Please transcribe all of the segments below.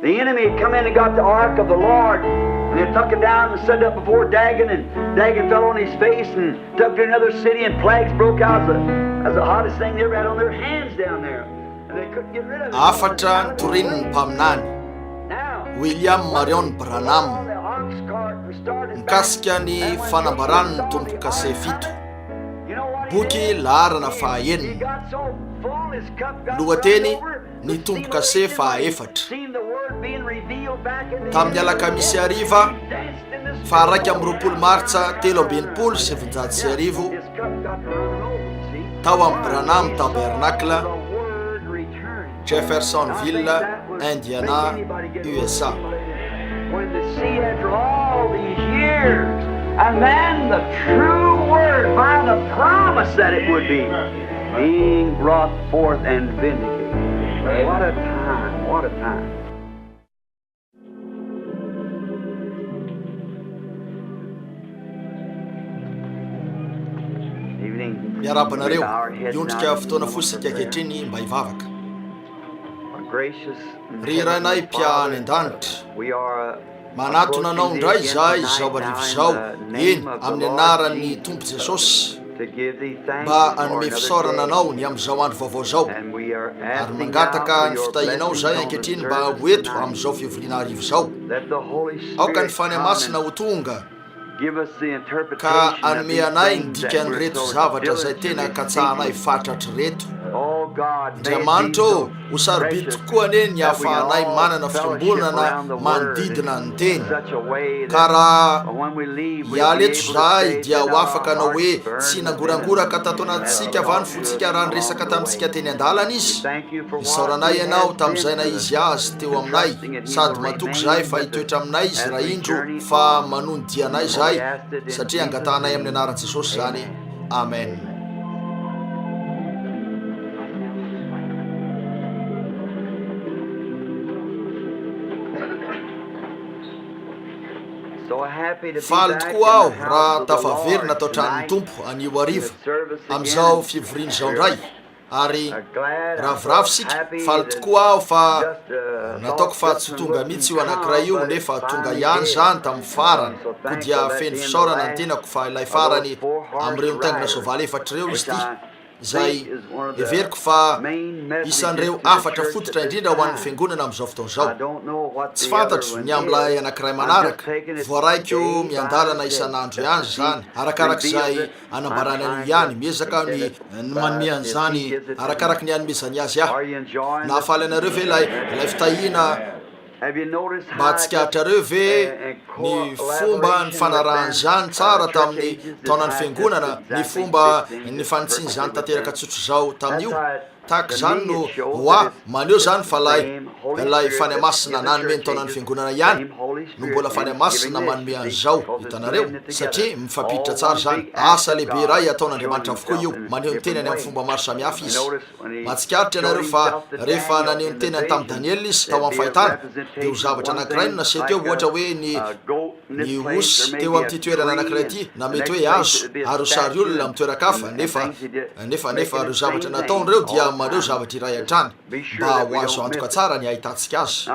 The enemy had come in and got the ark of the Lord, and they took it down and set it up before Dagon, and Dagon fell on his face and took to another city, and plagues broke out. As the hottest thing they ever had on their hands down there, and they couldn't get rid of it. Afatra Turin Pamnan William Marion Branham mikasika ny fanambarany ny tombo-kase fito boky laharana fahaenina lohateny ny tombo-kase fahaefatra tamin'ny alakamisy ariva fa 2 martsa 3/7 tao amin'ny Branham Tabernacle, Jeffersonville, Indiana, USA. When to see after all these years, and then the true word by the promise that it would be being brought forth and vindicated. What a time, what a time. miarabanareo iondrika fotoana fosika ankehitriny mba hivavaka ry rainay mpiany an-danitra manatona anao indray zahay zao arivo zao eny amin'ny anaran'ny tompo Jesosy mba anome fisaorana anao ny amin'izao andro vaovao zao ary mangataka ny fitahinao zahay ankehitriny mba hoeto amin'izao fivoriana arivo zao aoka ny fany masina ho tonga ka anome anay ny dikany reto zavatra zay tena katsahanay fatratra reto Andriamanitra ho sarobidy tokoa ane ny ahafahanay manana fiombolana manodidina ny teny ka raha hialy eto zahay dia ho afaka anao hoe tsy nangorangoraka tato anatsika avany fotsika raha nyresaka tamintsika teny an-dalana izy isaoranay ianao tamin'izay na izy azy teo aminay sady matoko zahay fa hitoetra aminay izy raha indro fa manondianay zahay satria angatanay amin'ny anaran'i Jesosy zany. Amen. Faly tokoa aho raha tafaverina tao tranon'ny tompo anio arivo amin'izao fivoriany zao indray ary ravoravo sika faly tokoa aho fa nataoko fa tsy tonga mihitsy io anankiray io nefa tonga ihany zany tamin'ny farany ko dia feno fisaorana ny tenako fa ilay farany amin'ireo nitaingina soavaly efatra ireo izy ty zay everiko fa isan'ireo afatra fototra indrindra ho an'ny fiangonana amin'izao fotoana zao tsy fantatro ny amin'ilay anankiray manaraka voaraiko miandalana isan'andro ihany zany arakarak'izay anambarany an'io ihany miezaka ny manome an'izany arakaraky ny anomezany azy aho nahafaly anareo ve ilay fitahina mba tsikatrareo ve ny fomba ny fanarahany zany tsara tamin'ny taonan'ny fiangonana ny fomba ny fanitsiny zany tanteraka tsotro zao tamin'io tahaka zany no hoa maneo zany fa lay fany masina nanome ny taonan'ny fiangonana ihany no mbola fany masina manome an'izao hitanareo satria mifampiditra tsara zany asa lehibe ray ataon'Andriamanitra avokoa io maneho ny tenany amin'ny fomba maro samihafa izy matsikaritra ianareo fa rehefa naneho ny tenany tamin'ny Daniel izy tao amin'ny fahitana dia ho zavatra anankiray no nasety eo ohatra hoe ny osy teo amin'ity toerana anankiray ity na mety hoe azo ary ho sary olona amin'ny toerakafa nefa reo zavatra nataon'ireo dia mareo zavatra iray an-trany mba ho azo antoka tsara ny ahitantsika azy.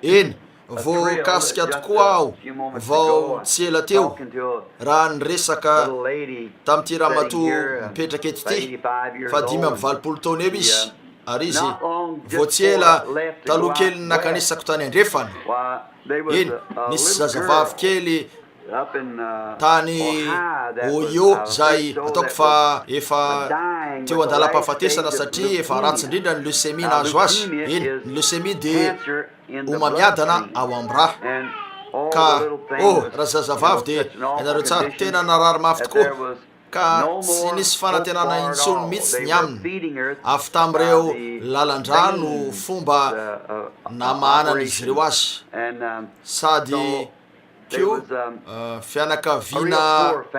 Eny voakasika tokoa aho vao tsy ela teo raha nyresaka tamin'ity ramatoa mipetraka eto ity fa 5-20 taona eo izy ary izy vao tsy ela taloha kely nakanesako tany andrefana eny nisy zazavavy kely tany Ohio zay ataoko fa efa teo andalam-pahafatesana satria efa ratsy indrindra ny leucémie nahazo azy eny ny leucémie dia homamiadana ao amin'ny raha ka raha zazavavy dia ianareo tsara tena narary mafy tokoa ka tsy nisy fanantenana intsony mihitsy ny aminy avy tamin'ireo lalan-drano fomba namahanana izy ireo azy sady keo fianakaviana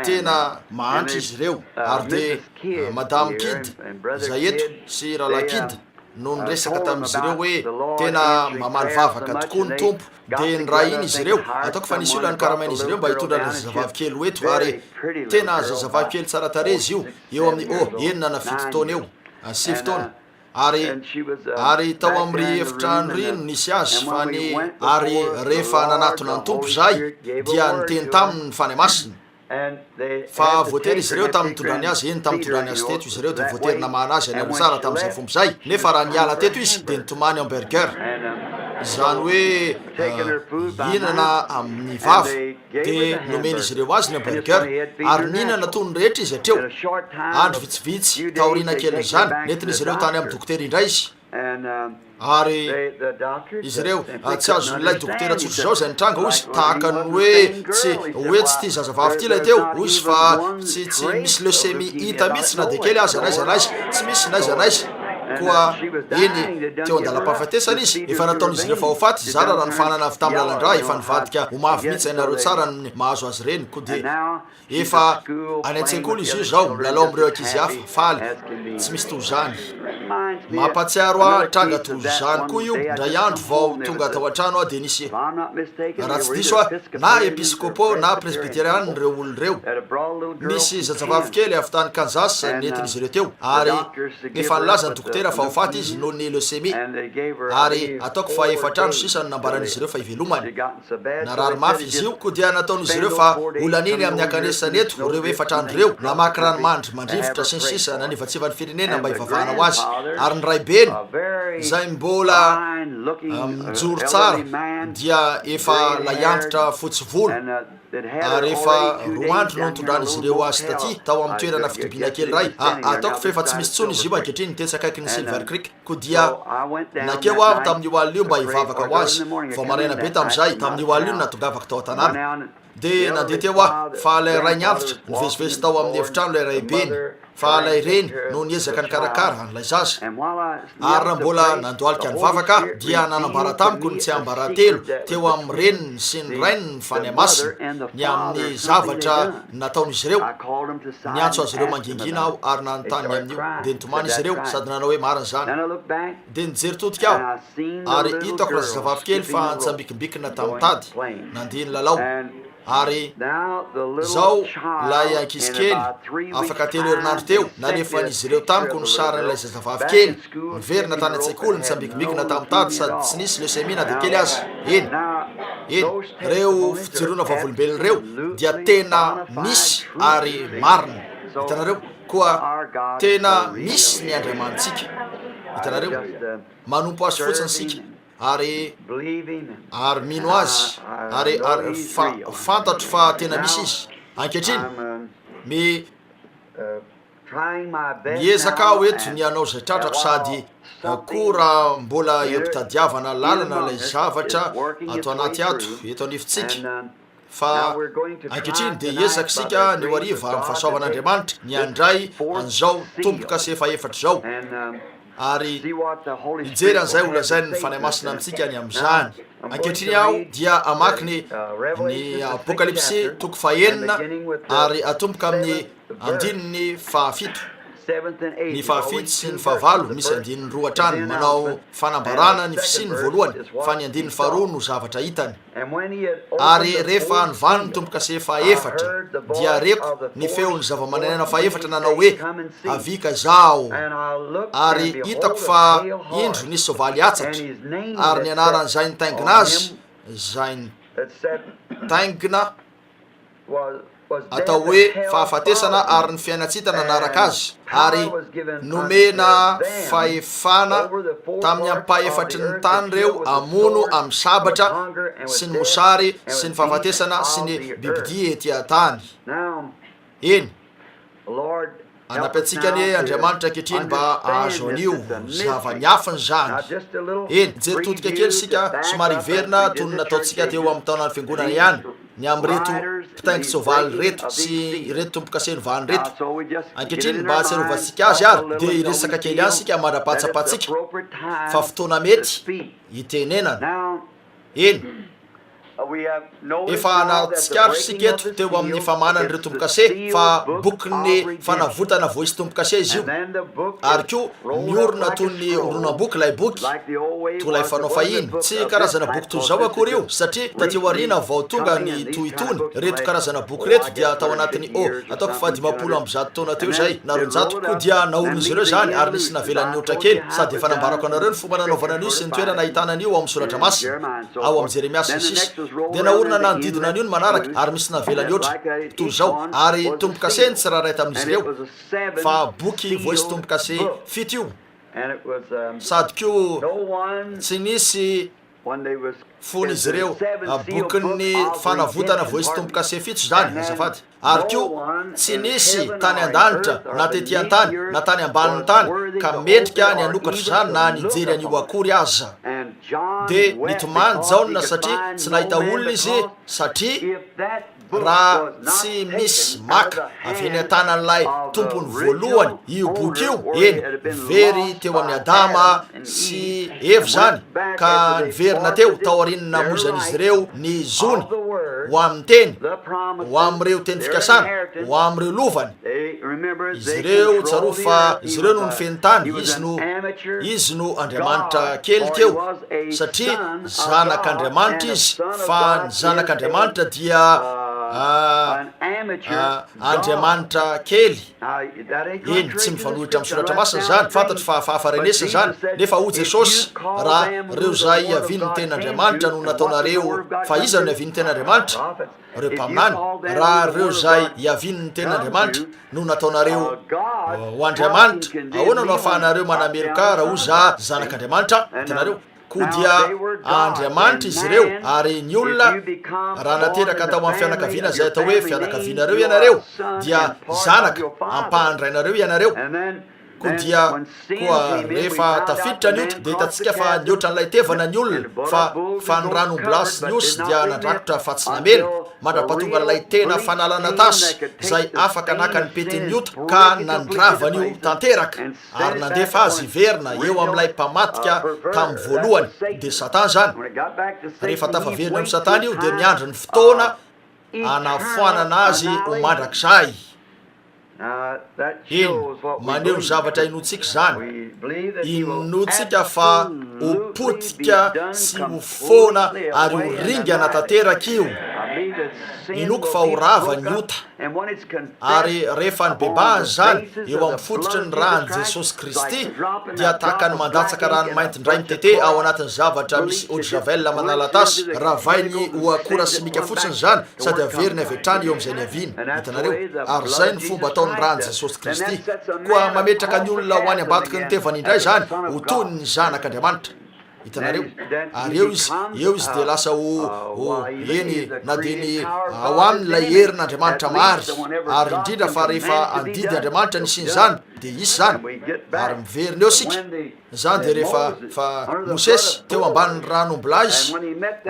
tena mahantra izy ireo ary dia madame Kidd zay eto sy rahalahy Kidd no nyresaka tamin'izy ireo hoe tena mamaly vavaka tokoa ny tompo dia ny raha iny izy ireo ataoko fa nisy olona nykaramaina izy ireo mba hitondra ny zazavavy kely eto ary tena zazavavy kely tsara tare izy io eo amin'ny enina na 7 taona eo 7 taona ary tao am'ry efitrano rino nisy azy fa ny ary rehefa nanatona ny tompo zay dia nyteny taminy fany masina fa voatery izy ireo tamin'ny tondrany azy eny tamin'ny tondrany azy teto izy ireo de voatery namana azy any tsara tamin'izay fompo zay nefa raha niala teto izy de nitomany hamburger zany hoe hihinana amin'ny vava de nomeny izy ireo azy ny hamburger ary nihinana tony rehetra izy atreo andro vitsivitsy taorina keliny zany nentin'izy ireo tany amin'ny dokotera indray izy ary izy ireo tsy azo nylay dokotera tsotro zao zay nitranga hoy izy tahaka ny hoe tsy ty zazavavy ty lay teo hoy izy fa tsy misy leucémie hita mihitsy na de kely azy anaizy tsy misy naizy koa eny teo andala-pahafatesana izy efa nataon'izy ireo fahofaty zara raha nifanana avy tamin'ny lalandra efa nivadika homavy mihitsy ainareo tsara ny mahazo azy reny ko de efa any an-tsekoly izy io zao milalao am'ireo ankizy hafa faly tsy misy toy zany mampatsiaro a tranga toy zany koa io ndray andro vao tonga tao an-trano a de nisy raha tsy diso a na episcopo na presbyteriane reo olo reo nisy zazavavy kely avy tany Kansas nentin'izy ireo teo ary efa nilaza ny dokotera fa hofaty izy noho ny leucémie ary ataoko fa efatrano sisany nambaran'izy ireo fa ivelomany narary mafy izy io ko dia nataon'izy ireo fa olaniny amin'ny akanesany eto reo efatrano reo namaky ranomandry mandrivotra sy ny sisa nanivatsivany firenena mba hivavahana ho azy ary ny ray beny zay mbola mijoro tsara dia efa laiantitra fotsy volo ary efa roa andro no nitondran'izy ireo azy taty tao amin'ny toerana fitobina kely ray ataoko fa efa tsy misy tsony izy io ankehitriny nitetsy akaiky ny Silver Creek ko dia nakeo avy tamin'io alina io mba hivavaka ho azy vao maraina be tam'izay tamin'io alina io natongavaka tao an-tanàna de nandeha teo fa lay ray niantitra nivezivezy tao amin'ny efitrano lay ray beny fa lay reny no niezaka ny karakara lay zaza ary raha mbola nandoalika nivavaka dia nanambara tamiko ny tsy ambara telo teo amin'ny reniny sy ny raininy fa ny masina ny amin'ny zavatra nataon'izy ireo niantso azy ireo mangingina aho ary nanontany amin'io de nitomany izy ireo sady nanao hoe mariny zany de nijery totika aho ary hitako raha zazavavy kely fa nitsambikimbikina tamin'ny tady nandiny lalao ary zao lay ankizy kely afaka telo herinandro teo nalefan'izy ireo tamiko no saran'ilay zazavavy kely niverina tany an-tsekoly nitsambikimbikina tamin'ny tady sady tsy nisy leucémie na de kely azy eny reo fijerona vavolombelona reo dia tena misy ary marina hitanareo koa tena misy ny andriamanitsika hitanareo manompo azy fotsiny sika ary mino azy ary fantatro fa tena misy izy ankehitriny miezaka aho eto ny anao zay tratrako sady koa raha mbola empitadiavana lalana lay zavatra ato anaty ato eto anifitsika fa ankehitriny de ezaka sika ny hariva amin'ny fahasoavan'Andriamanitra ny andray an'izao tomboka sy efa efatra zao ary ijery an'izay olazainy ny fanahy masina amintsika ny am'izany ankehitriny aho dia amaky ny apokalipsy toko fahenina ary atomboka amin'ny andininy fahafito ny fahafito sy ny fahavalo misy andininy roa trano manao fanambarana ny fisiny voalohany fa ny andininy faharoa no zavatra hitany ary rehefa nivany ny tomboka sy faefatra dia reko ny feon'ny zava-mananena faefatra nanao hoe avika zao ary hitako fa indro nisy soavaly atsatra ary ny anaran'izay nitaingina azy zay nitaingina atao hoe fahafatesana ary ny fiainatsitana nanaraka azy ary nomena fahefana tamin'ny ampahefatry ny tany reo amono amin'ny sabatra sy ny mosary sy ny fahafatesana sy ny bibidia ety an-tany eny anapiatsika ny Andriamanitra ankehitriny mba azo an'io zava-miafiny zany eny jery totika kely sika somary hiverina toy ny nataotsika teo amin'ny taonany fiangonana ihany ny amin'ny reto mpitaingy soavaly reto sy reto tombokaseny vany reto ankehitriny mba atsiarovantsika azy ary de iresaka kely any sika mandrapatsapatsika fa fotoana mety hitenenana eny efa anatsikarro sika eto teo amin'ny famanany reo tombo-kase fa bokyny fanavotana voisy tombo-kase izy io ary ko miorona toy ny oronam-boky lay boky to lay fanao fahiny tsy karazana boky toy zao akory io satria tateo arina vao tonga ny tohitony reto karazana boky reto dia atao anatiny ataoko fa 50 taona teo zay na 200 ko dia naorona izy ireo zany ary nisy navelan'ny oatra kely sady efa nambarako anareo ny fomba nanaovana an'io sy ny toerana ahitanan'io ao amin'ny soratra masina ao amin'ny jeremiasy sisy dia naorona nanodidina an'io ny manaraka ary misy navelany oatra toy zao ary tombo-kase ny tsy raha ray tamin'izy ireo fa boky voisy tombo-kase fito io sady ko tsy nisy fony izy ireo bokyny fanavotana voisy tombo-kase fito zany azafady ary ko tsy nisy tany an-danitra na tety an-tany na tany ambanin'ny tany ka metrika ny anokatra zany na nijery an'io akory aza de nitomany jaona satria tsy nahita olona izy satria raha tsy misy maka avy eny an-tanan'ilay tompony voalohany io boky io eny very teo amin'ny adama sy evy zany ka niverina teo tao arin'ny namozan'izy ireo ny zony ho amin'ny teny ho amin'ireo teny fikasana ho amin'ireo lovany izy ireo tsaro fa izy ireo no ny fenitany izy no Andriamanitra kely teo satria zanak'Andriamanitra izy fa ny zanak'Andriamanitra dia Andriamanitra kely eny tsy mifanohitra amin'ny soratra masina zany fantatro fa fahafarenesa zany nefa ho Jesosy raha reo zay aviany ten'Andriamanitra no nataonareo fa iza no aviany ten'Andriamanitra reo mpaminany raha reo zay iaviany ten'Andriamanitra no nataonareo ho Andriamanitra ahoana no ahafahanareo manameloka raha ho za zanak'Andriamanitra tenareo ko dia Andriamanitra izy ireo ary ny olona raha nateraka atao amin'ny fianakaviana zay atao hoe fianakavianareo ianareo dia zanaka ampahandrainareo ianareo ko dia koa rehefa tafiditra ny ota dia hitantsika fa niotra n'ilay tevana ny olona fa ny ranombolasy ny osy dia nandrakotra fa tsy namela mandra-pahatonga n'ilay tena fanalana tasy zay afaka naka ny petin'ny ota ka nandravanyio tanteraka ary nandefa azy verina eo amin'ilay mpamatika tamin'ny voalohany dia Satan zany rehefa tafaverina amin'ny Satana io dia miandra ny fotoana anafoanana azy ho mandrakizay iny maneho zavatra inotsika zany inotsika fa ho potika sy ho foana ary ho ringana tanteraka io inoko fa ho rava ny ota ary rehefa ny bebahany zany eo amin'ny fototry ny rany Jesosy Kristy dia tahaka ny mandatsaka rano mainty indray mitete ao anatin'ny zavatra misy eau de javel manalatasy ravainy ho akora simika fotsiny zany sady averiny avetrany eo amin'izay ny aviany hitanareo ary zay ny fomba ataon'ny rany Jesosy Kristy koa mametraka ny olona ho any ambadiky ny tevany indray zany ho toy ny zanak'Andriamanitra hitanareo ary eo izy dia lasa eny na dia ny ao amin'ilay herin'Andriamanitra mary ary indrindra fa rehefa andidy Andriamanitra nisiny zany dia isy zany ary miverina eo sika zany dia rehefa fa Mosesy teo ambanin'ny ranombola izy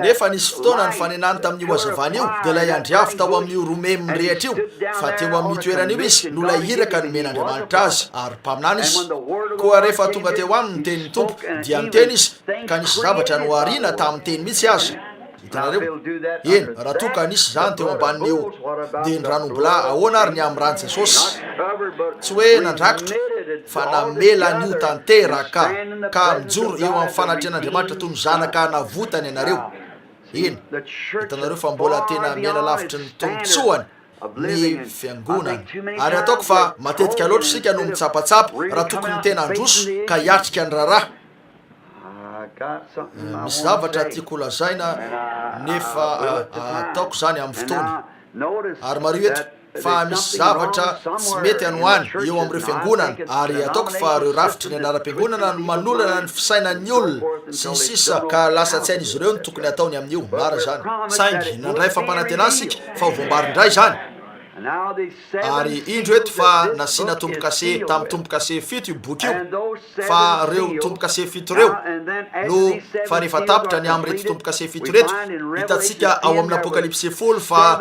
nefa nisy fotoana ny fanenany tamin'io hazavana io dia lay andriafo tao amin'io romemy mirehatra io fa teo amin'ny toerana io izy no lay hiraka nomen'Andriamanitra azy ary mpaminany izy koa rehefa tonga teo aminy tenin'ny tompo dia miteny izy ka nisy zavatra no arina tamin'ny teny mihitsy azy hitanareo eny raha toka nisy zany teo ambanin'io dia ny ranombola ahoana ary ny amin'ny rany Jesosy tsy hoe nandrakotra fa namela an'io tanteraka ka mijoro eo amin'ny fanatrehan'Andriamanitra toy ny zanaka navotany ianareo eny hitanareo fa mbola tena miaina lavitry ny tombotsoany ny fiangonana ary ataoko fa matetika loatra sika no mitsapatsapa raha tokony tena androso ka hiatrika ny raharaha misy zavatra tiako lazaina nefa ataoko zany amin'ny fotoany ary mario eto fa misy zavatra tsy mety anohany eo amin'ireo fiangonana ary ataoko fa reo rafitry ny anaram-piangonana no manolana ny fisainan'ny olona sy ny sisa ka lasa tsy hain'izy ireo no tokony ataony amin'io mara zany saingy nandray fampanantenana sika fa ho voambarindray zany ary indro eto fa nasina tombo-kase tamin'ny tombo-kase fito io boky io fa reo tombo-kase fito reo no fa rehefa tapitra ny amin'reto tombo-kase fito reto hitantsika ao amin'ny Apokalipsy 10 fa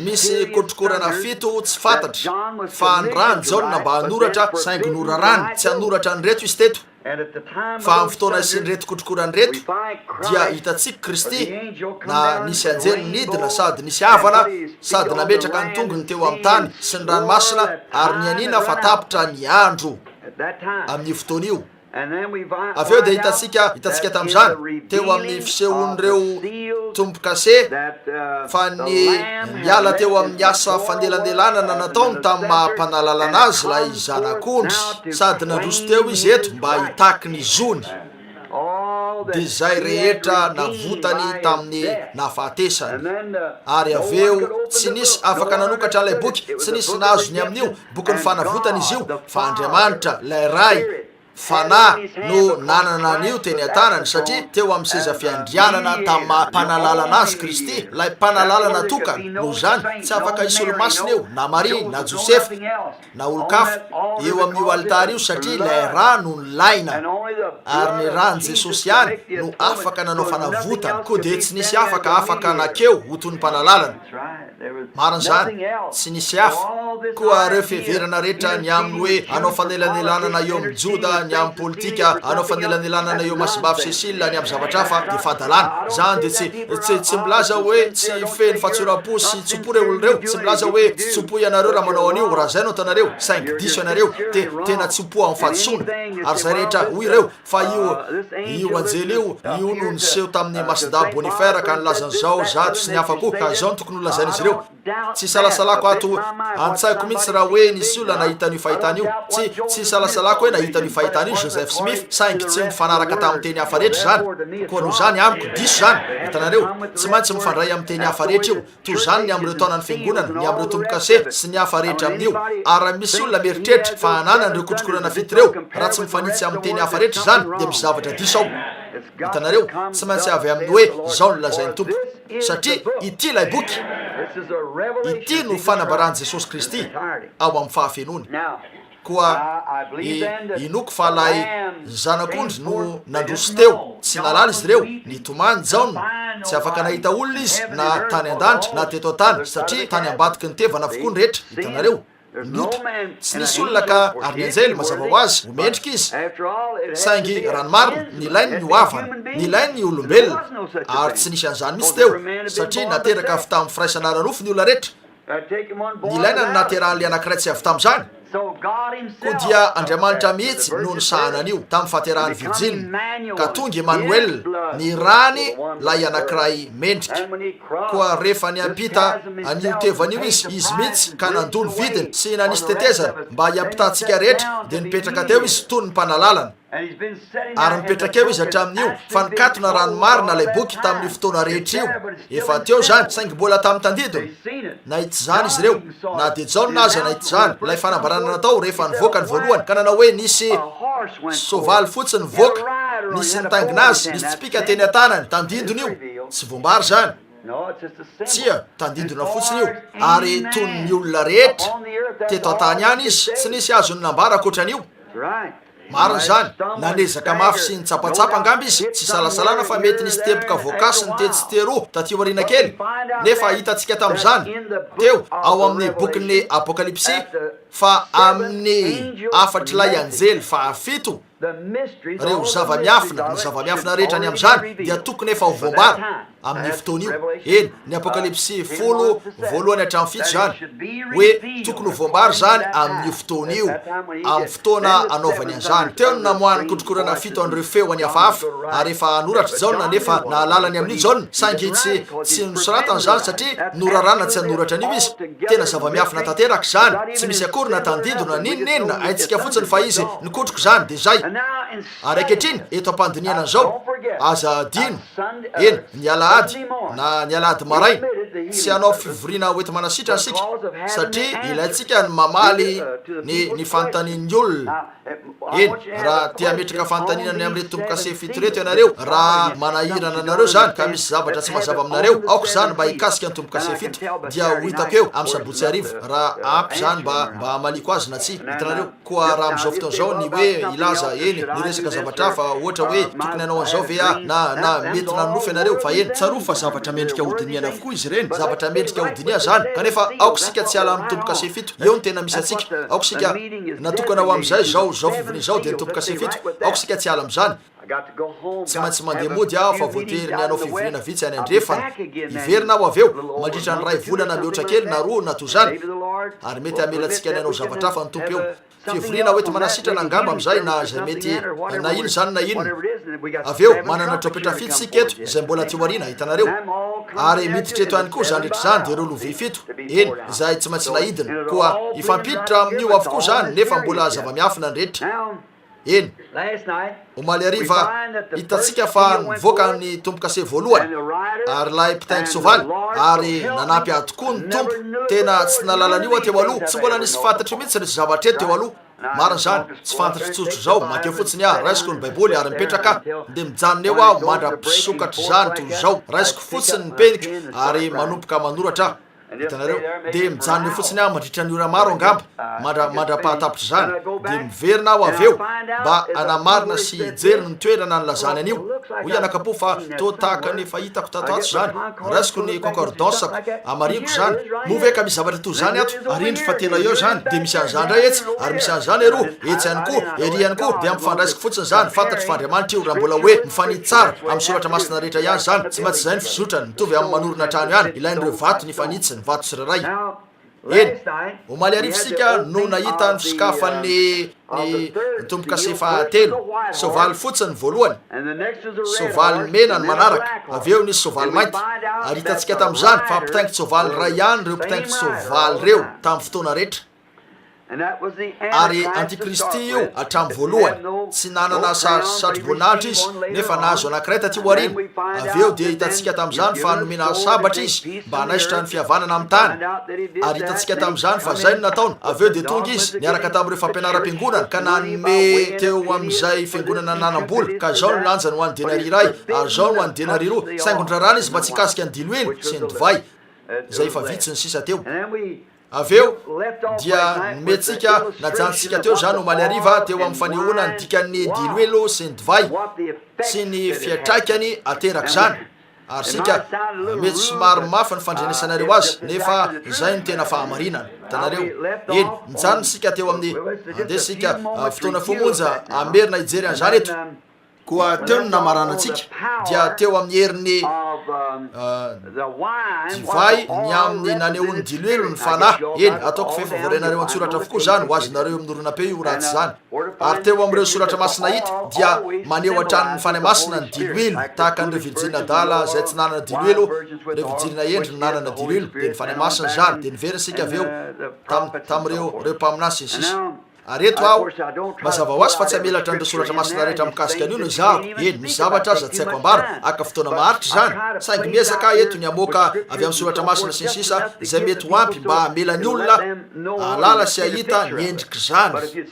misy kotrokorana fito tsy fantatra fa ny rany Jaona mba hanoratra saingy norarany tsy hanoratra ny reto izy teto fa amin'ny fotoana isinreto kotrokoran'reto dia hitatsika Kristy na nisy anjely nidina sady nisy avana sady nametraka ny tongony teo amin'ny tany sy ny ranomasina ary ny anina fa tapitra ny andro amin'ny fotoana io. Avy eo dia hitatsika tamin'izany teo amin'ny fisehon'ireo tompo-kase fa ny miala teo amin'ny asa fandelandelanana nataony tamin'ny maha-panalalana azy ilay zanak'ondry sady nandroso teo izy eto mba hitaky ny zony dia izay rehetra navotany tamin'ny nafahatesany. Ary avy eo tsy nisy afaka nanokatra ilay boky, tsy nisy nazony amin'io boky ny fanavotana izy io fa Andriamanitra ilay ray fanahy no nanana an'io teny an-tanany satria teo amin'ny seza fiandrianana tamin'ny maha-panalalana azy Kristy ilay mpanalalana tokana noho izany tsy afaka hisy olo-masina eo na Maria na Josefa na olo-kafa eo amin'io alitara io satria ilay rano ny laina ary ny rano Jesosy ihany no afaka nanao fanavotana koa dia tsy nisy afaka nakeo ho toy ny mpanalalana. Marin'izany tsy nisy hafa koa reo fiheverana rehetra ny amin'ny hoe anao fanelanelanana eo amin'ny Joda, ny amin'ny politika anao fanelanelanana eo Masibafy Cécile, ny amin'ny zavatra hafa dia fadalana. Zany dia tsy milaza hoe tsy feno fahatsoram-po sy tsopo reo oloreo, tsy milaza hoe tsy tsopo ianareo raha manao an'io raha zay no tanareo 5 diso ianareo dia tena tsopo amin'ny fahadisoana ary zay rehetra hoy ireo fa io anjely io no niseho tamin'ny Masida Bonifera ka nilazan'izao zato sy ny hafa koa ka izao no tokony ho lazain'izy ireo. Tsy salasalako ato antsaiko mihitsy raha hoe nisy olona nahita ny fahitana io, tsy salasalako hoe nahita ny fahitana io Joseph Smith saingy tsy mifanaraka tamin'ny teny hafa rehetra zany koa noho zany amiko diso zany hitanareo tsy maintsy mifandray amin'ny teny hafa rehetra io toy zany ny amin'ireo taonany fiangonana ny amin'ireo tombo-kase sy ny hafa rehetra amin'io. Ary raha misy olona mieritreritra fa hananan'ireo kotrokorana fito ireo raha tsy mifanitsy amin'ny teny hafa rehetra zany dia misy zavatra diso ao. Hitanareo tsy maintsy avy amin'ny hoe zao no lazain'ny tompo satria ity ilay boky ity no fanambarany Jesosy Kristy ao amin'ny fahafenony. Koa inoko fa lay zanak'ondry no nandroso teo tsy nalala izy ireo nitomany jaona tsy afaka nahita olona izy na tany an-danitra na teto an-tany satria tany ambadiky ny tevana avokoa ny rehetra. Hitanareo nota tsy nisy olona ka ary ny anjely mazava ho azy homendrika izy saingy ranomarina nilainy ny hoavana nilainy ny olombelona ary tsy nisy an'izany mihitsy teo satria nateraka avy tamin'ny firaisana ara-nofo ny olona rehetra nilaina ny naterahan'le anankiray tsy avy tamin'izany koa dia Andriamanitra mihitsy no nisahana an'io tamin'ny fahaterahany Virjiny ka tonga Emmanuel ny rany lay anankiray mendrika. Koa rehefa niampita an'io tevan'io izy mihitsy ka nandony vidiny sy nanisy tetezana mba hiampitantsika rehetra dia nipetraka teo izy toy ny mpanalalana ary mipetraka eo izy hatramin'io fa nikatona ranomarina ilay boky tamin'ny fotoana rehetra io efa teo zany saingy mbola tamin'ny tandidona nahity zany izy ireo na dia jaona aza nahity zany ilay fanambarana natao rehefa nivoaka ny voalohany ka nanao hoe nisy soavaly fotsiny nivoaka nisy nitaingina azy nisy tsipika teny an-tanany tandidona io tsy voambary zany tsia tandidona fotsiny io ary tony ny olona rehetra teto an-tany ihany izy tsy nisy azony nambara akoatran'io. Marina zany nanezaka mafy sy nitsapatsapa angamby izy tsy salasalana fa mety nisy teboka voakasy ny tetsy teroa taty aoriana kely nefa hitantsika tamin'izany teo ao amin'ny bokin'ny Apokalipsy fa amin'ny afatry lay anjely fahafito reo zava-miafina ny zava-miafina rehetra ny amin'izany dia tokony efa ho voambara amin'ny fotoana io. Eny ny Apokalipsy 10 voalohany hatramin'ny fito zany hoe tokony ho voambara zany amin'ny fotoana io amin'ny fotoana anaovany an'izany. Teo no namoahany kotrokorana fito an'ireo feo any hafahafa ary efa noratra jaona nefa nahalalany amin'io jaona saingy tsy nosoratany zany satria norarana tsy hanoratra an'io izy tena zava-miafina tanteraka zany tsy misy akory na tandidona ninonenina haintsika fotsiny fa izy nikotroko zany dia zay. Ary ankehitriny eto am-pandiniana zao aza adino eny ny alahady na ny alahady maray tsy hanao fivoriana hoety manasitrana sika satria ilayntsika ny mamaly ny fanontanian'ny olona eny raha tia metraka fanontanianany amin'ireo tombo-kase fito reto ianareo raha manahirana anareo zany ka misy zavatra tsy mazava aminareo aoko zany mba hikasika ny tombo-kase fito dia ho hitako eo amin'ny sabotsy arivo raha ampy zany mba maliko azy na tsy hitanareo koa raha amin'izao fotoana zao ny hoe ilaza eny resaka zavatra fa ohatra hoe tokony anao an'izao ve na mety nanofy ianareo fa eny tsaroa fa zavatra mendrika hodiniana avokoa izy ireny zavatra mendrika hodinia zany kanefa aoko sika tsy ala amin'ny tombo-kase fito eo ny tena misy atsika aoko sika natokana ho amin'izay zao fivoriana zao dia nitompokase fito aoko sika tsy ala am'izany tsy maintsy mandeha mody aho fa voatery ny anao fivoriana vitsy any andrefana iverina aho avy eo mandritra ny ray volana mihoatra kely na roa na toy zany ary mety hamelantsika ny anao zavatra fa ny tompo eo fivoriana hoe ty manasitrana angamba am'izay na zay mety na ino zany na inona avy eo manana trompetra fito sika eto zay mbola ty oarina hitanareo ary miditra eto ihany koa zany rehetra zany dia reo lovy fito eny zay tsy maintsy nahidina koa ifampiditra amin'io avokoa zany nefa mbola zava-miafina ny rehetra eny omaly ariva hitatsika fa nivoaka ny tompokase voalohany ary lay mpitaingy sovaly ary nanampy ahy tokoa ny tompo tena tsy nalalanyio teo aloha tsy mbola nisy fantatry mihitsy resy zavatra eto teo aloha mariny zany tsy fantatry tsotro zao makeo fotsiny aho raisiko ny baiboly ary mipetraka dia mijanona eo aho mandra-pisokatry zany toy zao raisiko fotsiny ny peniky ary manompoka manoratra hitanareo dia mijanona eo fotsiny aho mandritra ny ora maro angamba mandra-pahatapitra zany dia miverina aho avy eo mba anamarina sy jeriny ny toerana ny lazany anio hoy anakapo fa to tahaka ny fahitako tato ato zany raisiko ny concordansako amariko zany move ka misy zavatra toy zany ato arindry fa tena eo zany dia misy an'izany ray etsy ary misy an'izany eroa etsy ihany koa ery ihany koa dia ampifandraisiko fotsiny zany fantatry fandriamanitra io raha mbola hoe mifanity tsara amin'ny soratra masina rehetra ihany zany tsy maintsy zay ny fizotrany mitovy amin'ny manorina trano ihany ilain'ireo vato ny fanitsiny vato tsiraray eny omaly arifosika no nahita ny fisokafan'ny tompokase fahatelo sovaly fotsiny voalohany sovaly mena ny manaraka avy eo nisy sovaly mainty ary hitatsika tam'izany fa mpitaingity sovaly ray ihany reo mpitaingity sovaly reo tamin'ny fotoana rehetra ary antikristy io hatramy voalohany tsy nanana satro-boninahitra izy nefa nahazo anankiray taty oarina avy eo dia hitatsika tam'izany fa nomena sabatra izy mba hanaisitra ny fihavanana amin'ny tany ary hitatsika tam'izany fa zay no nataony avy eo dia tonga izy niaraka tamin'ireo fampianara-piangonana ka nanome teo amin'izay fiangonana nanam-bola ka zao no lanjany ho an'ny denari ray ary zao no ho an'ny denari roa saingondrarana izy mba tsy hikasika ny dilo iny sy ny divay zay efa vitsy ny sisa teo avy eo dia nometsika najantsika teo zany omaly ariva teo amin'ny fanehoana ny dikan'ny diloelo sy ny divay sy ny fiatraikany ateraka zany ary sika mety somary mafy ny fandrenesanareo azy nefa zay no tena fahamarinana hitanareo eny mijanona sika teo amin'ny andeha sika fotoana fomonja amerina hijery an'izany eto koa teo no namaranantsika dia teo amin'ny herin'ny divay ny amin'ny nanehoany diloelo ny fanahy eny ataoko fefavorenareo antsoratra avokoa zany ho azonareo amin'ny oronapeo io ratsy zany ary teo amin'ireo soratra masina hita dia maneho atranony fany masina ny diloelo tahaka an'ireo virjina dala zay tsy nanana diloelo reo virjina endry no nanana diloelo dia ny fany masina zany dia niverina sika avy eo tamin'ireo mpaminasy ny sisa ary eto aho mazava ho azy fa tsy hamelatra n'ireo soratra masina rehetra mikasika an'io no zaho eny misy zavatra aza tsy haiko ambara aka fotoana maharitra zany saingy miezaka eto ny amoaka avy amin'ny soratra masina sy ny sisa zay mety ho ampy mba hamelany olona alala sy ahita ny endriky zany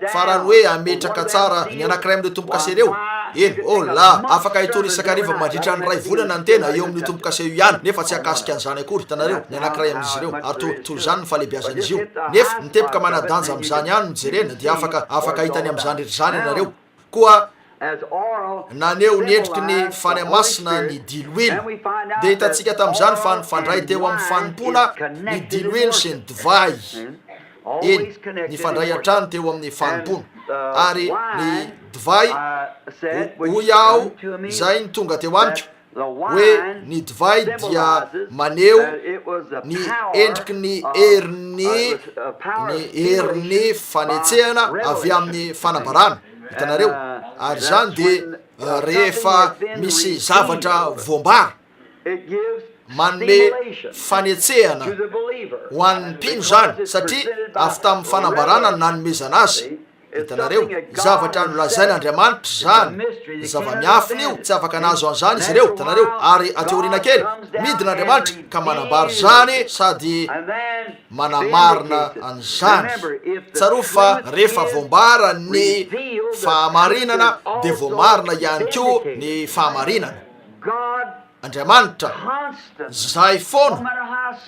fa raha ny hoe ametraka tsara ny anankiray amin'ireo tompokase reo eny la afaka hitory isakariva mandritra ny ray volana ny tena eo amin'ny tompokase io ihany nefa tsy hakasika an'izany akory hitanareo ny anankiray amin'izy ireo ary toy zany ny falebiazan'izy io nefa nitepoka manadanja amin'izany ihany jerena dia afaka hitany amin'izany rehetra zany ianareo koa naneo ny endriky ny fany masina ny diloelo dia hitatsika tam'izany fa nifandray teo amin'ny fanimpona ny diloelo sy ny divay eny nifandray antrany teo amin'ny fanimpona ary ny divay hoy aho zay ny tonga teo amiko hoe ny divay dia maneho ny endriky ny herin'ny fanetsehana avy amin'ny fanambarana hitanareo ary zany dia rehefa misy zavatra voambara manome fanetsehana ho an'ny mpino zany satria avy tamin'ny fanambarana no nanomezana azy hitanareo zavatra nolazain'Andriamanitra zany zava-miafina io tsy afaka nazo an'izany izy ireo hitanareo ary ateoriana kely midin'Andriamanitra ka manambary zany sady manamarina an'izany tsaroa fa rehefa voambara ny fahamarinana dia voamarina ihany koa ny fahamarinana Andriamanitra zay foana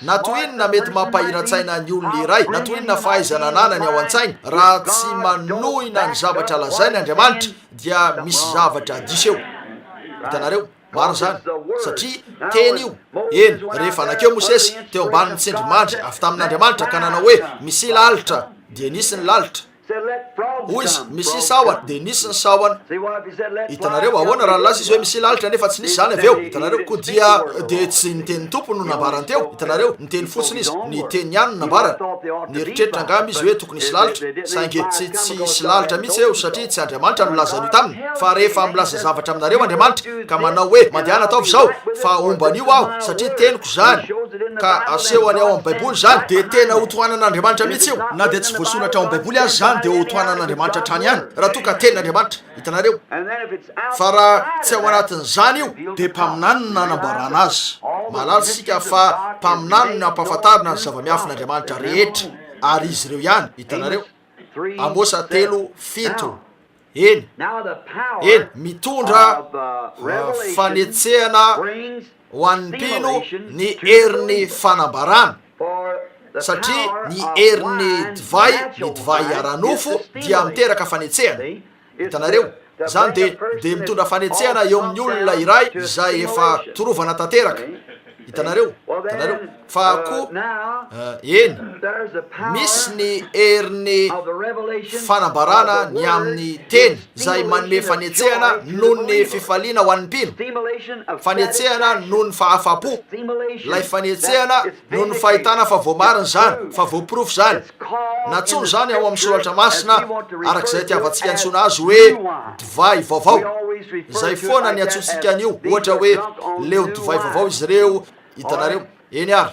na toinona mety mampahiran-tsaina ny olona iray na toinona fahaizana nanany ao an-tsainy raha tsy manohina ny zavatra lazainy Andriamanitra dia misy zavatra diso eo hitanareo maro zany satria teny io eny rehefa nakeo Mosesy teo ambanin'ny tsindrimandry avy tamin'Andriamanitra ka nanao hoe misy lalitra dia nisy ny lalitra hoy izy misy sahona de nisy ny sahona. Hitanareo ahoana raha laza izy hoe misy lalitra nefa tsy nisy zany avy eo. Hitanareo ko dia de tsy niteny tompo no nambarany teo. Hitanareo niteny fotsiny izy, niteny ihany no nambarany. Nieritreritra angamba izy hoe tokony hisy lalitra, saingy tsy hisy lalitra mihitsy eo satria tsy Andriamanitra milazan'io taminy. Fa rehefa milaza zavatra aminareo Andriamanitra ka manao hoe mandehana ataovy zao fa omban'io aho satria teniko zany ka aseho any ao amin'ny baiboly zany de tena hotoanan'Andriamanitra mihitsy io. Na de tsy voasoratra ao amin'ny baiboly azy zany de hotoanan'Andriamanitra trany ihany raha toa ka tenin'Andriamanitra. Hitanareo fa raha tsy ao anatin'izany io de mpaminany no nanambarana azy. Malala sika fa mpaminany no ampahafantarina ny zava-miafin'Andriamanitra rehetra ary izy ireo ihany. Hitanareo Amosa 3:7 eny mitondra fanetsehana ho an'ny mpino ny herin'ny fanambarana satria ny herin'ny divay ara-nofo dia miteraka fanetsehana. Hitanareo zany de mitondra fanetsehana eo amin'ny olona iray izay efa torovana tanteraka. Hitanareo fa ko misy ny herin'ny fanambarana ny amin'ny teny izay manome fanetsehana noho ny fifaliana ho an'ny mpino. Fanetsehana noho ny fahafapo, lay fanetsehana noho ny fahitana fa voamarina zany, fa voaporofo zany. Natsono zany ao amin'ny soratra masina arak'izay tiavantsika antsoina azy hoe divay vaovao. Izay foana ny antsontsika an'io, ohatra hoe leo divay vaovao izy ireo. Hitanareo eny ary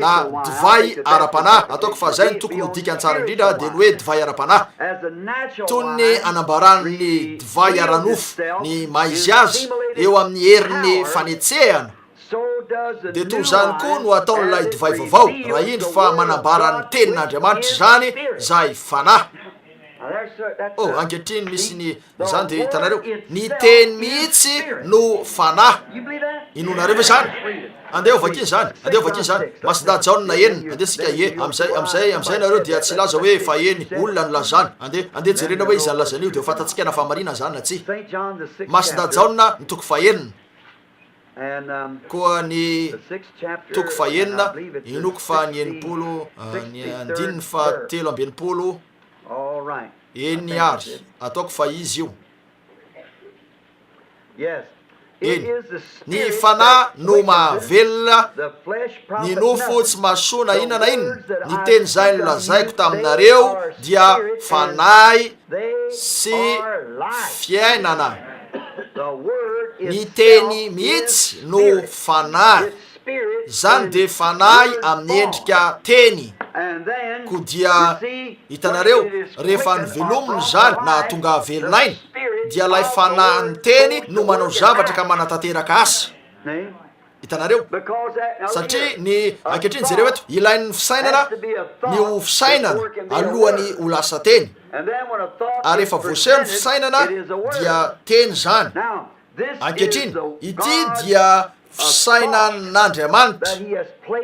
na divay ara-panahy ataoko fa zay ny tokony ho dikany tsara indrindra de ny hoe divay ara-panahy toy ny anambaran'ny divay ara-nofo ny maizy azy eo amin'ny herin'ny fanetsehana de toy zany koa no ataon'ilay divay vaovao raha indro fa manambaran'ny tenin'Andriamanitra zany zay fanahy. Ankehitriny misy ny zany de hitanareo ny teny mihitsy no fanahy. Inonareo ve zany? Andeha ovakiny zany, Masida Jaona enina, andesika amizay nareo dia tsy laza hoe fa eny olona no lazany. Andeha jerena hoe izy lazan'io de fantatsika na famarina zany na tsy. Masida Jaona ny toko fahenina koa ny toko fahenina inoko fa ny enimpolo ny andininy fa 3:20 eny ary ataoko fa izy io. Ny fanahy no mahavelona, ny nofo tsy mahasoana inona na inona. Ny teny zay no lazaiko taminareo dia fanahy sy fiainana. Ny teny mihitsy no fanahy, zany de fanahy amin'ny endrika teny. Ko dia hitanareo rehefa nyvelominy zany na tonga velonainy dia lay fanahy ny teny no manao zavatra ka manatanteraka azy. Hitanareo satria ny ankehitriny jereo eto ilain'ny fisainana ny ho fisainana alohany ho lasa teny, ary rehefa voaseho ny fisainana dia teny zany. Ankehitriny ity dia fisainan'Andriamanitra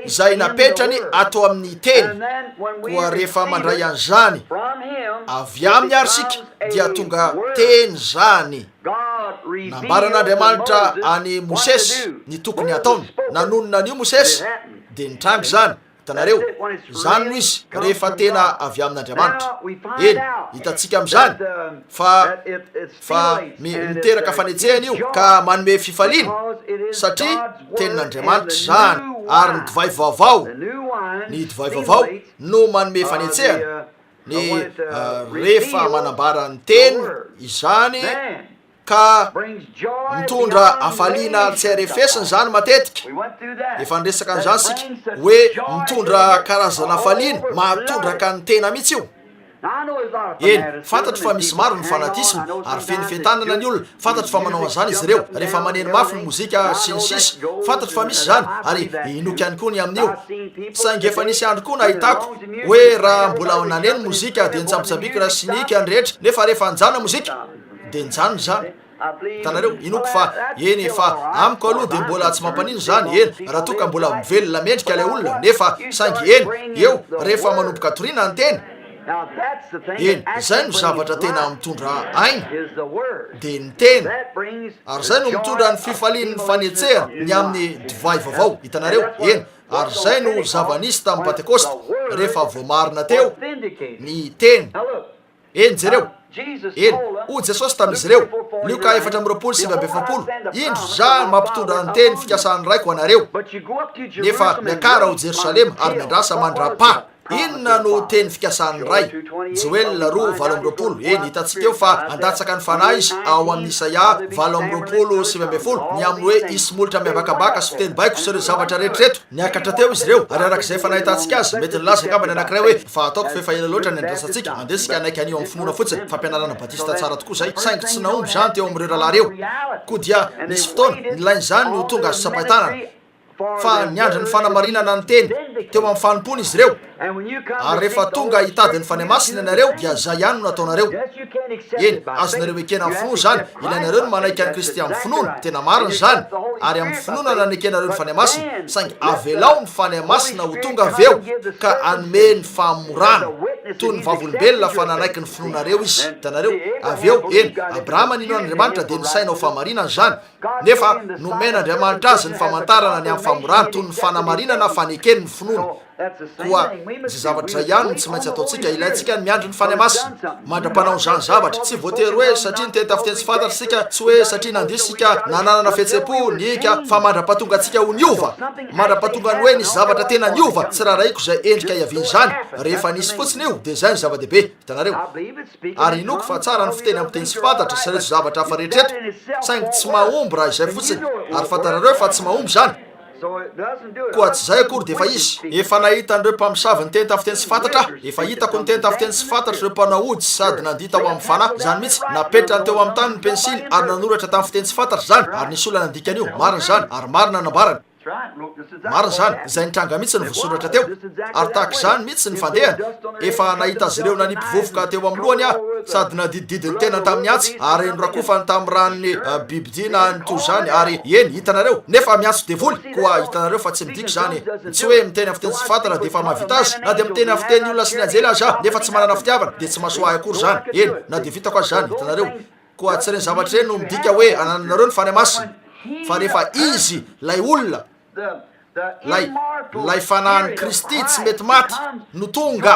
izay napetrany atao amin'ny teny. Koa rehefa mandray an'izany avy amin'ny ary sika dia tonga teny zany. Nambaran'Andriamanitra any Mosesy ny tokony ataony, nanonona an'io Mosesy de nitrangy zany. Hitanareo zany no izy rehefa tena avy amin'Andriamanitra. Hitatsika amin'izany fa miteraka fanetsehana io ka manome fifaliana satria tenin'Andriamanitra zany. Ary ny divay vaovao no manome fanetsehana. Ny rehefa manambara ny teny izany ka mitondra hafaliana tsy arefesina zany matetika. Efa nresaka an'izany sika hoe mitondra karazana hafaliana mahatondraka ny tena mihitsy io. Fantatro fa misy maro ny fanatisma ary fenifentanana ny olona. Fantatro fa manao an'izany izy ireo rehefa maneno mafy ny mozika sy ny sisa. Fantatro fa misy zany ary inoky ihany koa ny amin'io. Saingy efa nisy andro koa nahitako hoe raha mbola naneno mozika de nitsambitsambiko raha sinika any rehetra, nefa rehefa anjana mozika de njanony zany. Tanareo inoko fa fa amiko aloha de mbola tsy mampanino zany raha toka mbola mivelona mendrika ilay olona, nefa saingy eo rehefa manomboka torina ny teny zay no zavatra tena mitondra aina de ny teny. Ary zay no mitondra ny fifalian'ny fanetsehana ny amin'ny divay vaovao. Hitanareo ary zay no zava-nisy tamin'ny Pentekosta rehefa voamarina teo ny teny. eny jereo eny o jesosy tamin'izy ireo Luka 4:27 indro zany mampitondra ny teny fikasany raiko anareo nefa miakara ho Jerosalema ary miandrasa mandra-pa inona no teny fikasany ray Joel 2:20 eny hitantsika eo fa andatsaka ny fanahy izy ao amin'ny Isaia 20:20 ny amin'ny hoe isy molotra miavakabaka sy fiteny baiko sy ireo zavatra rehetrareto niakatra teo izy ireo ary arak'izay fanahitantsika azy mety nilaza angambany anankiray hoe fa ataoko fefaela loatra ny andrasantsika andesika anaiky anio amin'ny finoana fotsiny fampianarana batista tsara tokoa zay saingy tsy naomby zany teo amin'ireo rahalahy reo koa dia nisy fotoana nilainy zany no tonga azo sapaitanana fa niandra ny fanamarinana ny teny teo amin'ny fanompony izy ireo ary rehefa tonga hitady ny fanemasina ianareo dia zay ihany no nataonareo eny azonareo ekena amin'ny finoana zany ilainareo no manaiky any Kristy amin'ny finoana tena marina zany ary amin'ny finoana nanekenareo ny fanemasina saingy avelao ny fanemasina ho tonga avy eo ka anome ny famorana toy ny vavolombelona fa nanaiky ny finoanareo izy hitanareo avy eo eny Abrahama nino Andriamanitra dia nisaina ho famarinana zany nefa nomena Andriamanitra azy ny famantarana ny amin'ny famorana toy ny fanamarinana fanekeny ny finoana koa zay zavatra ihany tsy maintsy ataontsika ilaintsika ny miandry ny fanemasina mandra-panao zany zavatra tsy voatery hoe satria ny teny tafiteny tsy fantatra sika tsy hoe satria nandisika nananana fihetsem-po nika fa mandra-pahatonga atsika ho niova mandra-pahatonga ny hoe nisy zavatra tena niova tsy raha raiko zay endrika iaviny zany rehefa nisy fotsiny io dia zay ny zava-dehibe hitanareo ary inoko fa tsara ny fiteny amin'ny teny tsy fantatra sy reto zavatra hafa rehetreto saingy tsy mahomby raha izay fotsiny ary fantarareo fa tsy mahomby zany koa tsy zay akory dia efa izy efa nahita an'ireo mpamosavy ny teny tafiteny tsy fantatra efa hitako ny teny tafiteny tsy fantatra ireo mpanahody sady nandita ho amin'ny fanahy zany mihitsy napetrany teo amin'ny tany ny pensily ary nanoratra tamin'ny fiteny tsy fantatra zany ary nisy olona nandikan'io marina zany ary marina nambarany marina zany zay nitranga mihitsy ny voasoratra teo ary tahaka zany mihitsy ny fandehany efa nahita azy ireo nanimpivovoka teo amin'ny lohany aho sady nadidididiny tena tamin'ny antsy ary norakofany tamin'ny ranony bibidina ny toy zany ary eny hitanareo nefa miantso devoly koa hitanareo fa tsy midiko zany tsy hoe miteny amin'ny fiteny tsy fantatra dia efa mahavita azy na dia miteny amin'ny fiteny olona sy ny anjely azy nefa tsy manana fitiavana dia tsy mahasoahy akory zany eny na dia vitako azy zany hitanareo koa tsy reny zavatra reny no midika hoe ananareo ny fanemasina fa rehefa izy lay olona lay fanahin'ny Kristy tsy mety maty no tonga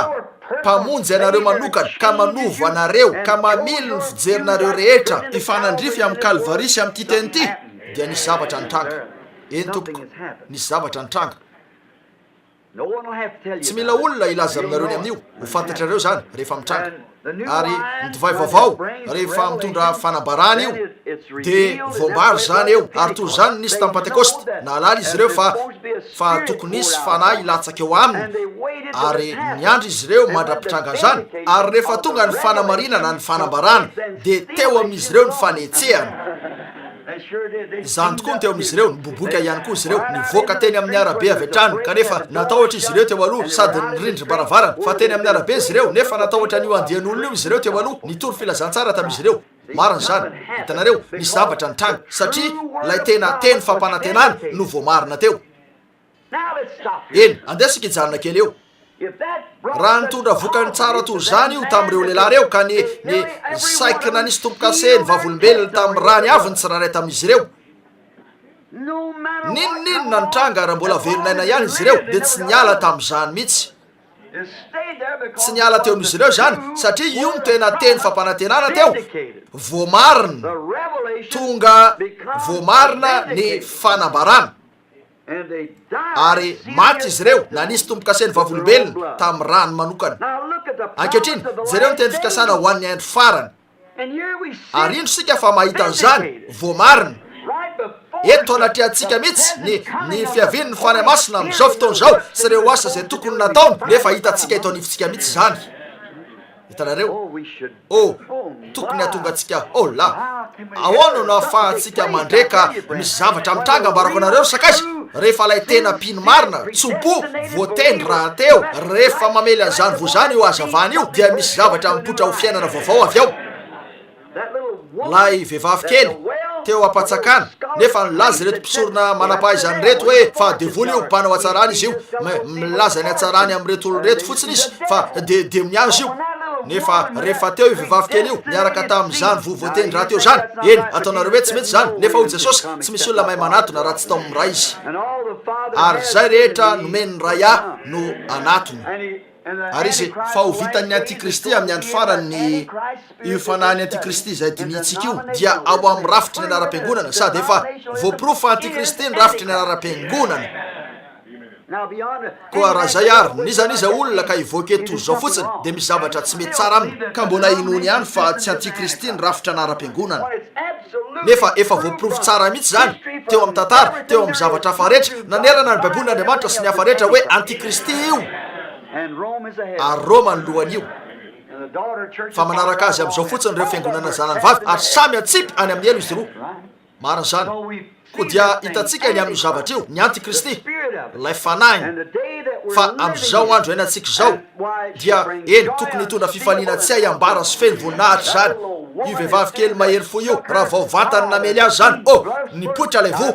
mpamonjy anareo manokana ka manovo anareo ka mamily ny fijerinareo rehetra ifanandrify amin'ny kalvarisy amin'ny titeny ity dia nisy zavatra nitranga eny tompoko nisy zavatra nitranga tsy mila olona ilaza aminareo ny amin'io ho fantatrareo zany rehefa mitranga ary ny divay vaovao rehefa mitondra fanambarana io dia voambary zany eo ary toy zany nisy tamin'ny Pentekoste naalala izy ireo fa tokony nisy fanahy ilatsaka eo aminy ary niandry izy ireo mandra-pitranga zany ary rehefa tonga ny fanamarinana ny fanambarana dia teo amin'izy ireo ny fanetsehana zany tokoa ny teo amin'izy ireo niboboka ihany koa izy ireo nivoaka teny amin'ny arabe avy hatrany kanefa natao ohatra izy ireo teo aloha sady nirindry baravarana fa teny amin'ny arabe izy ireo nefa natao ohatra n'io andian'olona io izy ireo teo aloha nitory filazantsara tamin'izy ireo marina zany hitanareo nisy zavatra nitranga satria lay tena teny fampanantenana no voamarina teo eny andesika hijanona kely eo raha nitondra vokany tsara toy zany io tamin'ireo lehilahy reo ka ny saikina nisy tompo-kase ny vavolombelona tamin'ny raha ny avy ny tsirairay tamin'izy ireo ninonina nitranga raha mbola velonaina ihany izy ireo dia tsy niala tamin'izany mihitsy tsy niala teo amin'izy ireo zany satria io no tena teny fampanantenana teo voamarina tonga voamarina ny fanambarana ary maty izy ireo na nisy tompo-kaseny vavolombelona tamin'ny rano manokana ankehitriny jereo ny teny fikasana ho an'ny andro farany ary indro sika fa mahita an'izany voamarina eto anatrehantsika mihitsy ny fiaviny ny fanemasina amin'izao fotoana zao sy ireo asa zay tokony nataony nefa hitantsika eto anivintsika mihitsy zany hitanareo tokony hatonga atsika la ahoana no ahafahantsika mandreka misy zavatra mitranga ambarako anareo sakaiza rehefa lay tena piny marina tsopo voatendry raha teo rehefa mamely an'izany vo zany io azavany io dia misy zavatra mipotra ho fiainana vaovao avy ao lay vehivavy kely teo ampatsakana nefa nilaza reto mpisorona manam-pahaizany reto hoe fa devoly io mpanao atsarany izy io milaza ny atsarany amin'reto olo reto fotsiny izy fa de miazo io nefa rehefa teo io vehivavy kely io niaraka tamin'izany voatendry raha teo zany eny ataonareo hoe tsy mety zany nefa ho Jesosy tsy misy olona mahay manatona raha tsy tao amin'ny ray izy ary zay rehetra nomeny ray no anatony ary izy fa ho vitan'ny antikristy amin'ny andro farany io fanahny antikristy zay dinitsika io dia ao amin'ny rafitry ny anara-piangonana sady efa voapirofo fa antikristy ny rafitry ny anara-piangonana koa raha zay ary nizaniza olona ka ivoaka etozy zao fotsiny de misy zavatra tsy mety tsara aminy ka mbona inony ihany fa tsy antikristy ny rafitra anara-piangonana nefa efa voapirofo tsara mihitsy zany teo amin'ny tantara teo amin'ny zavatra hafa rehetra nanerana ny baibolin'andriamanitra sy ny hafa rehetra hoe antikristy io ary roma ny lohan'io fa manaraka azy am'izao fotsiny reo fiangonana zanany vavy ary samy atsipy any amin'ny elo izy roa mariny zany ko dia hitatsika ny amin'io zavatra io ny antikristy lay fanahiny fa am'izao andro hainantsika zao dia eny tokony hitondra fifaliana tsy ay ambara sy feny voninahitra zany io vehivavy kely mahery fo io raha vao vantany namely azy zany nipoitra lay vo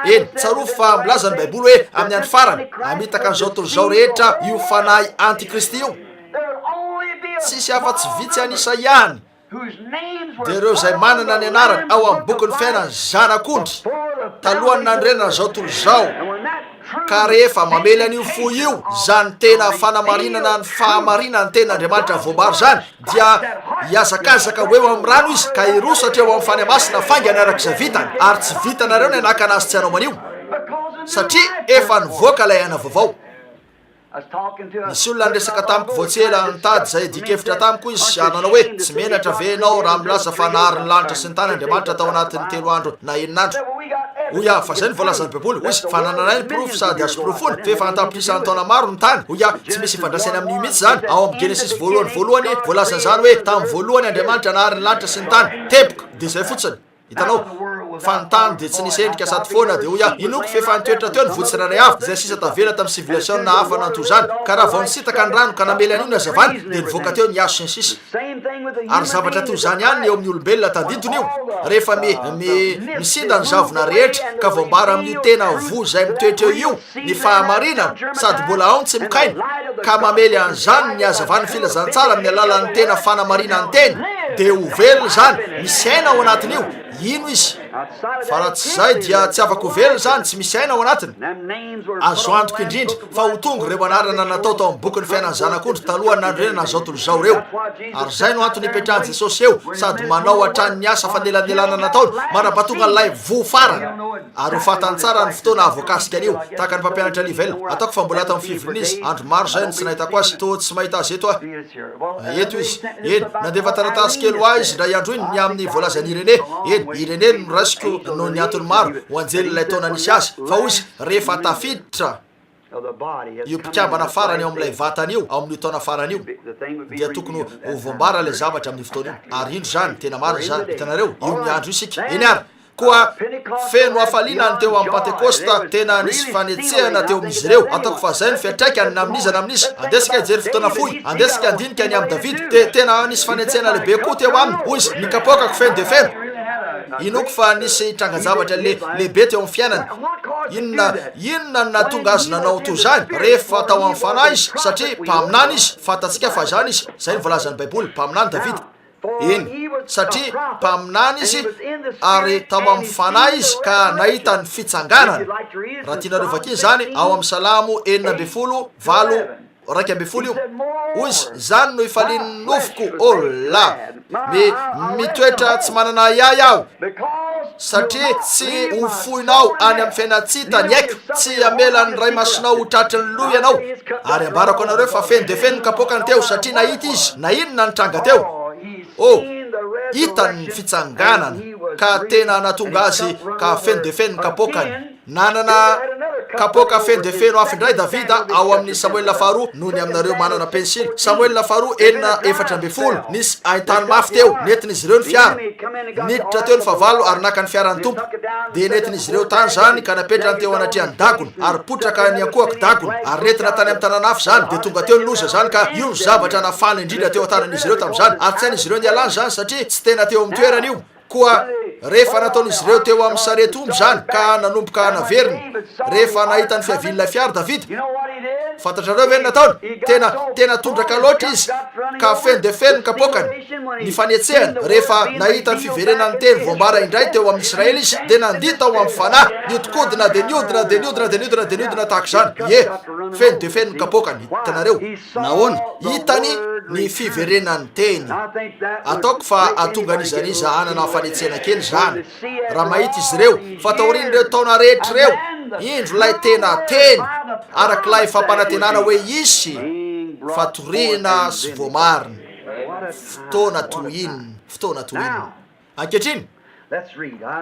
eny tsarofo fa milaza ny baiboly hoe amin'ny andro farany amitaka an'izao tontolo zao rehetra io fanahy antikristy io tsisy afa-tsy vitsy anisa ihany de reo zay manana ny anarany ao amin'ny bokyny fiainany zanak'ondry talohany nandrenana zao tontolo zao ka rehefa mamely an'io fo io zany tena fanamarinana ny fahamarina ny tena andriamanitra voambary zany dia hiazakazaka ho eo amin'ny rano izy ka irosatra eo amin'ny fany masina faingany arak'izay vitany ary tsy vitanareo ny anaka anazy tsy anao manio satria efa nivoaka lay aina vaovao nisy olona nresaka tamiko voatsy ela nitady zay dikevitra tamiko izy ananao hoe tsy menatra venao raha milaza fa naharyny lanitra sy ny tany andriamanitra tao anatin'ny 3 andro na 9 oya fa zay ny voalazany baiboly ozy fa nananay ny pirofo sady azo pirofony fefa antapitrisany taona maro ny tany oya tsy misy ifandrasany amin'io mihitsy zany ao amin'ny genesis voalohany voalazany zany hoe tamin'ny voalohany andriamanitra nahary ny lanitra sy ny tany teboka de zay fotsiny hitanao fa ny tany de tsy nisy endrika sady foana de oya inoko fefa nitoetra teo ny votsy raray avy zay sisa tavela tamin'ny civilisation na hafa nanto zany ka raha vao nisitaka ny rano ka namely an'io ny azavany de nivoaka teo ny azo sy ny sisa ary zavatra toy zany ihany eo amin'ny olombelona tandintony io rehefa misinda ny zavona rehetra ka voambara amin'io tena vo zay mitoetra eo io ny fahamarinana sady mbola aony tsy mikaina ka mamely an'izany ny azavany filazantsara amin'ny alalan'ny tena fanamarina ny teny de ho velona zany misy aina ao anatiny io ino izy fa raha tsy zay dia tsy afaka ho velona zany tsy misy aina ao anatiny azo antoko indrindra fa ho tonga reo anarana natao tao amin'ny bokyny fiainany zanak'ondry talohany nandrenana zao tontolo zao reo ary zay no antony ipetrahany jesosy eo sady manao hatrany asa fanelanelana nataony manapatonga n'lay vo farany ary ho fatany tsara ny fotoana avoakasika an'io tahaka ny mpampianatra livela ataoko fa mbola ato amin'ny fivorina izy andro maro zay ny tsy nahitako azy to tsy mahita azy eto eto izy eny nandefa taratasy kely ho izy ndra iandro iny ny amin'ny voalazany irene eny irene no raisiko no ny antony maro ho anjelylay taona nisy azy fa ozy rehefa tafiditra io mpikambana farany eo amin'ilay vatany io ao amin'io taona farany io dia tokony ho voambara le zavatra amin'ny fotoana io ary indro zany tena mariny zany hitanareo io ny andro isika eny ary koa feno hafalinany teo amin'ny pentekosta tena nisy fanetsehana teo amin'izy ireo ataoko fa zay ny fiatraikany namin'izana amin'izy andesika ijery fotoana fohy andesika andinika ny amin'ny davidy de tena nisy fanetsehana lehibe koa teo aminy hoy izy nikapokako feno de feno inoko fa nisy trangazavatra lehibe teo amin'ny fiainany inona na tonga azy nanao toy zany rehefa tao amin'ny fanahy izy satria mpaminany izy fatatsika fa zany izy zay ny voalazany baiboly mpaminany davidy eny satria mpaminany izy ary tao amin'ny fanahy izy ka nahita ny fitsanganana raha tianareo vakiny zany ao amin'ny salamo 9:7 raiky amby folo io ozy zany no ifaliny nofoko ola mitoetra tsy manana iay aho satria tsy ho foinao any amin'ny fiainatsita ny aiko tsy amelany ray masinao ho tratry ny lo ianao ary ambarako anareo fa feno de feno kapokany teo satria nahita izy na inona ny tranga teo hitany fitsanganana ka tena natonga azy ka feno de feno kapokany nanana kapoka feno de feno afindray davida ao amin'ny samuel faharoa noho ny aminareo manana pensily samuel faharoa 4:4 nisy ahitany mafy teo nentin'izy ireo ny fiara niditra teo ny favalo ary naka ny fiarany tompo de nentin'izy ireo tany zany ka napetrany teo anatriany dagony ary potraka ny ankohako dagony ary nentina tany amin'ny tananafy zany de tonga teo ny loza zany ka io ny zavatra nafana indrindra teo an-tanan'izy ireo tamin'izany ary tsy hain'izy ireo ny alany zany satria tsy tena teo amin'ny toerana io koa rehefa nataon'izy ireo teo amin'ny sarety omby zany ka nanomboka naveriny rehefa nahita ny fiavin'ilay fiara davida fantatrareo ve nataony tena tondraka loatra izy ka feno de feno kapokany ny fanetsehany rehefa nahita ny fiverenany teny voambara indray teo amin'ny Israely izy de nandita ao amin'ny fanahy niodikodina de niodina tahaka zany feno de feno kapokany hitanareo nahoana hitany ny fiverenany teny ataoko fa atongan'izaniza anana fanetsehana kely zany raha mahita izy reo fatahorin'ireo taona rehetra reo indro lay tena teny arak'ilay fampanantenana hoe isy fatorina sy voamarina fotoana tohiny ankehitriny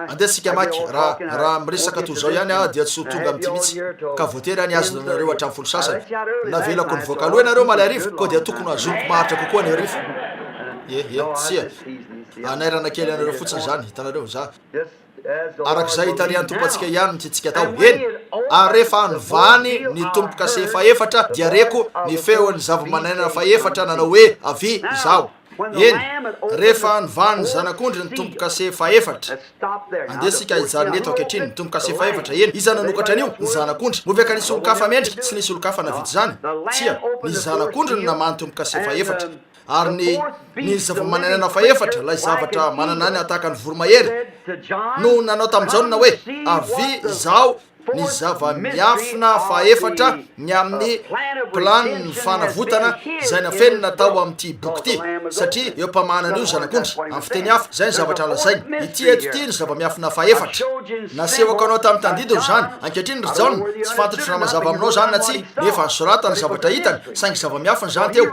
andesika maky raha miresaka toy zao ihany dia tsy tonga amity mihitsy ka voatery any azo nareo hatramin'ny folo sasany navelako ny voakaloha nareo maly arivo koa dia tokony azonoko maharitra kokoa ny arivo tsia anairana kely anareo fotsiny zany hitanareo za arak'izay hitariany tompoantsika ihany nititsika tao ary rehefa nyvany ny tompoka se faefatra dia reko ny feo ny zava-mananana faefatra nanao hoe avy izao rehefa nyvany ny zanak'ondry ny tompoka se faefatra andesika hijanony eto ankehitriny ny tompoka se faefatra iza nanokatra an'io ny zanak'ondry moveka nisy olo-kafa mendrika sy nisy olo-kafa navidy zany tsia ny zanak'ondry no namany tompoka se faefatra ary ny zava-mananana faefatra lay zavatra mananany ataka ny voromahery no nanao tamin'izao hoe avy izao ny zava-miafina faefatra ny amin'ny plany ny fanavotana zay nafenina tao amin'ity boky ty satria eo mpamanan'io zanak'ondry amin'ny fiteny hafa zay ny zavatra lazainy ity eto ty ny zava-miafina faefatra nasehoaka anao tamin'ny tandidiny zany ankehitriny ry jaona tsy fantatro raha mazava aminao zany na tsy nefa nysoratany zavatra hitany saingy zava-miafiny zany teo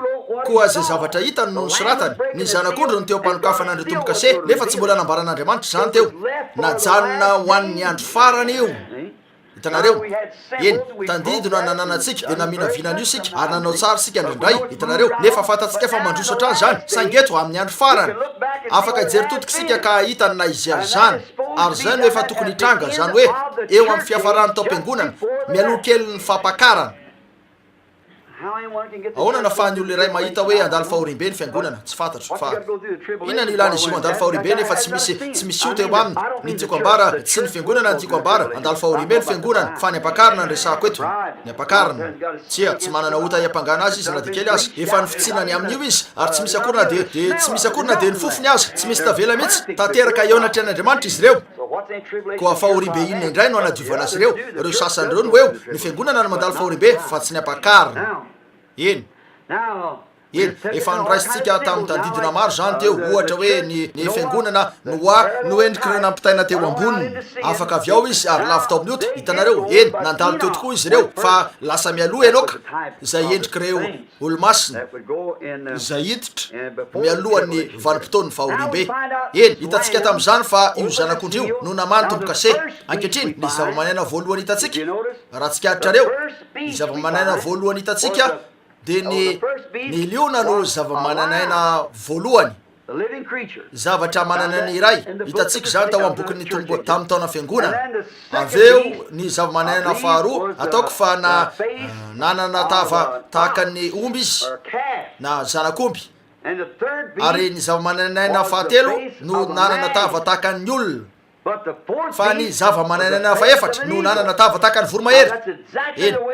koa zay zavatra hitany no nysoratany ny zanak'ondry no teo mpanokafana andro tomboka se nefa tsy mbola nambaran'Andriamanitra zany teo najanona ho an'ny andro farany io hitanareo tandidino nananatsika de naminavinan'io sika ary nanao tsara sika indraindray hitanareo nefa fatatsika fa mandroso hatrany zany sangeto amin'ny andro farany afaka ijery totika sika ka hitany na izy azy zany ary zay no efa tokony hitranga zany hoe eo amin'ny fiafarany tao am-piangonana mialoha kely ny fampakarana ahoana nafahany olona iray mahita hoe andalo fahorimbe ny fiangonana tsy fantatro fa inona ny ilana izy io andalo fahorimbe nefa tsy misy io teo aminy ny tiako ambara tsy ny fiangonana ny tiako ambara andalo fahorimbe ny fiangonana fa ny ampakarana ny resako eto ny ampakarana tsia tsy manana ota hiampangana azy izy na de kely azy efa ny fitsinany amin'io izy ary tsy misy akorina de tsy misy akorina de ny fofony azy tsy misy tavela mihitsy tanteraka eonatry an'Andriamanitra izy reo koa fahorimbe inona indray no anadiovana azy reo sasany reo no eo ny fiangonana no mandalo fahorimbe fa tsy ny ampakarana efa niraisitsika tamin'ny tandidina maro zany teo ohatra hoe ny fiangonana no endriky reo nampitaina teo amboniny afaka avy ao izy ary lavo tao amin'io hitanareo nandalo teo tokoa izy reo fa lasa mialoha enoka zay endriky reo olo-masina zay hiditra mialohan'ny vanim-potoany fahorimbe hitatsika tamin'izany fa io zanak'ondry io no namany tomboka se ankehitriny ny zava-manana voalohany hitatsika raha tsikaritrareo ny zava-manana voalohany hitatsika de ny liona no zava-mananaina voalohany zavatra mananany iray hitatsika zany tao am'bokyny tombo tamin'ny taona fiangonana aveo ny zava-mananaina faharoa ataoko fa nanana tava tahaka ny omby izy na zanak'omby ary ny zava-mananaina fahatelo no nanana tava tahaka ny olona fa ny zava-mananana faefatra no nanana tava tahaka ny voromahery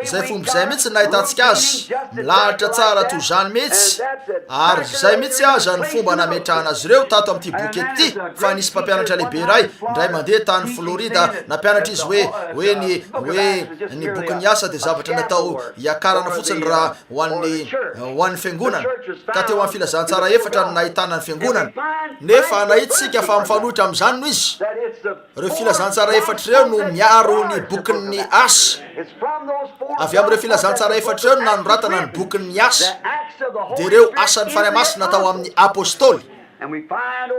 zay fomba zay mihitsy nahitantsika azy milahatra tsara toy zany mihitsy ary zay mihitsy aza ny fomba nametrahana azy ireo tato amin'ity boky ety fa nisy mpampianatra lehibe iray ndray mandeha tany Florida nampianatra izy hoe ny boky ny asa de zavatra natao hiakarana fotsiny raha hoan'ny fiangonana ka teo amin'ny filazantsara efatra no nahitana ny fiangonana nefa nahitsika fa mifanohitra amin'izany no izy reo filazantsara efatra reo no miaro ny bokin'ny asa avy am'ireo filazantsara efatra reo no nanoratana ny bokin'ny asa de reo asan'ny fanamasina tao amin'ny apôstôly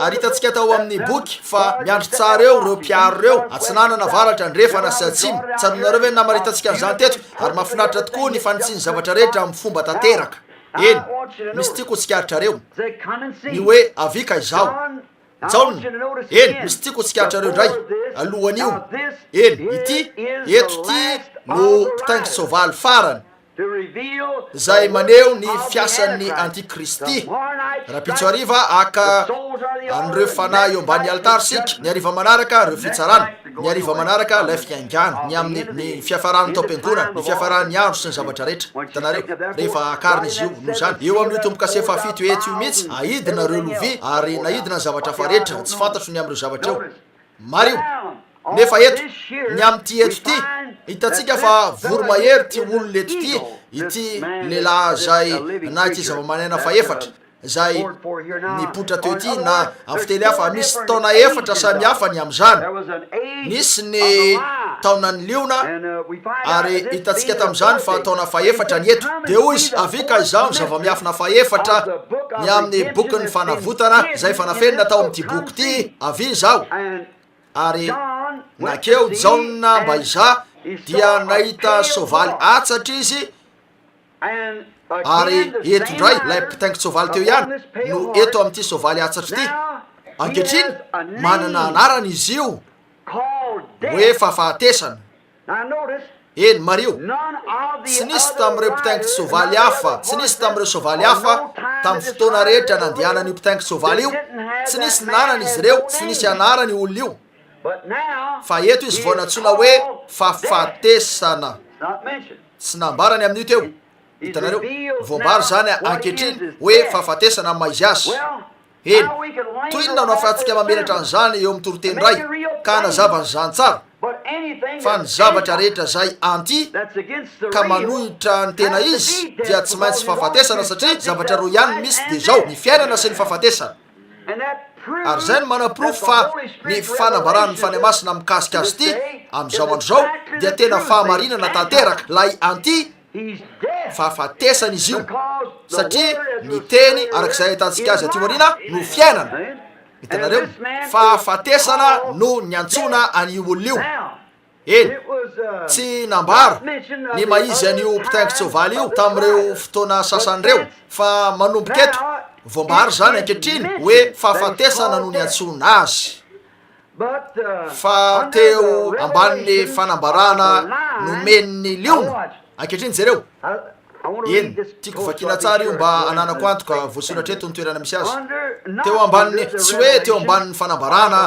ary hitatsika tao amin'ny boky fa miandry tsara reo mpiaro reo atsinanana varatra ndrefana sy atsimo tsanonareo ve namaritatsika an'izany teto ary mahafinaritra tokoa ny fanitsiny zavatra rehetra amin'ny fomba tanteraka misy tiako tsikaritra reo ny hoe avika izao jaona misy tiako tsikaritra reo ndray alohan'io ity eto ty no mpitaingitry soavaly farany zay maneho ny fiasan'ny antikristy. Raha pitsoariva aka an'ireo fanahy eo ambany altarsika, ny ariva manaraka reo fitsarana, ny ariva manaraka lay fiaingana, ny amin'ny fiafarany taom-piangonana, ny fiafarany andro sy ny zavatra rehetra. Hitanareo rehefa akarina izy io no zany eo amin'ny tomboka fafito eto io mihitsy aidina reo lovia ary naidina ny zavatra fa rehetra tsy fantatro ny amin'ireo zavatra eo mario. Nefa eto ny amin'ty eto ty hitatsika fa voromahery ty olona eto ty ity lehilahy zay na ity zava-manena fa efatra zay nipotra teo ty na amin'ny fiteny hafa misy taona efatra samy hafa ny am'izany. Nisy ny taona ny liona ary hitatsika tam'izany fa taona fa efatra ny eto de hoy izy avika izao ny zava-miafina fa efatra ny amin'ny boky ny fanavotana zay fanafenina tao amin'ty boky ty avy izao. Ary nakeo jaona mba iza dia nahita sovaly atsatra izy ary eto ndray lay mpitaingitra sovaly teo ihany no eto amin'ity sovaly atsatra ty. Ankehitriny manana anarana izy io hoe fahafatesana. Eny mario, tsy nisy tamin'ireo mpitaingitra sovaly hafa, tsy nisy tamin'ireo sovaly hafa tamin'ny fotoana rehetra nandehanan'io mpitaingitra sovaly io, tsy nisy nanana izy ireo, tsy nisy anarany olona io. Fa eto izy vao natsoina hoe fahafatesana, tsy nambarany amin'io teo. Hitanareo voambary zany ankehitriny hoe fahafatesana maizy azy. Eny toy inona no afahantsika mamelatra an'izany eo amin'ny toroteny ray ka nazava nyzany tsara. Fa ny zavatra rehetra zay anty ka manohitra ny tena izy dia tsy maintsy fahafatesana satria zavatra roa ihany misy de zao ny fiainana sy ny fahafatesana. Ary zay no manaprofo fa ny fanambaran'ny fanahy masina mikasika azy ty amin'izao andro zao dia tena fahamarinana tanteraka lay anty fahafatesana izy io satria ny teny arak'izay ahitantsika azy aty marina no fiainana. Hitanareo fahafatesana no ny antsona an'io olona io. Eny tsy nambara ny maizy an'io mpitaingitra sovaly io tamin'ireo fotoana sasan'ireo fa manomboka eto voambary zany ankehitriny hoe fahafatesana no ny antsona azy. Fa teo ambanin'ny fanambarana nomen'ny liona ankehitriny jereo. Eny tiako vakina tsara io mba ananako antoka voasonatra eto ny toerana misy azy. Teo ambanin'ny tsy hoe teo ambanin'ny fanambarana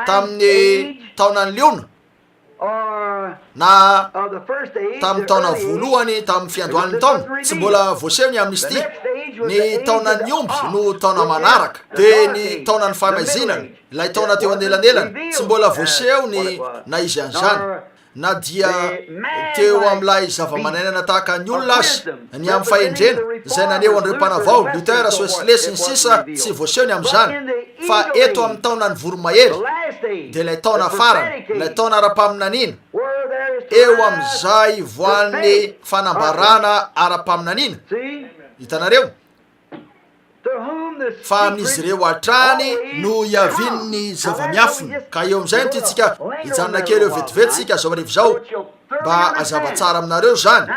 tamin'ny taonan'ny liona na tamin'ny taona voalohany tamin'ny fiandohan'ny taona tsy mbola voasehony amin'izy ty. Ny taonan'ny omby no taona manaraka de ny taonan'ny fahamazinana ilay taona teo anelanelany tsy mbola voasehony na izy an'izany na dia teo am'ilay zava-manenana tahaka ny olona azy ny amin'ny fahendrena zay naneo an'ireo mpanavao Lutera, Wesley sy ny sisa tsy voasehony amin'izany. Fa eto amin'ny taonan'ny voromahery de ilay taona farany ilay taona ara-paminaniana eo amin'izay voan'ny fanambarana ara-paminaniana. Hitanareo fa amin'izy ireo hatrany no iavin'ny zava-miafina ka eo amin'izay no tiatsika hijanona kely eo vetivetsika zao marivo zao mba azava tsara aminareo zany.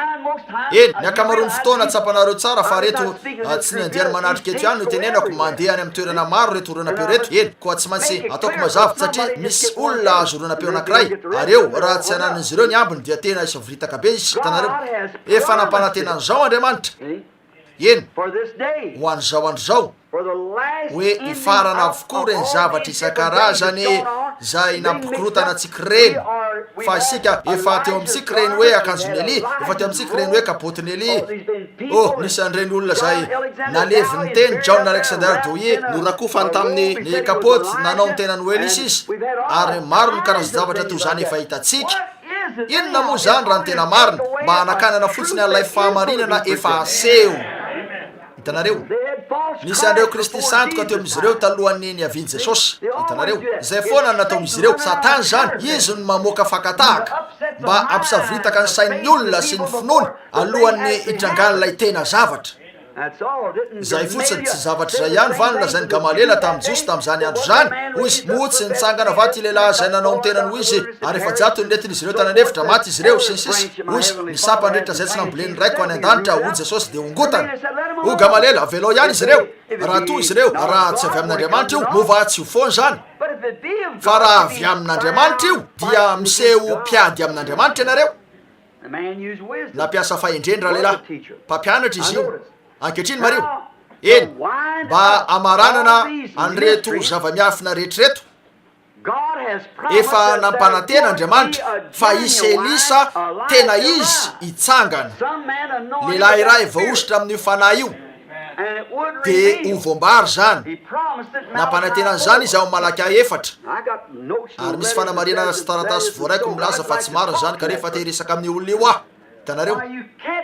Eny ny akamaroan'ny fotoana tsapanareo tsara fa reto tsy ny andiany manatrika eto ihany no tenenako mandeha any amin'ny toerana maro reto oronapeo reto. Eny koa tsy maintsy ataoko mazava satria misy olona azo oronapeo anankiray ary eo raha tsy anan'izy ireo ny ambiny dia tena isa viritaka be izy. Hitanareo efa nampanantenan'izao Andriamanitra. Eny ho an'izao andro zao hoe ifarana avokoa reny zavatra isan-karazany zay nampikorotana antsika reny. Fa isika efa teo amintsika reny hoe akanjony Eli, efa teo amintsika reny hoe kapotiny Eli. Oh, nisy an'ireny olona zay nalevy ny teny John Alexander Doye norakofany tamin'ny ny kapoty nanao ny tenany hoe nisy izy ary maro ny karazan-javatra toy zany efa hitatsika. Inona moa zany raha ny tena marina mba hanakanana fotsiny an'ilay fahamarinana efa aseho. Hitanareo nisy an'ireo kristy santoka teo amin'izy ireo talohan'ny niaviany Jesosy. Hitanareo zay foana natao amin'izy ireo Satany zany izy no mamoaka fakatahaka mba ampisaviritaka ny sain'ny olona sy ny finoana alohan'ny hitrangan'ilay tena zavatra. Zay fotsiny tsy zavatra zay ihany va no lazainy Gamalela tamin'ny Jiosy tamin'izany andro zany. Hoy izy motsy nitsangana va ty lehilahy zay nanao ny tenany hoy izy ary efa jato nyretin'izy ireo tananevitra maty izy ireo sy ny sisa. Hoy izy ny sampany rehetra zay tsy namboleny raiko any an-danitra ho Jesosy de hongotana. Ho Gamalela avelao ihany izy ireo raha toy izy ireo raha tsy avy amin'Andriamanitra io mova tsy ho foana zany. Fa raha avy amin'Andriamanitra io dia miseho mpiady amin'Andriamanitra ianareo. nampiasa fahendreny lehilahy mpampianatra izy io ankehitriny mario eny mba amaranana anreto zava-miafina rehetrareto efa nampanantena Andriamanitra fa isy Elisa tena izy hitsangana lehilahy iray vaositra amin'io fanahy io de hovoambary zany nampanantena an'izany izy ao malaky ahy 4 ary misy fanamarina sy taratasy voaraiko milaza fa tsy mariny zany kanefa te hiresaka amin'ny olona io ah hitanareo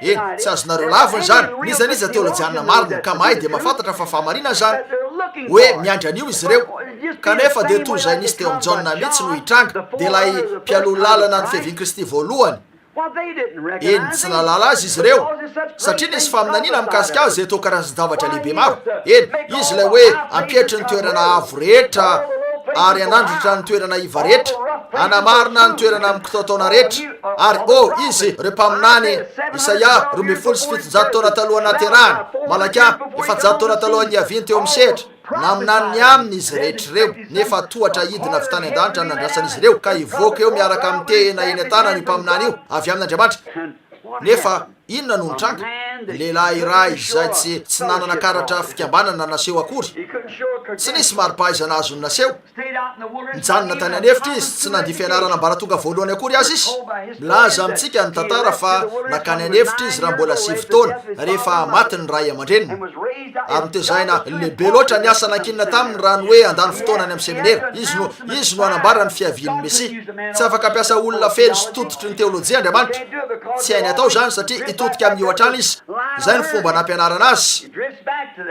eny tsy azonareo laviny zany nizaniza teolojianina marina ka mahay de mahafantatra fa fahamarinana zany hoe miandry an'io izy ireo kanefa de toy zay nisy teo amin'ny Jaona mihitsy no hitranga de lay mpialoha lalana ny fiavian'i Kristy voalohany eny tsy nalala azy izy ireo satria nisy faminaniana mikasika azy zay to karazan-javatra lehibe maro eny izy lay hoe ampietry ny toerana avo rehetra ary anandritra ny toerana iva rehetra anamarina ny toerana amin'ny kitaotaona rehetra ary izy reo mpaminany Isaia 27 taona taloha naterahany Malakia 7 taona taloha niaviany teo amin'ny sehatra naminany aminy izy rehetrareo nefa tohatra hidina avy tany an-danitra nandrasan'izy ireo ka hivoaka eo miaraka amin'ny tehena eny an-tana ny mpaminany io avy amin'Andriamanitra nefa inona no nitranga lehilahy iray zay tsy nanana karatra fikambanana naseho akory tsy nisy mari-pahaizana azo ny naseho mijanona tany anefitra izy tsy nandia fianarana ambaratonga voalohany akory azy izy milaza amintsika ny tantara fa nakany anefitra izy raha mbola 7 taona rehefa maty ny ray aman-dreniny ary mitezaina lehibe loatra ny asa nankinina taminy raha ny hoe andany fotoanany amin'ny seminaira izy no anambarany fiavian'ny Mesia tsy afaka ampiasa olona feno sy tototry ny teolojia Andriamanitra tsy hainy atao zany satria itotika amin'io hatrany izy zay ny fomba nampianarana azy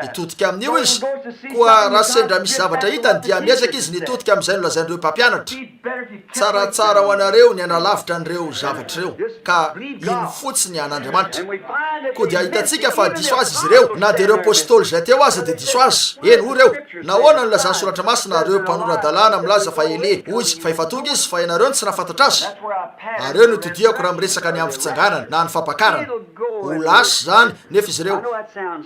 itotika amin'io izy koa raha sendra misy zavatra hitany dia miezaka izy nitotika amin'izay nolazain'ireo mpampianatra tsaratsara ho anareo ny analavitra an'ireo zavatra ireo ka iny fotsiny an'Andriamanitra koa dia hitantsika fa diso azy izy ireo na de ireo apôstôly zay teo aza de diso azy eny ho reo nahoana ny lazany soratra masina reo mpanora-dalàna milaza fa ele hoy izy fa efa tonga izy fa ianareo tsy nafantatra azy ary eo no todiako raha miresaka ny amin'ny fitsanganana na ny fampakarana ho lasy zany nefa izy ireo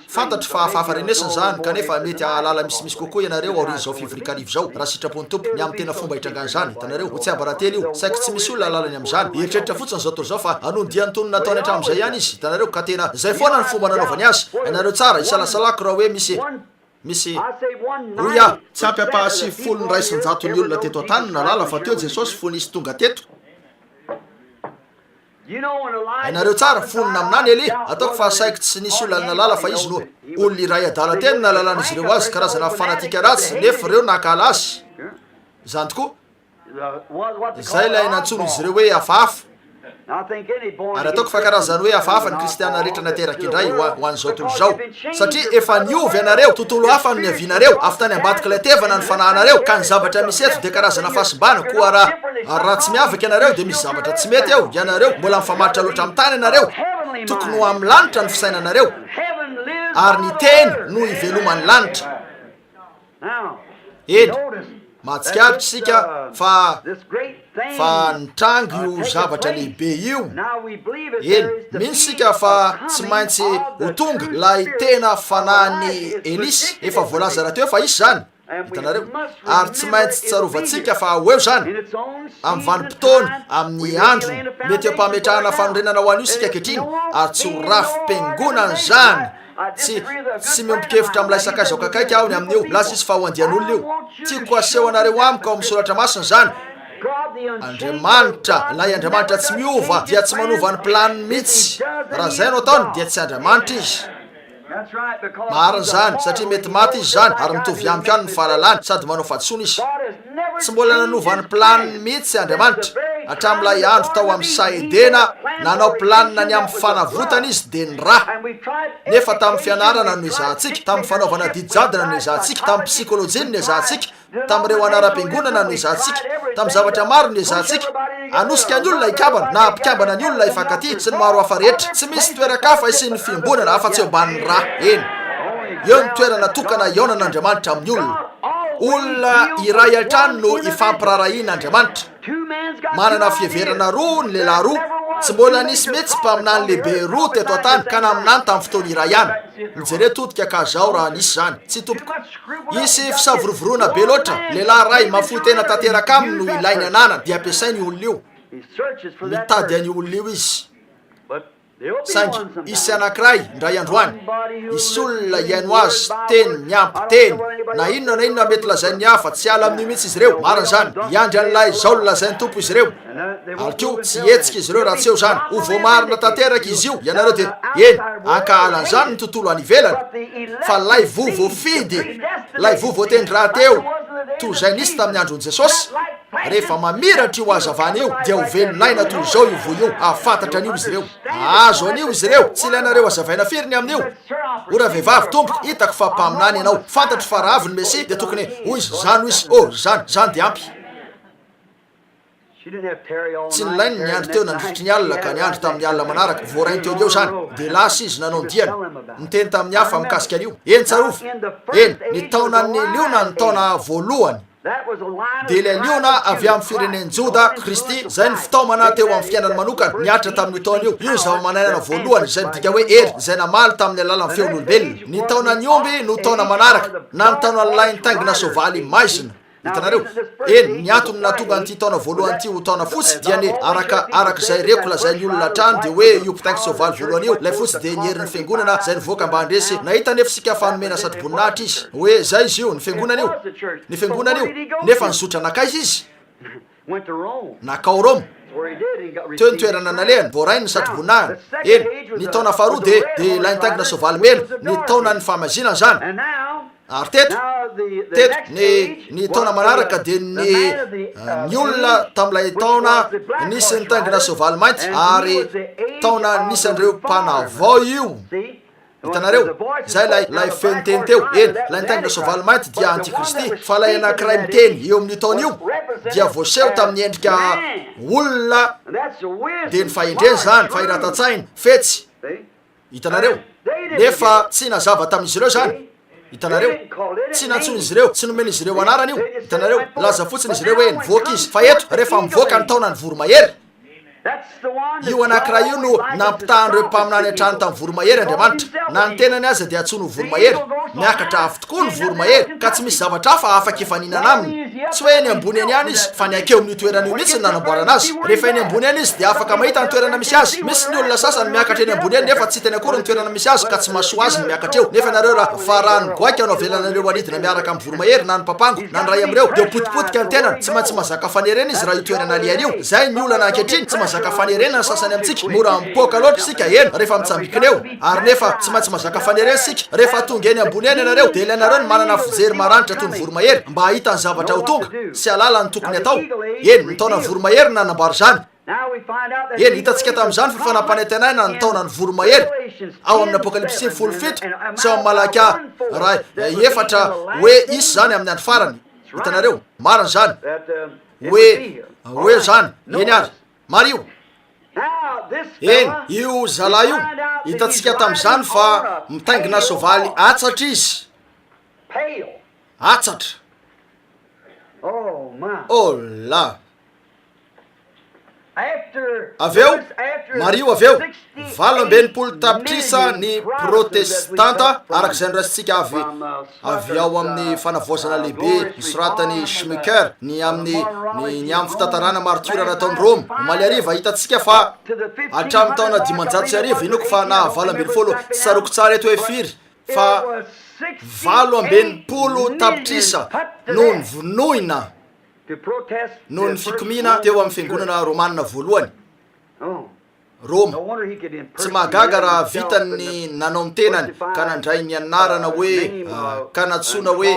fantatry fa fahafarenesiny zany kanefa mety ahalala misimisy kokoa ianareo aorin'izao fivorikarivo zao raha sitrapony tompo ny amin'ny tena fomba hitrangana zany hitanareo ho tsy abarately io saika tsy misy olona alalany amin'izany eritreritra fotsiny zao toy zao fa anondia ny tonony nataony hatramin'izay ihany izy hitanareo ka tena zay foana ny fomba nanaovany azy ianareo tsara isalasalako raha hoe misy oya tsy ampy ampahasy folo ny ray isan-jaton'ny olona teto an-tany no nalala fa teo Jesosy fo nisy tonga teto hainareo tsara fonina aminany eli ataoko fa saiko tsy nisy olona nalala fa izy no olona iray adala teny nalalana izy ireo azy karazana fanatika ratsy nefa reo nakala azy zany tokoa zay lay nantsony izy ireo hoe hafahafa ary ataoko fa karazany hoe hafahafa ny kristiana rehetra nateraka indray ho an'izao tontolo zao satria efa niovy ianareo tontolo hafa no niavianareo avy tany ambadika ilay tevana ny fanahinareo ka ny zavatra misy eto de karazana fahasimbana koa raha tsy miavaka ianareo de misy zavatra tsy mety eo ianareo mbola mifamaritra loatra amin'ny tany ianareo tokony ho amin'ny lanitra ny fisainanareo ary ny teny no ivelomany lanitra eny mahatsikaritra isika fa nitrango io zavatra lehibe io eny mino sika fa tsy maintsy ho tonga lay tena fanahiny Elisy efa voalaza raha teo fa isy zany hitanareo ary tsy maintsy tsarovantsika fa ho eo zany amin'ny vanim-potoana amin'ny androny mety ampametrahana fanorenana ho an'io sika ankehitriny ary tsy ho rafim-piangonana zany tsy miompikevitra amin'ilay sakaiza akaiky aho ny amin'io lasa izy fa ho andian'olona io tiako aseho anareo amiko ao amin'ny soratra masina zany Andriamanitra lay Andriamanitra tsy miova dia tsy manova ny planiny mihitsy raha zay no ataony dia tsy Andriamanitra izy mariny zany satria mety maty izy zany ary mitovy amiko ihany ny fahalalany sady manao fahadisoana izy tsy mbola nanova ny planiny mihitsy Andriamanitra hatramin'ilay andro tao amin'ny Saedena nanao planina ny amin'ny fanavotana izy de ny raha nefa tamin'ny fianarana no izahantsika tamin'ny fanaovana didijadina no izahantsika tamin'ny psikolojia no izahantsika tamin'ireo anaram-piangonana no izahantsika tamin'ny zavatra maro no izahantsika anosika ny olona ikabana na ampikambana ny olona ifankaty sy ny maro hafa rehetra tsy misy toerakafa isian'ny fiambonana afa-tsy eoban'ny raha eny eo ny toerana tokana ionan'Andriamanitra amin'ny olona iray an-trano no ifampirarahian'Andriamanitra manana fieverana roa ny lehilahy roa tsy mbola nisy mety mpaminany lehibe roa teto an-tany ka naminany tamin'ny fotoana iray ihany mijery totika ka zao raha nisy zany tsy tompoko isy fisavorovoroana be loatra lehilahy ray mafoy tena tanteraka aminy no ilainy anana dia ampiasainy olona io mitady any olona io izy sangy isy anankiray ndray androany isy olona iaino azy teny miampy teny na inona mety lazain'ny hafa tsy ala amin'io mihitsy izy ireo mariny zany iandry an'ilay zao no lazain'ny tompo izy ireo ary ko tsy etsika izy ireo raha tsy eo zany ho voamarina tanteraka izy io ianareo de eny ankahalan'izany ny tontolo any ivelany fa lay vovoafidy lay vovoatendry raha teo toy zay nisy tamin'ny andron'i jesosy rehefa mamiratra io azavana io dia ho velonaina toy zao io vo io ahafantatra an'io izy ireo azo an'io izy ireo tsy ilainareo azavaina firiny amin'io ora vehivavy tompoko hitako fa mpaminany ianao fantatro fa raha avy ny mesia dia tokony hoy izy zany hoy izy zany de ampy tsy nilainy niandro teo nandrifitry ny alina ka niandro tamin'ny alina manaraka voarainy teo eo zany de lasa izy nanao ndiana niteny tamin'ny hafa mikasika an'io eny tsarova eny ny taonan'ny liona ny taona voalohany de le liona avy amin'ny fireneny joda kristy zay ny fitaomana teo amin'ny fiainany manokana niatra tamin'io taona io zava-mananana voalohany zay midika hoe ery zay namaly tamin'ny alalan'ny feon'olombelona ny taonany omby no taona manaraka na ny taona lainy taingina sovaly maizina hitanareo eny ny antony natonga an'ity taona voalohany ty ho taona fotsy dia ny araka zay reko lazain'ny olona trano de hoe io mpitaingy sovaly voalohany io lay fotsy de nyherin'ny fiangonana zay nivoaka mba andresy nahita nefa sika fanomena satroboninahitra izy hoe zay izy io ny fiangonana io nefa nizotra nakaiza izy nakao Rome teo nitoerana nalehany voarainy ny satroboninahina eny ny taona faharoa de lainy taingina sovaly mena ny taona ny famazina zany ary teto ny taona manaraka de ny olona tam'ilay taona nisy nitaingina sovaly mainty ary taona nisy an'ireo mpanavao io hitanareo zay lay feniteny teo eny lay nitaingina sovaly mainty dia antikristy fa lay anankiray miteny eo amin'ny taona io dia voaseho tamin'ny endrika olona de ny fahendreny zany fahiratatsainy fetsy hitanareo nefa tsy nazava tamin'izy ireo zany hitanareo tsy natsony izy ireo tsy nomena izy ireo anarany io hitanareo laza fotsiny izy ireo hoe nivoaka izy fa eto rehefa mivoaka ny taona ny voromahery io anankiray io no nampitahan'ireo mpaminany an-trano tamin'ny voromahery Andriamanitra na ny tenany aza dia atsony ho voromahery miakatra avy tokoa ny voromahery ka tsy misy zavatra hafa afaka efaninana aminy tsy hoe ny ambony any any izy fa ny akeo amin'ny toerana io mihitsy ny nanamboarana azy rehefa eny ambony any izy dia afaka mahita ny toerana misy azy misy ny olona sasany miakatra eny ambony any nefa tsy teny akory ny toerana misy azy ka tsy mahasoa azy ny miakatra eo nefa nareo raha fa raha ny goaka anao avelanareo anidina miaraka amin'ny voromahery na ny papango na ny ray am'ireo de potipotika ny tenany tsy maintsy mahazaka fanerena izy raha io toerana aliany io zay ny olana ankehitriny tsy mahazaka fanerena ny sasany amintsika mora mipoka loatra sika eny rehefa mitsambikina eo ary nefa tsy maintsy mahazaka fanerena sika rehefa tonga eny ambony eny ianareo de ilainareo ny manana fijery maranitra toy ny voromahery mba hahita ny zavatra ho tonga sy alala ny tokony atao eny ny taona ny voromahery nanambary zany eny hitantsika tamin'izany fa fanampanentenaina ny taona ny voromahery ao amin'ny apokalipsy 17 sy ao amin'ny Malaka raha efatra hoe isy zany amin'ny andro farany hitanareo mariny zany hoe zany eny ary mario eny io zala io hitantsika tamin'izany fa mitaingina sovaly atsatra izy atsatra la aveo mario aveo 20 tapitrisa ny protestanta araka zay niraisitsika avy ao amin'ny fanavoazana lehibe nisoratany Schmicker ny amin'ny fitantarana martyra nataony Rome omaly ariva hitantsika fa hatramin'ny taona 500 inoko fa na 20 saroko tsara eto hoe firy fa 20 tapitrisa no ny vonoina no ny fikomina teo amin'ny fiangonana romanina voalohany Roma tsy mahagaga raha vitany nanao ny tenany ka nandray ny anarana hoe ka natsona hoe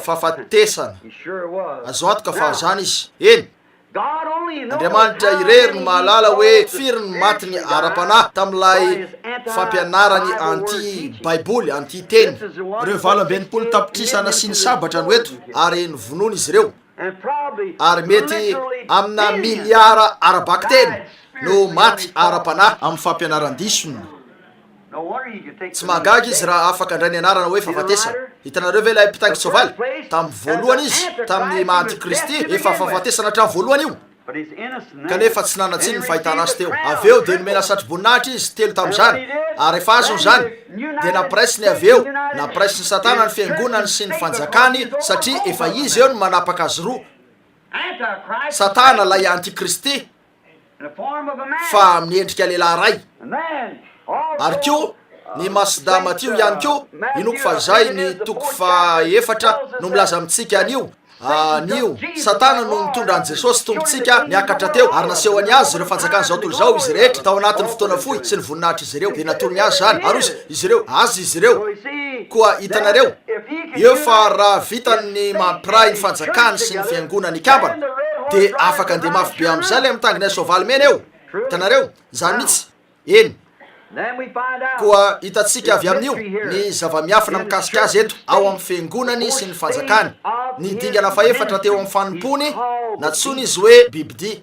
fahafatesana azo antoka fa zany izy eny Andriamanitra irery no mahalala hoe firy ny maty ny ara-panahy tamin'ilay fampianarany anty baiboly anty teny ireo 20 tapitrisana sy ny sabatra no eto ary nyvonoana izy ireo ary mety amina miliara arabaky teny no maty ara-panahy amin'ny fampianaran-disony tsy mahagaga izy raha afaka andray ny anarana hoe fahafatesana hitanareo ve lay mpitaingy sovaly tamin'ny voalohany izy tamin'ny maha-antikristy efa fahafatesana hatramin'ny voalohany io kanefa tsy nanatsiny ny fahitana azy teo aveo de nomena satroboninahitra izy telo tamin'izany ary efa azony zany de napraisiny aveo napraisiny satana ny fiangonany sy ny fanjakany satria efa izy eo no manapaka azy roa satana lay antikristy fa miendrika lehilahy ray ary ko ny masida matio ihany ko inoko fa zay ny toko fa efatra no milaza amitsika anio nio satana no mitondra an jesosy tombotsika niakatra teo ary nasehoany azy ireo fanjakany zao tontolo zao izy rehetra tao anatin'ny fotoana fohy sy ny voninahitra izy ireo de natolony azy zany ary izy ireo azy izy ireo koa hitanareo eo fa raha vitany mampiray ny fanjakany sy ny fiangonany ikambana de afaka andeha mafy be am'izay le mitangina sovaly mena eo hitanareo zany mihitsy eny koa hitatsika avy amin'io ny zava-miafina mikasika azy eto ao amin'ny fiangonany sy ny fanjakany ny dingana fa efatra teo amin'ny fanimpony natsony izy hoe bibidia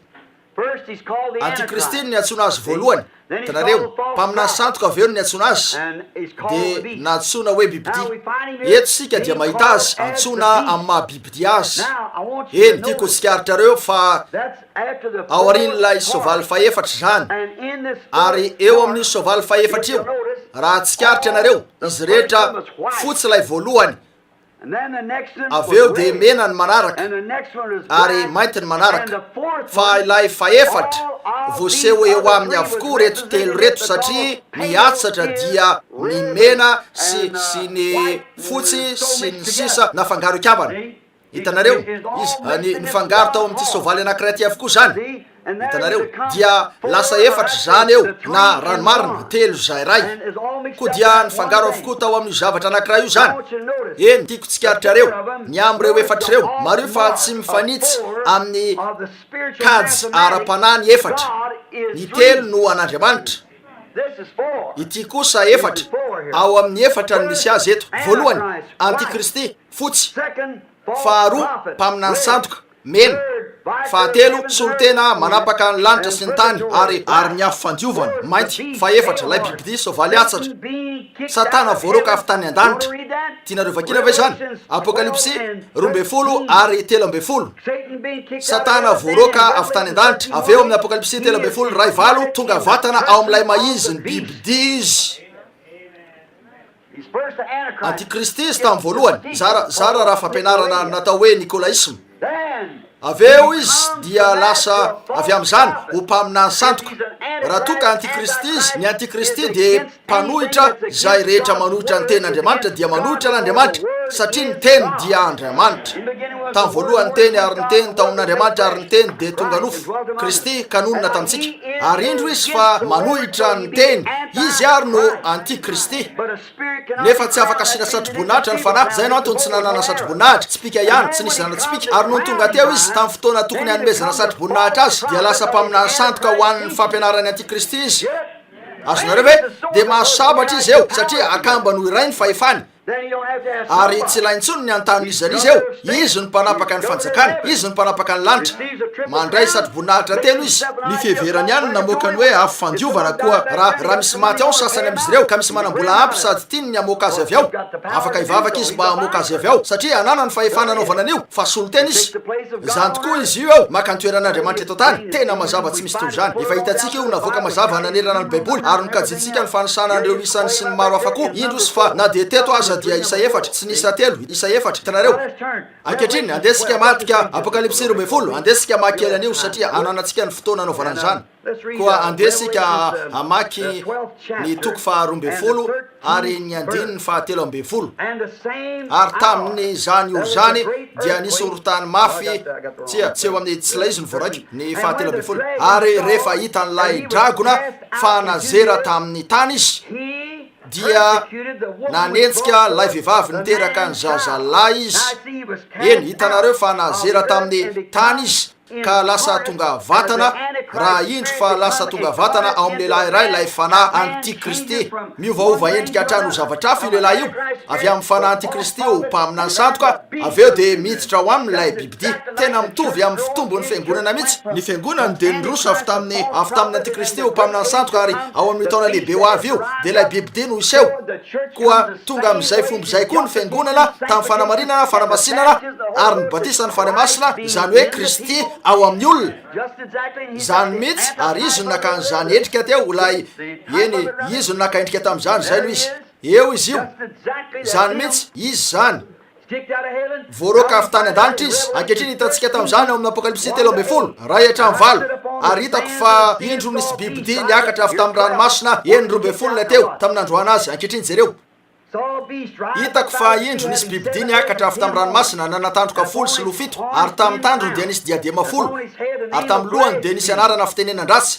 antikristy ny atsona azy voalohany hitanareo mpamina santoka aveo ny atsona azy de natsona hoe bibidia eto sika dia mahita azy antsona amin'ny maha bibidia azy eny tiako tsikaritrareo fa ao arin'ilay sovaly fa efatra zany ary eo amin'ny sovaly fa efatra io raha tsikaritra ianareo izy rehetra fotsy lay voalohany aveo de mena ny manaraka ary mainty ny manaraka fa ilay fa efatra voaseho eo amin'ny avokoa reto telo reto satria miatsatra dia ny mena sy ny fotsy sy ny sisa nafangaro ikambana hitanareo izy ny fangaro tao amin'ity sovaly anankiray ty avokoa zany hitanareo dia lasa efatra zany eo na ranomarina telo zay ray koa dia ny fangaro avokoa tao amin'io zavatra anankiray io zany eny tiako tsikaritrareo ny am'ireo efatra reo maro fa tsy mifanitsy amin'ny kajy ara-panany efatra ny telo no an'Andriamanitra ity kosa efatra ao amin'ny efatra no misy azy eto voalohany antikristy fotsy faharoa mpaminany sandoka mena fahatelo solotena manapaka ny lanitra sy ny tany ary ny afo fandiovana mainty fa efatra lay bibidia sovaly atsatra satana voaroka avy tany an-danitra tianareo vakina ve zany apokalipsy 12 ary 13 satana voaroka avy tany an-danitra aveo amin'ny apokalipsy 13 ray valo tonga vatana ao am'ilay maizy ny bibidia izy antikristy izy tamy voalohany zara raha fampianarana natao hoe nikolaisme aveo izy dia lasa avy am'zany ho mpamina santoka raha toka antikristy izy ny antikristy de mpanohitra zay rehetra manohitra ny tenin'Andriamanitra dia manohitra n'Andriamanitra satria ny teny dia Andriamanitra tamy voalohany teny ary ny teny tao amin'Andriamanitra ary ny teny de tonga nofo kristy kanonina tamitsika ary indro izy fa manohitra ny teny izy ary no antikristy nefa tsy afaka asina satroboninahitra ny fanahy zay no antony tsy nanana satroboninahitra tsy pika ihany tsy nisy nana tsy pika ary no tonga teo izy tamy fotoana tokony hanomezana satroboninahitra azy dia lasa mpamina santoka ho an'ny fampianarany antikristy izy azonareo ve de mahasabatra izy eo satria akamba no iray ny fahefany ary tsy laintsony ny antan'izany izy eo izy ny mpanapaka ny fanjakany izy ny mpanapaka ny lanitra mandray satroboninahitra telo izy ny fiheverany ihany namoakany hoe afo fandiovana koa raha misy maty ao sasany am'izy ireo ka misy manambola ampy sady tiany ny amoaka azy avy ao afaka hivavaka izy mba amoaka azy avy ao satria anana ny fahefana anaovana an'io fa solotena izy zany tokoa izy io eo maka ntoeran'Andriamanitra eto tany tena mazava tsy misy toy zany efa hitantsika io navoaka mazava hananerana ny baiboly ary nokajitsika ny fanisana an'ireo isany sy ny maro afako indro sy fa na de teto aza dia isa efatra tsy nisa telo isa efatra hitanareo ankehitriny andesika matika apokalipsy 12 andesika makely an'io satria ananatsika ny fotoana anaovana an'izany koa andesika amaky ny toko fa 12 ary ny andiny ny fahatelo 12 ary tamin'ny zany olo zany dia nisy orotany mafy tsy eo amin'ny tsy lay izy ny voaraiky ny fahatelo 12 ary rehefa hitan'ilay dragona fa nazera tamin'ny tany izy dia nanentsika lay vehivavy niteraka ny zazalahy izy eny hitanareo fa nazera tamin'ny tany izy ka lasa tonga vatana raha indro fa lasa tonga vatana ao amin'ny lehilahy iray lay fanahy antikristy miovaova endrika hatrany ho zavatra hafa io lehilahy io avy amin'ny fanahy antikristy ho mpamina ny santoka aveo de miditra ao aminy lay bibidia tena mitovy amin'ny fitombony fiangonana mihitsy ny fiangonany de nydroso avy tamin'ny antikristy ho mpamina ny santoka ary ao amin'ny taona lehibe ho avy io de lay bibidia no iseho koa tonga am'izay fomba zay koa ny fiangonana tamy fanamarinana fanamasinana ary ny batisa ny fanamasina zany hoe kristy ao amin'ny olona zany mihitsy ary izy no naka an'izany endrika teo olay eny izy no naka endrika tam'izany zay no izy eo izy io zany mihitsy izy zany voaroka avy tany an-danitra izy ankehitriny hitantsika tamin'izany ao amin'ny apokalipsy 3:10 ray hatramy 8 ary hitako fa indro nisy bibidy niakatra avy tamin'ny ranomasina 9:20 lay teo tamin'ny androana azy ankehitriny jereo hitako fa indro nisy bibidy niakatra avy tamin'ny ranomasina nanatandroka 10 sy 7 ary tamin'ny tandrony dia nisy diadema 10 ary tamin'ny lohany dia nisy anarana fitenenan-dratsy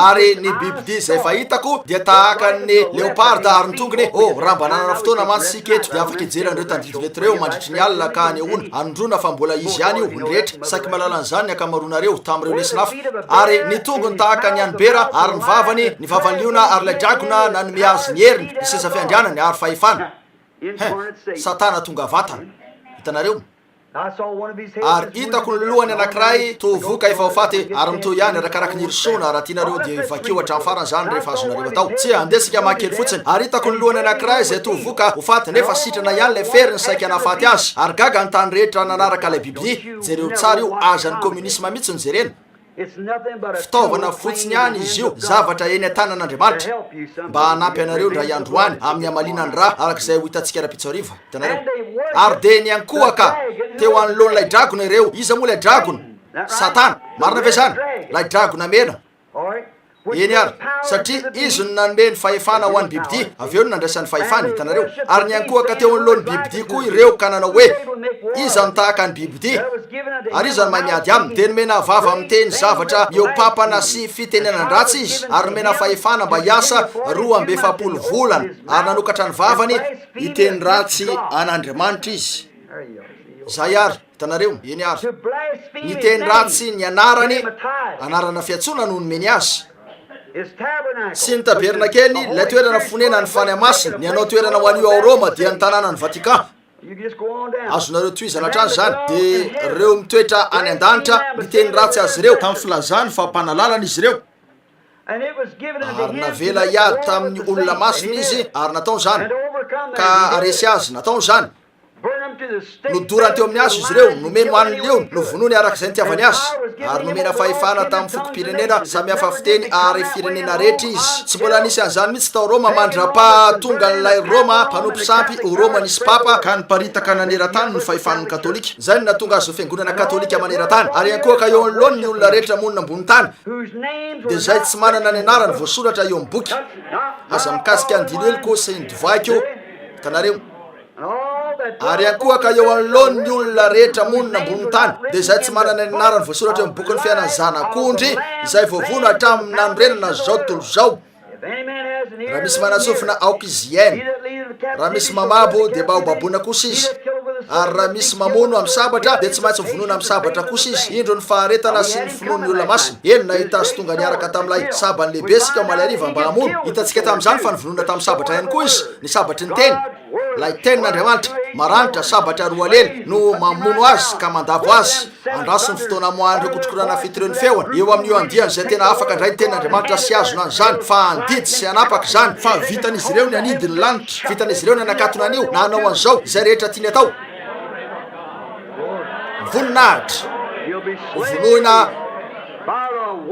ary ny bibidy izay fa hitako dia tahaka ny leoparda ary ny tongony raha mba nanana fotoana mantsy sika eto dia afaka hijery an'ireo tandrivoreto reo mandritry ny alina ka anehoana anondrona fa mbola izy ihany io ny rehetra saky malalan'izany ny akamaroanareo tamin'ireo lesinafa ary ny tongony tahaka ny anibera ary ny vavany liona ary lay dragona nanome azy ny heriny ny seza fiandrianany ary fahefana satana tonga vatana hitanareo ary hitako ny lohany anankiray tovoka efa ho faty ary mitoy ihany arakaraky ny irisona raha tianareo dia vakio hatramin'ny farany zany rehefa azonareo atao tsy andesika mahakely fotsiny ary hitako ny lohany anankiray izay tovoka ho faty nefa sitrana ihany lay fery ny saika anafaty azy ary gaga ny tany rehetra nanaraka lay bibidy jereo tsara io azan'ny communisme mihitsy ny jerena fitaovana fotsiny ihany izy io zavatra eny an-tanan'Andriamanitra mba hanampy anareo ndra iandroany amin'ny amalinany raha arak'izay ho hitantsika ara-pitsariva hitanareo ary de ny ankohaka teo anoloany lay dragona ireo iza moa lay dragona satana marina ve zany lay dragona mena eny ary satria izy no nanome ny fahefana ho an'ny bibidy avy eo no nandraisan'ny fahefana hitanareo ary ny ankohaka teo anoloan'ny bibidy koa ireo ka nanao hoe iza no tahaka ny bibidy ary iza no mahay miady aminy dia nomena vava miteny zavatra miopapana sy fitenenan-dratsy izy ary nomena fahefana mba hiasa 2 volana ary nanokatra ny vavany hiteny ratsy an'Andriamanitra izy zay ary hitanareo eny ary niteny ratsy ny anarana fiatsona no nomeny azy sy ny taberna kely lay toerana fonena ny fany masina ny anao toerana ho an'io ao Roma dia ny tanàna ny Vatican azonareo toizana hatrany zany dia reo mitoetra any an-danitra niteny ratsy azy ireo tamin'ny filazany fa mpanalalana izy ireo ary navela iady tamin'ny olona masina izy ary natao zany ka aresy azy natao zany nodorany teo amin'ny azy izy ireo nomeno an'ny leony no vonony arak'izay ny tiavany azy ary nomena fahefana tamin'ny fokom-pirenena samihafa fiteny ary firenena rehetra izy tsy mbola nisy an'izany mihitsy tao Roma mandra-pa tonga n'ilay Roma mpanompo sampy ho Roma nisy papa ka niparitaka naneran-tany ny fahefan'ny katolika zay no natonga azy ho fiangonana katolika maneran-tany ary ankohaka eo anoloany ny olona rehetra monina ambony tany dia zay tsy manana ny anarany voasoratra eo amin'ny boky aza mikasika ny diloeliko sy ny divaiko hitanareo ary ankohaka eo anoloany ny olona rehetra monina ambony tany dia zay tsy manana ny anarany voasoratra eo amin'ny boky ny fiainany zanak'ondry izay voavono hatramin'ny nanorenana zao tontolo zao raha misy manatsofina aokizienne raha misy mamabo dia mba ho baboina kosa izy ary raha misy mamono amin'ny sabatra dia tsy maintsy vonoina amin'ny sabatra kosa izy indro ny faharetana sy ny finoany olona masina eny na hita sy tonga niaraka tamin'ilay sabany lehibe sika maly ariva mba hamono hitantsika tamin'izany fa nyvonoina tamin'ny sabatra ihany koa izy ny sabatry ny teny lay tenin'Andriamanitra maranitra sabatra roa lely no mamono azy ka mandavo azy andraso ny fotoana moandro kotrokorana fitireo ny feoana eo amin'io andiany zay tena afaka ndray ny tenin'Andriamanitra sy azona an'izany fa andidy sy anapaka zany fa vitan'izy ireo ny anidy ny lanitra vitan'izy ireo ny anakatona an'io na anao an'izao izay rehetra tiany atao voninahitra vonoina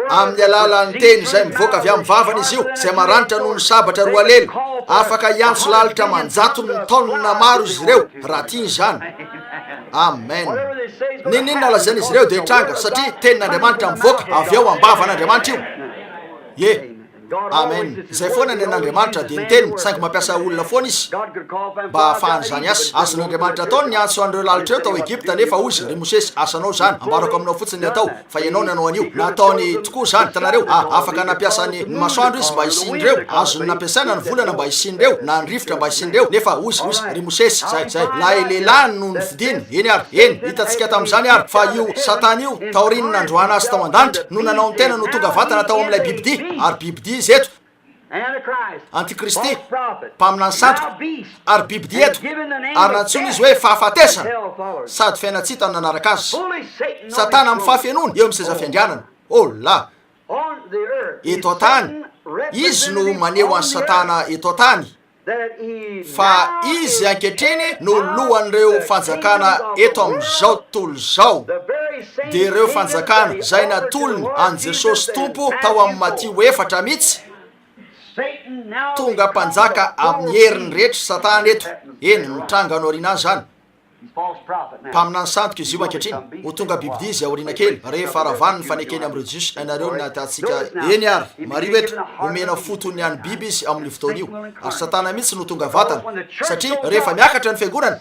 amin'ny alalan'ny teny izay mivoaka avy amin'ny vavany izy io izay maranitra noho ny sabatra roa lely afaka hiantso lalitra manjato ny taonina maro izy ireo raha tiany zany amen ninona lazain'izy ireo dia hitranga satria tenin'Andriamanitra mivoaka avy eo ambavan'Andriamanitra io amen izay foana ny an'Andriamanitra dia niteniny saingy mampiasa olona foana izy mba ahafahany zany asa azon'Andriamanitra ataony niantso an'ireo lalitra eo tao Egypta nefa ozy ry Mosesy asanao zany ambarako aminao fotsiny ny atao fa ianao nanao an'io nataony tokoa zany hitanareo afaka nampiasany ny masoandro izy mba hisin'ireo azony nampiasaina ny volana mba hisin'ireo na ny rivotra mba hisin'ireo nefa ozy ry Mosesy zay lahy lehilahy no ny fidiny eny ary eny hitantsika tamin'izany ary fa io satana io taoriny nandroana azy tao an-danitra no nanao ny tena no tonga vatana tao amin'ilay bibidy ary bibidy izy eto antikristy mpaminany sandoka ary bibidy eto ary nantsony izy hoe fahafatesana sady fiainatsitany nanaraka azy satana amin'ny fahafianoana eo amin'ny seza fiandrianana la eto an-tany izy no maneho an'ny satana eto an-tany fa izy ankehitriny no lohan'ireo fanjakana eto amin'izao tontolo zao dia ireo fanjakana zay natolony an' Jesosy tompo tao amin'ny Matio 4 mihitsy tonga mpanjaka amin'ny heriny rehetra satana eto eny mitranga anao rina azy zany mpaminany sandoka izy io ankehitriny ho tonga bibidia izy aoriana kely rehefa ravaniny fanekeny am'ireo jiosy ainareo natatsika eny ary mario eto homena fotony any biby izy amin'ny fotoana io ary satana mihitsy no tonga vatana satria rehefa miakatra ny fiangonana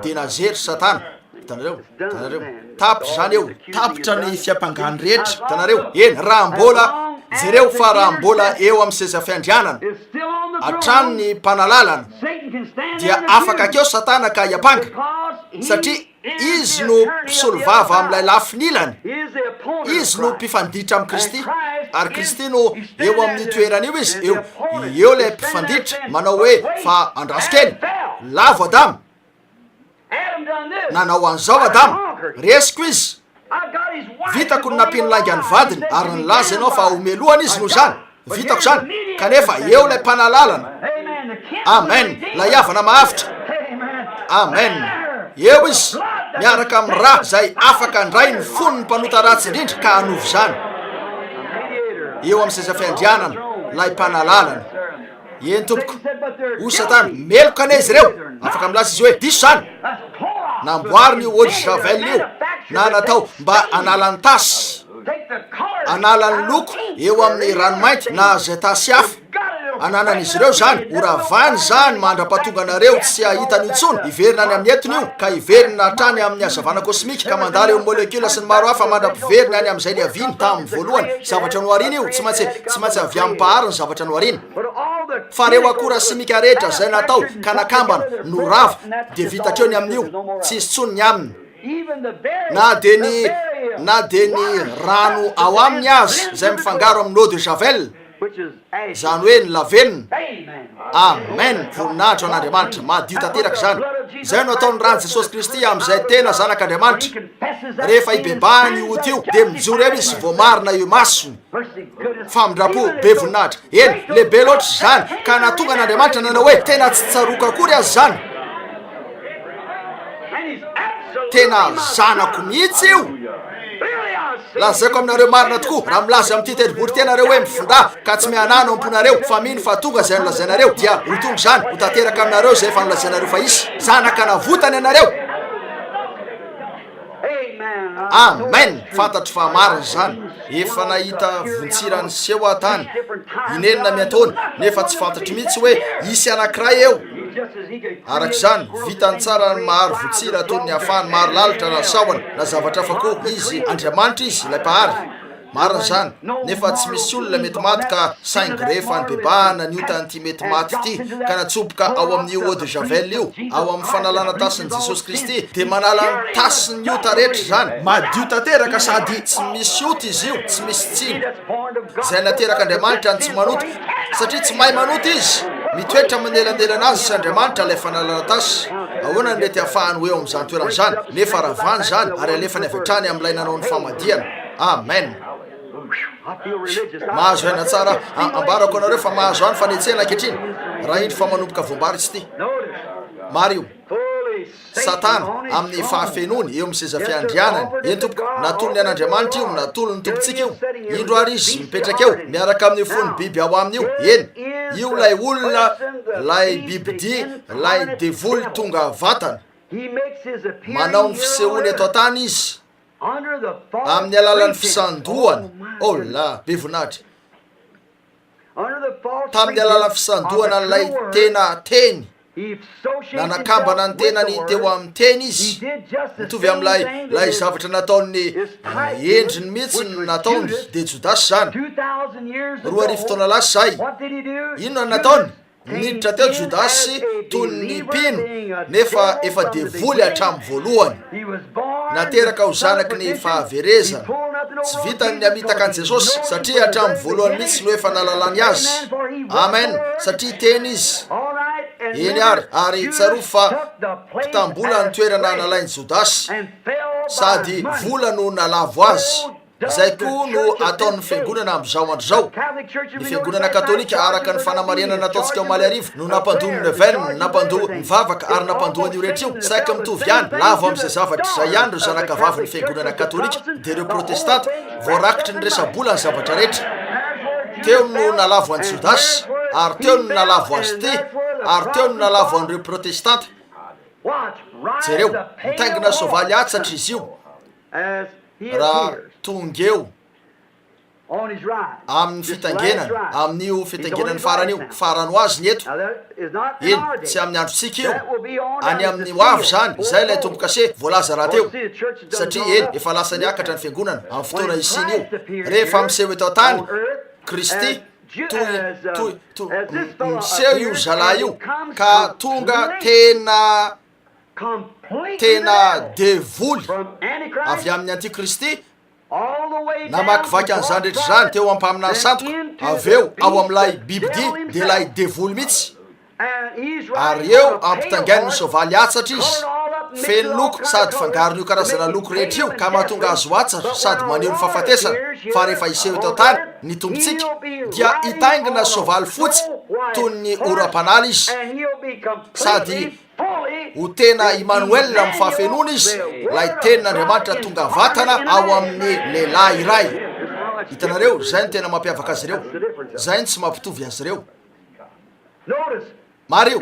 de nazery satana tanareo tapitra zany eo tapitra ny fiampangany rehetra tanareo eny raha mbola jereo fa raha mbola eo amin'ny seza fiandrianana hatrany ny mpanalalana dia afaka akeo satana ka hiapanga satria izy no mpisolo vava amin'ilay lafinilany izy no mpifanditra amin'i Kristy ary Kristy no eo amin'ny toerana io izy eo lay mpifanditra manao hoe fa andrasokely lavo Adama nanao an'izao Adama resiko izy vitako ny nampino laingany vadiny ary nylaza ianao fa omelohany izy no zany vitako zany kanefa eo lay mpanalalana amen la iavana mahavitra amen eo izy miaraka amin'ny raha zay afaka ndray ny fony ny mpanota ratsy indrindra ka hanovo zany eo amin'ny seza fiandrianana lay mpanalalana eny tompoko o satana meloka ane izy reo afaka milaza izy hoe diso zany namboary io ôly javel io na natao mba analany tasy analany loko eo amin'ny ranomainty na zay tasy hafa ananan'izy ireo zany oravany zany mandra-patonga anareo tsy ahitany intsony iverina any amin'ny entony io ka iverina hatrany amin'ny hazavana kosmika ka mandala eo molekula sy ny maro hafa mandra-piverina any amin'izay ny aviny tamin'ny voalohany zavatra noarina io tsy maintsy avy amin'ny pahary ny zavatra noarina fa reo akora simika rehetra zay natao ka nakambana no rava de vitakeo ny amin'io tsy isy tsony ny aminy na de ny rano ao aminy azy zay mifangaro amin'ny eau de javel zany hoe ny lavenina amen voninahitra an'Andriamanitra madio tanteraka zany zay no ataony rano Jesosy Kristy amin'izay tena zanak'Andriamanitra rehefa ibebahany io ody io de mijoro eo izy vao marina io masony famindrapo be voninahitra eny lehibe loatra zany ka natonga an'Andriamanitra nanao hoe tena tsy tsaroka akory azy zany tena zanako mihitsy io lazaiko aminareo marina tokoa raha milaza amin'ity tendrombory tenareo hoe mifindra ka tsy mianano amponareo fa mino fa tonga zay nolazainareo dia ho tonga zany ho tanteraka aminareo zay efa nolazainareo fa isy zanaka navotany anareo amen fantatro fa marina zany efa nahita vontsirany seho atany inenina miataony nefa tsy fantatro mihitsy hoe isy anankiray eo araka zany vitany tsara ny maharo votsira tony ny afahany maro lalitra na saoana na zavatra fa koa izy Andriamanitra izy lay pahary marina zany nefa tsy misy olona mety maty ka saingy rehefa ny bebahana ny otany ty mety maty ty ka natsoboka ao amin'io eau de javel io ao amin'ny fanalana tasiny Jesosy Kristy de manala ny tasiny ota rehetra zany madio tanteraka sady tsy misy ota izy io tsy misy tsiny zay nateraka Andriamanitra ny tsy manoto satria tsy mahay manoto izy mitoetra manelandelana azy sy Andriamanitra lay fanalana tasy ahoana ny mety ahafahany hoe eo amin'izany toerana zany nefa ravany zany ary alefany avy hatrany amin'ilay nanao ny famadiana amen mahazo haina tsara ambarako anareo fa mahazo any fanetsena ankehitriny raha indro fa manomboka voambary izy ty Mario satana amin'ny fahafenony eo amin'ny seza fiandrianany eny tompoko natolo ny an'Andriamanitra io natolo ny tompontsika io indro ary izy mipetraka eo miaraka amin'ny fony biby ao aminy io eny io lay olona lay bibidia lay devoly tonga vatana manao ny fisehoany eto an-tany izy amin'ny alalan'ny fisandohana la be voninahitra tamin'ny alalan'ny fisandohana lay tena teny nanakambana ny tenany teo amin'ny teny izy mitovy amin'lay zavatra nataony endriny mihitsy nataony de Jodasy zany 2000 taona lasa zay inona nataony niditra teo Jodasy toy ny mpino nefa efa devoly hatramin'ny voalohany nateraka ho zanaky ny fahaverezana tsy vitany ny amitaka an' Jesosy satria hatramin'ny voalohany mihitsy no efa nalalany azy amen satria teny izy eny ary tsaro fa mpitambola ny toerana nalainy Jodasy sady vola no nalavo azy zay koa no ataon'ny fiangonana amin'izao andro zao ny fiangonana katolika araka ny fanamariana nataontsika omaly arivo no nampandoa ny nevaine nampandoa ny vavaka ary nampandoa an'io rehetra io saika mitovy ihany lavo amin'izay zavatra zay ihany ro zanakavavy ny fiangonana katolika de reo protestanta voarakitry ny resabola ny zavatra rehetra teo no nalavo an'i Jodasy ary teo no nalavo azy ty ary teo no nalavo an'ireo protestanta jereo mitaingina soavaly atsatra izy io raha tonga eo amin'ny fitangenany amin'io fitangenany farany io farany ho azy ny eto iny tsy amin'ny androtsika io any amin'ny hoavy zany zay lay tombo kase voalaza raha teo satria eny efa lasa niakatra ny fiangonana amin'ny fotoana isiny io rehefa miseho eto an-tany Kristy miseho io zalahy io ka tonga tena devoly avy amin'ny antikristy namakivaky an'izany rehetra zany teo ampaminany sandoka aveo ao amin'ilay bibidy de lay devoly mihitsy ary eo ampitangainy ny soavaly atsatra izy feno loko sady fangaron'io karazana loko rehetra io ka mahatonga azo atsatra sady maneho ny fahafatesana fa rehefa iseho eto an-tany ny tombotsika dia hitaingina soavaly fotsy toy ny oram-panaly izy sady ho tena Emmanuel amin'ny fahafenona izy lay tenin'Andriamanitra tonga vatana ao amin'ny lehilahy iray. Hitanareo zay ny tena mampiavaka azy ireo, zay ny tsy mampitovy azy ireo. Mario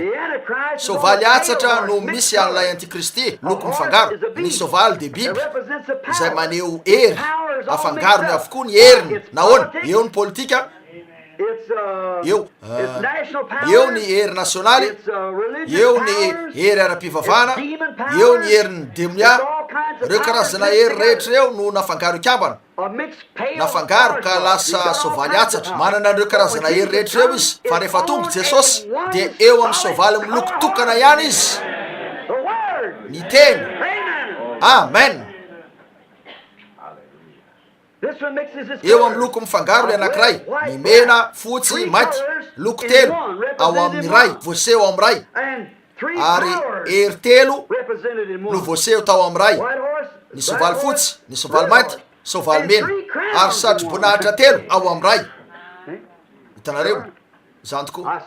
soavaly atsatra no misy an'ilay antikristy loko mifangaro ny soavaly de biby izay maneho hery afangarony avokoa ny heriny nahoana eo ny politika eo ny hery nasionaly eo ny hery ara-pivavahana eo ny herin'ny demonia reo karazana hery rehetra eo no nafangaro ikambana nafangaro ka lasa soavaly atsatra manana an'ireo karazana hery rehetra eo izy fa rehefa tonga Jesosy de eo amin'ny soavaly miloko tokana ihany izy ny teny amen eo amin'ny loko mifangaro le anankiray ny mena fotsy mainty loko telo ao amin'ny ray voaseho amin'ny ray ary hery telo no voaseho tao amin'ny ray ny soavaly fotsy ny soavaly mainty soavaly mena ary satro-boninahitra telo ao amin'ny ray hitanareo zany tokoa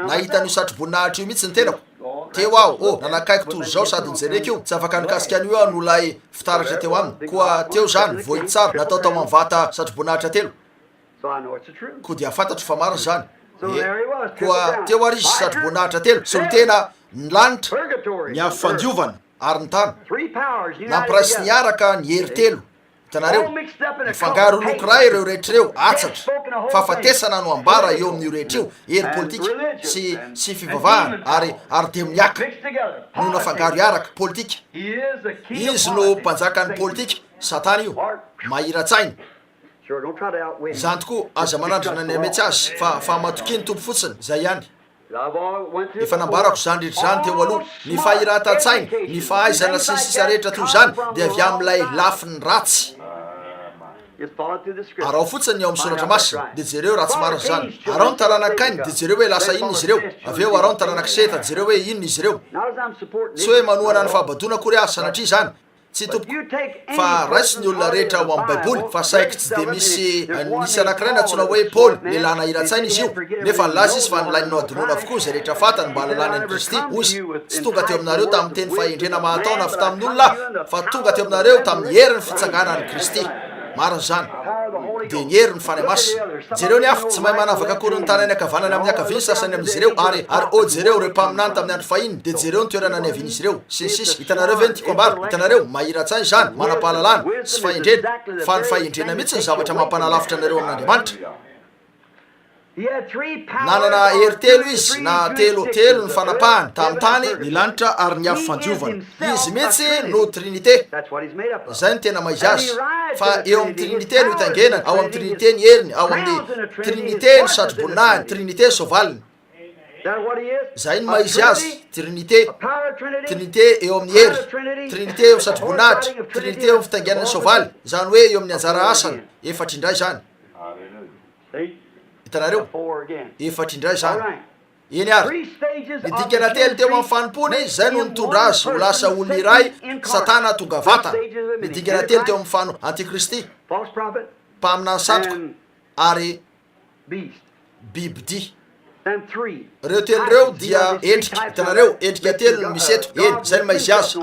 nahita n'io satro-boninahitra io mihitsy ny tenako teo aho nanakaiko toy zao sady nijereko io tsy afaka nikasika an'io aho no lay fitaratra teo aminy koa teo zany vohity tsara natao tao mamivata satro-boninahitra telo koa dia fantatro fa mariny zany koa teo ary izy satro-boninahitra telo so tena ny lanitra ny afandiovana ary ny tany nampiraisy niaraka ny hery telo hitanareo mifangaro loko ray ireo rehetra reo atsatra fahafatesana no ambara eo amin'io rehetra io hery politika sy fivavahana ary demoniaka no nafangaro iaraka politika izy no mpanjakan'ny politika satana io mahira-tsaina zany tokoa aza manandrana ny ametsy azy fa matokiny tompo fotsiny zay ihany efa nambarako zany rehetra zany teo aloha ny fahiratan-tsaina ny fahaizana sy ny sisa rehetra toy zany de avy amin'ilay lafiny ratsy arao fotsiny ny ao misoratra masina de jereo raha tsy mariny zany arao ny taranakainy de jereo hoe lasa inona izy ireo aveo arao ny taranakiseta jereo hoe inona izy ireo tsy hoe manohana ny fahabadona kory azy sanatria zany tsy tompoko fa raisy ny olona rehetra ao amin'ny baiboly fa saiky tsy de misy anankiray natsona hoe Paul lehilahy nahira-tsaina izy io nefa nilaza izy fa nilainao adinoana avokoa zay rehetra fatany mba halalany any Kristy ozy tsy tonga teo aminareo tamin'ny teny fahendrena mahataona avy tamin'ny olona fa tonga teo aminareo tamin'ny herin'ny fitsanganany Kristy mariny zany de ny herin'ny fany masina jereo ny hafa tsy mahay manavaka akory ny tany any akavanany amin'ny akaviny sasany amin'izy ireo ary jereo reo mpaminany tamin'ny andro fahiny de jereo ny toerana ny aviny izy ireo sy ny sisa hitanareo ve ny tiako ambara hitanareo mahira-tsainy zany manam-pahalalana sy fahendrena fa ny fahendrena mihitsy ny zavatra mampanalavitra anareo amin'Andriamanitra nanana hery telo izy na telo ny fanapahany tamin'ny tany ny lanitra ary ny afo fandiovana izy mihitsy no trinité zay ny tena maizy azy fa eo amin'ny trinité no hitangenany ao amin'ny trinité ny heriny ao amin'ny trinité ny satro-boninahiny trinité sovaliny zay ny maizy azy trinité eo amin'ny hery trinité eo amin'ny satro-boninahitra trinité eo amin'ny fitangenany sovaly zany hoe eo amin'ny anjara asany efatra indray zany hitanareo efatra indray zany eny ary nidikana telo teo amin'ny fanompony zay no nitondra azy ho lasa olona iray satana tonga vatana nidikana telo teo amin'ny fano antikristy mpaminany sandoka ary bibidy reo telo reo dia endrika hitanareo endrika telo no misy eto eny zay ny maizy azy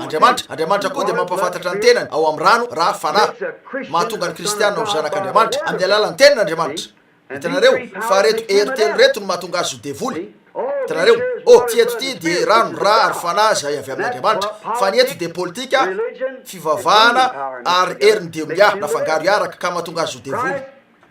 andriamanitra koa de mampafantatra ny tenany ao amin'ny rano raha fanahy mahatonga ny kristianina ho zanak'Andriamanitra amin'ny alalan'ny tenin'Andriamanitra hitanareo fa reto hery telo reto no mahatonga azy ho devoly tanareo ty eto ty de rano ra ary fanahy zay avy amin'Andriamanitra fa ny eto de politika fivavahana ary heriny de miah nafangaro iaraka ka mahatonga azy ho devoly.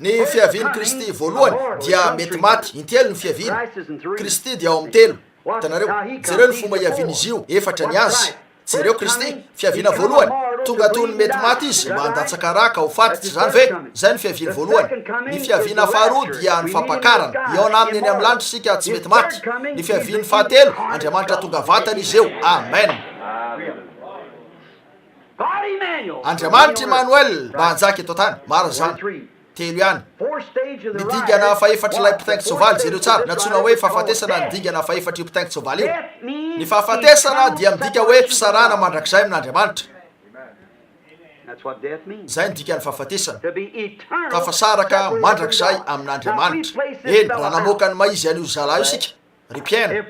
Ny fiaviany Kristy voalohany dia mety maty intelo ny fiaviany Kristy dia ao amin'ny telo. Tanareo jereo ny fomba hiaviany izy io efatra ny azy. Jereo Kristy fiaviana voalohany tonga tony mety maty izy mba handatsaka raka ho faty tsy zany ve zay ny fiaviany voalohany. Ny fiaviana faharoa dia ny fampakarana iona aminy eny amin'ny lanitra sika tsy mety maty. Ny fiaviany fahatelo Andriamanitra tonga vatany izy eo. Amen. Andriamanitra Emmanuel mba hanjaka eto tany mara zany telo ihany. Ny dingana faefatra ilay mpitaingitra soavaly jereo tsara natsona hoe fahafatesana ny dingana faefatra io mpitaingitra soavaly io. Ny fahafatesana dia midika hoe fisarana mandrakizay amin'Andriamanitra. Zay ny dikany fahafatesana tafasaraka mandrakizay amin'Andriamanitra. Eny raha namoaka ny maizy an'io zalahy io sika ry mpiaina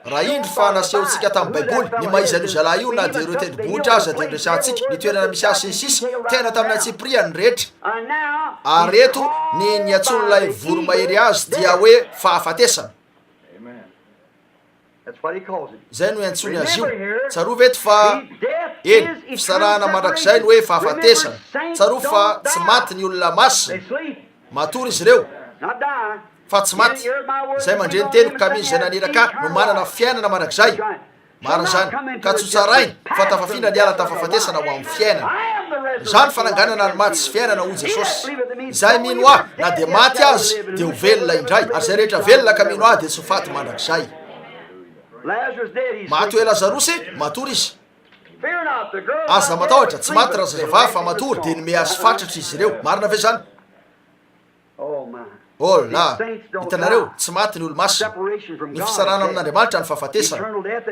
raha indry fa nasehontsika tamin'ny baiboly ny maizy an'io zalahy io na de ireo tendrombohitra aza de nresantsika ny toerana misy azy sy sisa tena tamin'ny antsipriany rehetra. Ary eto ny niatson'ilay voromahery azy dia hoe fahafatesana. Zay no antsony azy io. Tsarova veto fa eny fisarahana mandrakizay ny hoe fahafatesana. Tsarova fa tsy maty ny olona masina matory izy ireo fa tsy maty. Zay mandreny teniko ka misy zay naniraka no manana fiainana mandrakizay. Mara zany ka tsotsarainy fa tafafina ny ala tafafatesana ho amin'ny fiainana. Zany fananganana ny maty sy fiainana ho Jesosy. Zay mino ahy na de maty azy de ho velona indray ary zay rehetra velona ka mino ahy de tsy ho faty mandrakizay. Maty hoe Lazarosy matory izy. Aza matahotra tsy maty raha zazavavy fa matory de nome azy fatratra izy ireo. Marina ve zany? Oh la hitanareo tsy maty ny olo-masina. Ny fisarana amin'Andriamanitra ny fahafatesana.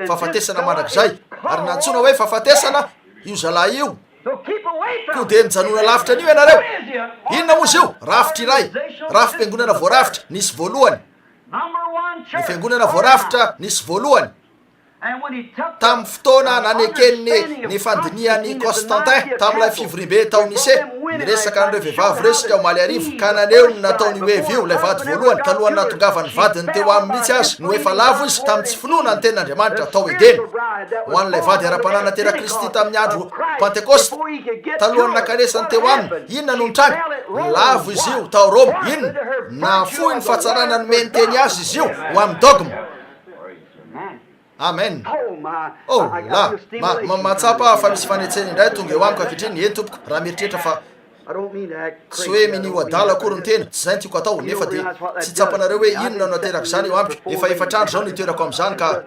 Fahafatesana mandrakizay ary nantsona hoe fahafatesana io zalahy io. Ko de nijanona lavitra an'io ianareo. Inona moa izy io? Rafitra iray. Rafi-piangonana voarafitra nisy voalohany. Ny fiangonana voarafitra nisy voalohany. Tamin'ny fotoana nanekeny ny fandiniany Constantin tamin'ilay fivorimbe tao Nice niresaka an'ireo vehivavy resika omaly arivo ka naneo ny nataony hoevy io ilay vady voalohany talohany natongavany vadiny teo amin'ny mihitsy azy no efa lavo izy tamin'ny tsy finoana ny tenin'Andriamanitra tao Edena ho an'ilay vady ara-panana tena Kristy tamin'ny andro Pentekosta talohany nakanesany teo aminy. Inona no nitranga? Lavo izy io tao Roma. Inona nafoy ny fahatsarana nomeny teny azy izy io ho amin'ny dogma. Amen. Oh la matsapa fa misy fanetseny indray tonga eo amiko ankehitriny eny tompoko raha mieritreritra fa tsy hoe minio adala akory ny tena tsy zay ny tiako atao nefa de tsy tsapanareo hoe inona no aterako zany eo amiko. Efa efatrandro zao nitoerako amin'izany ka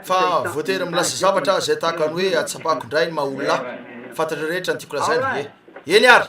fa voatery milaza zavatra zay tahaka ny hoe atsapako indray ny maha-olona fantatra rehetra ny tiako lazainy. Eny ary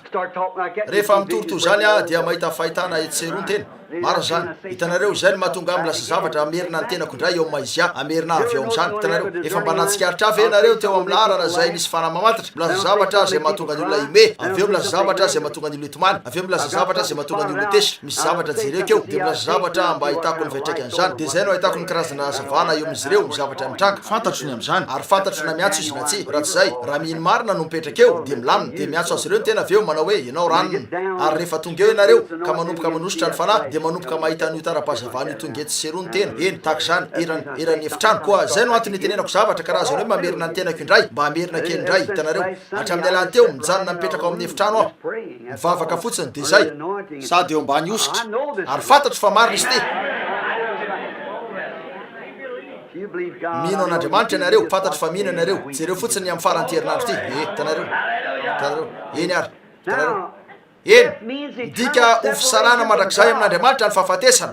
rehefa mitorito zany a dia mahita fahitana etseron tena. Mara zany hitanareo zay no mahatonga amin'ny lasa zavatra amerina ny tenako indray eo maizia amerina avy eo amin'izany. Hitanareo efa mba natsikaritra avy enareo teo amin'ny larana zay nisy fanamamantatra milaza zavatra zay mahatonga ny olona ime, avy eo milaza zavatra zay mahatonga ny olona itomany, avy eo milaza zavatra zay mahatonga ny olona tesy. Misy zavatra jereko eo de milaza zavatra mba ahitako ny vetraika an'izany de zay no ahitako ny karazana hazavana eo amin'izy ireo zavatra mitranga fantatro ny amin'izany ary fantatro na miantso izy na tsy raha tsy zay raha mihiny marina no mipetraka eo de milamina de miantso azy ireo ny tena avy eo manao hoe ianao ranony ary rehefa tonga eo ianareo ka manomboka manositra ny fanahy de manomboka mahita ny tara-pahazavana io tonga eto serony tena eny tahaka zany erany efitrano koa zay no antony itenenako zavatra karazany hoe mamerina ny tenako indray mba hamerina kely indray. Hitanareo hatramin'ny alany teo mijanona mipetraka ao amin'ny efitrano aho mivavaka fotsiny de zay sady eo ambany ositra ary fantatro fa marina izy ty. Mino an'Andriamanitra ianareo fantatro fa mino ianareo jereo fotsiny amin'ny farany herinandro ty. Hitanareo eny ary hitanareo eny dika ho fisarana mandrakizay amin'Andriamanitra ny fahafatesana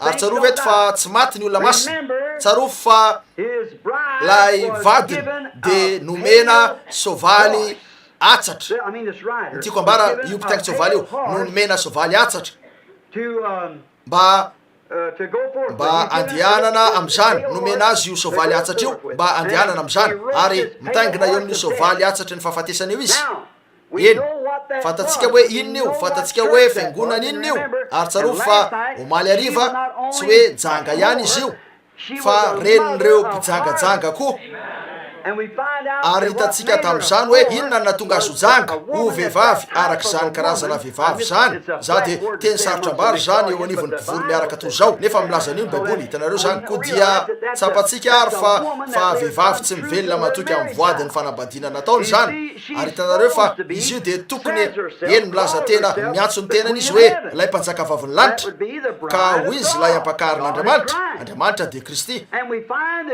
ary tsarova eto fa tsy maty ny olona masina. Tsarova fa lay vadiny de nomena soavaly atsatra. Ny tiako ambara io mpitaingitra soavaly io no nomena soavaly atsatra mba andehanana amin'izany. Nomena azy io soavaly atsatra io mba andehanana amin'izany ary mitaingina eo amin'ny soavaly atsatra ny fahafatesana io izy. Eny fantatsika hoe inona io, fantatsika hoe fiangonana inona io ary tsarova fa omaly ariva tsy hoe janga ihany izy io fa renireo mpijangajanga koa. ary hitatsika tamin'izany hoe inona n natonga azo janga ho vehivavy araka zany karazana vehivavy zany za de teny sarotra ambary zany eo anivon'ny mpivoro miaraka toy zao nefa milaza an'io ny baiboly hitanareo zany ko dia tsapatsika ary fa vehivavy tsy mivelona matoky amin'ny voadiny fanambadiana nataony zany ary hitanareo fa izy io de tokony eny milaza tena miantso ny tenany izy hoe lay mpanjaka vaviny lanitra ka ho izy lay ampakarin'Andriamanitra de Kristy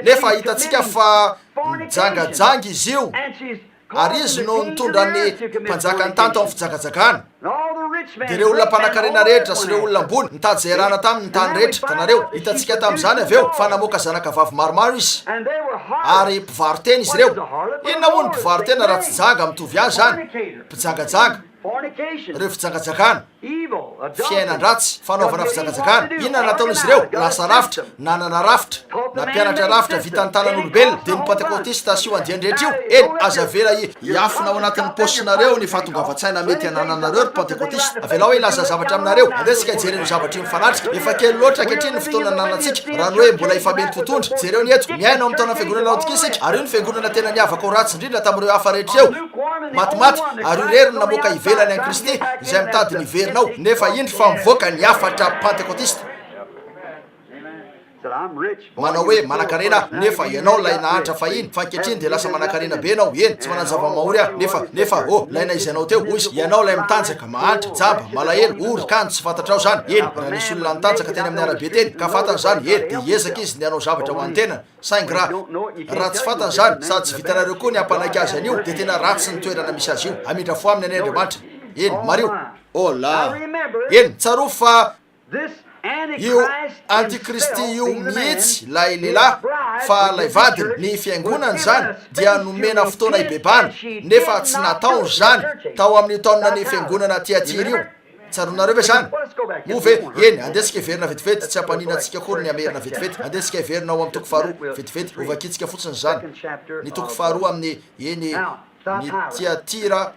nefa hitatsika fa mijangajangy izy io ary izy no nitondra ny mpanjaka ny tanto amin'ny fijangajakana de reo olona mpanan-karena rehetra sy reo olona ambony nitady zay rana tamin'ny tany rehetra hitanareo hitatsika tamin'izany avy eo fa namoaka zanakavavy maromaro izy ary mpivarotena izy reo inona moa ny mpivarotena raha tsy janga mitovy azy zany mpijangajanga reo fijangajakana fiainan-dratsy fanaovana fijangajakana inona nataon'izy ireo lasa rafitra nanana rafitra na mpianatra rafitra vitany tanan'olombelona de ny pentekotista sy io andiandrehetra io eny azavela iafina ao anatin'ny posinareo ny fahatongavatsaina mety anananareo ry pentekotista avela hoe ilaza zavatra aminareo andesika jereno zavatra mifanatrika efa kely loatra ankehitriny ny fotoana nanantsika raha ny hoe mbola ifamely totondra jereo ny eto miaina ao am'taona fiangonana laodikisika ary io ny fiangonana tena niavaka ho ratsy indrindra tamin'ireo hafa rehetra eo matimaty ary io rery namoaka ivelany an'i Kristy izay mitady niverinao nefa indry fa mivoaka ny afatra pentekotista manao hoe manan-karena nefa ianao lay nahantra fahiny fa ankehitriny de lasa manan-karena be anao eny tsy mananjava-mahory ah nefa laina izy anao teo izy ianao lay mitanjaka mahantra jamba malahelo ory kany tsy fantatrao zany eny raha nisy olona nitanjaka teny amin'ny arabe teny ka fantany zany eny de iezaka izy ny anao zavatra ho an-tena saingy raha tsy fantany zany sady tsy vitanareo koa ny ampanaky azy an'io de tena ratsy ny toerana misy azy io amindra fo aminy any Andriamanitra eny mario la eny tsaro fa io antikristy io mihitsy lay lehilahy fa lay vadiny ny fiangonany zany dia nomena fotoana ibebana nefa tsy nataony zany tao amin'ny taonina ny fiangonana Tiatira io tsaronareo ve zany move eny andesika iverina vetivety tsy ampaninantsika kory ny amerina vetivety andesika iverina ao amin'ny toko faharoa vetivety ovakitsika fotsiny zany ny toko faharoa amin'ny eny ny Tiatira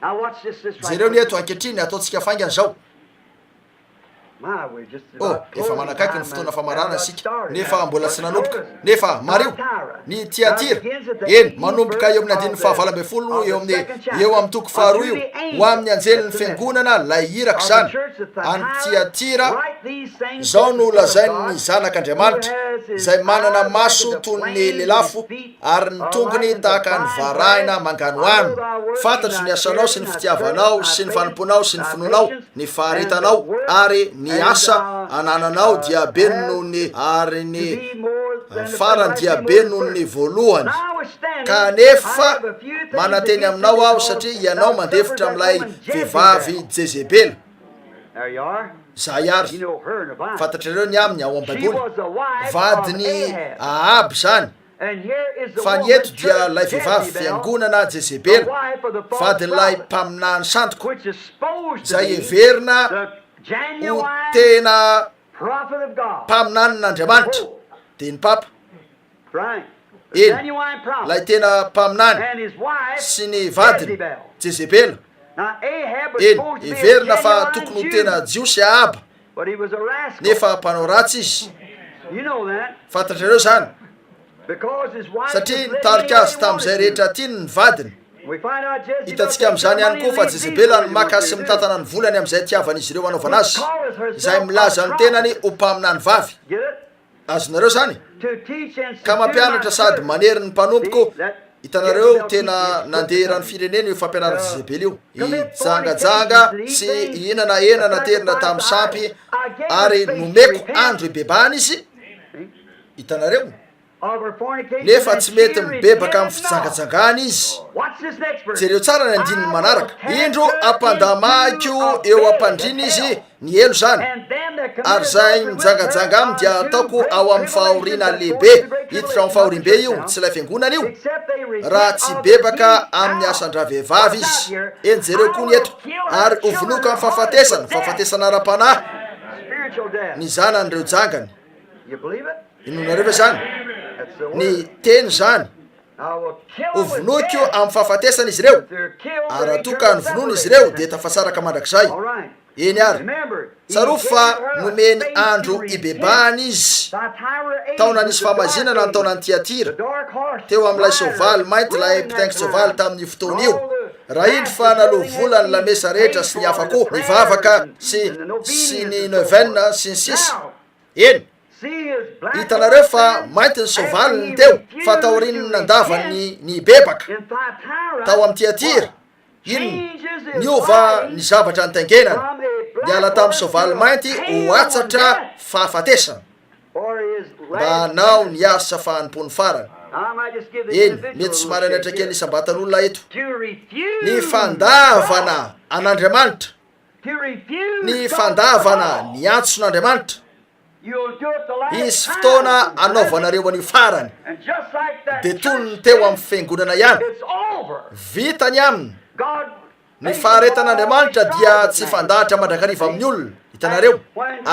jereo ny eto ankehitriny ataontsika faingana zao efa manakaiky ny fotoana famarana sika nefa mbola tsy nanomboka nefa mario ny Tiatira eny manomboka eo amin'ny andininy fahavalambin'ny folo eo amin'ny toko faharoa io ho amin'ny anjelin'ny fiangonana lay iraka zany any Tiatira zao no lazainy zanak'Andriamanitra zay manana maso toy ny lelafo ary ny tongony tahaka ny varahina manganoano fantatro ny asanao sy ny fitiavanao sy ny fanomponao sy ny finoanao ny faharetanao ary ny asa anananao diabe noho ny ary ny farany diabe noho ny voalohany kanefa mananteny aminao aho satria ianao mandefitra amin'ilay vehivavy Jezebely zay ary fantatrareo ny aminy ao amin'ny baiboly vadiny Ahaby zany fa ny eto dia lay vehivavy fiangonana Jezebely vadin'ilay mpaminany santoko zay everina ho tena mpaminan'Andriamanitra de ny papa eny lay tena mpaminany sy ny vadiny Jezebely eny everina fa tokony ho tena jiosy Ahaba nefa mpanao ratsy izy fantatrareo zany satria nitarika azy tamin'izay rehetra tiany ny vadiny hitatsika amin'izany ihany koa fa Jezebely ny maka sy mitantana ny volany amin'izay tiavan'izy ireo anaovana azy izay milaza ny tenany ho mpaminany vavy azonareo zany ka mampianatra sady manery ny mpanompoko hitanareo tena nandeha rany firenena io fampianarana Jezebely io ijangajanga sy enana terina tamin'ny sampy ary nomeko andro ibebana izy hitanareo nefa tsy mety mibebaka amin'ny fijangajangana izy jereo tsara ny andininy manaraka indro ampandamaiko eo ampandriny izy ny elo zany ary zay mijangajanga aminy dia ataoko ao amin'ny fahoriana lehibe hiditra amin'ny fahorimbe io tsy lay fiangonana io raha tsy bebaka amin'ny asandra vehivavy izy eny jereo koa ny eto ary ovoloka amin'ny fahafatesana ara-panahy ny zanan'ireo jangany inonareo ve zany ny teny zany ovonokio amin'ny fahafatesana izy ireo ary atoka ny vonoana izy ireo de tafasaraka mandrakizay eny ary tsaro fa nomeny andro ibebahany izy taona nisy famazinana ny taona ny Tiatira teo amin'ilay soavaly mainty lay mpitaingitry soavaly tamin'ny fotoana io raha indry fa naloha volany lamesa rehetra sy ny hafa koa nivavaka sy ny neuvaine sy ny sisa eny hitanareo fa mainty ny sovaliny teo fa taorininy nandavany ny bebaka tao amin'ny Tiatira iny niova ny zavatra nytaingenany niala tamin'ny sovaly mainty ho atsatra fahafatesana mba hanao ny asa fahanimpony farany eny mety somary anaitra kely isam-batan'olona eto ny fandavana an'Andriamanitra ny fandavana ny antson'Andriamanitra isy fotoana anaovanareo any farany de tonony teo amin'ny fiangonana ihany vitany aminy ny faharetan'Andriamanitra dia tsy fandahatra mandrakariva amin'ny olona hitanareo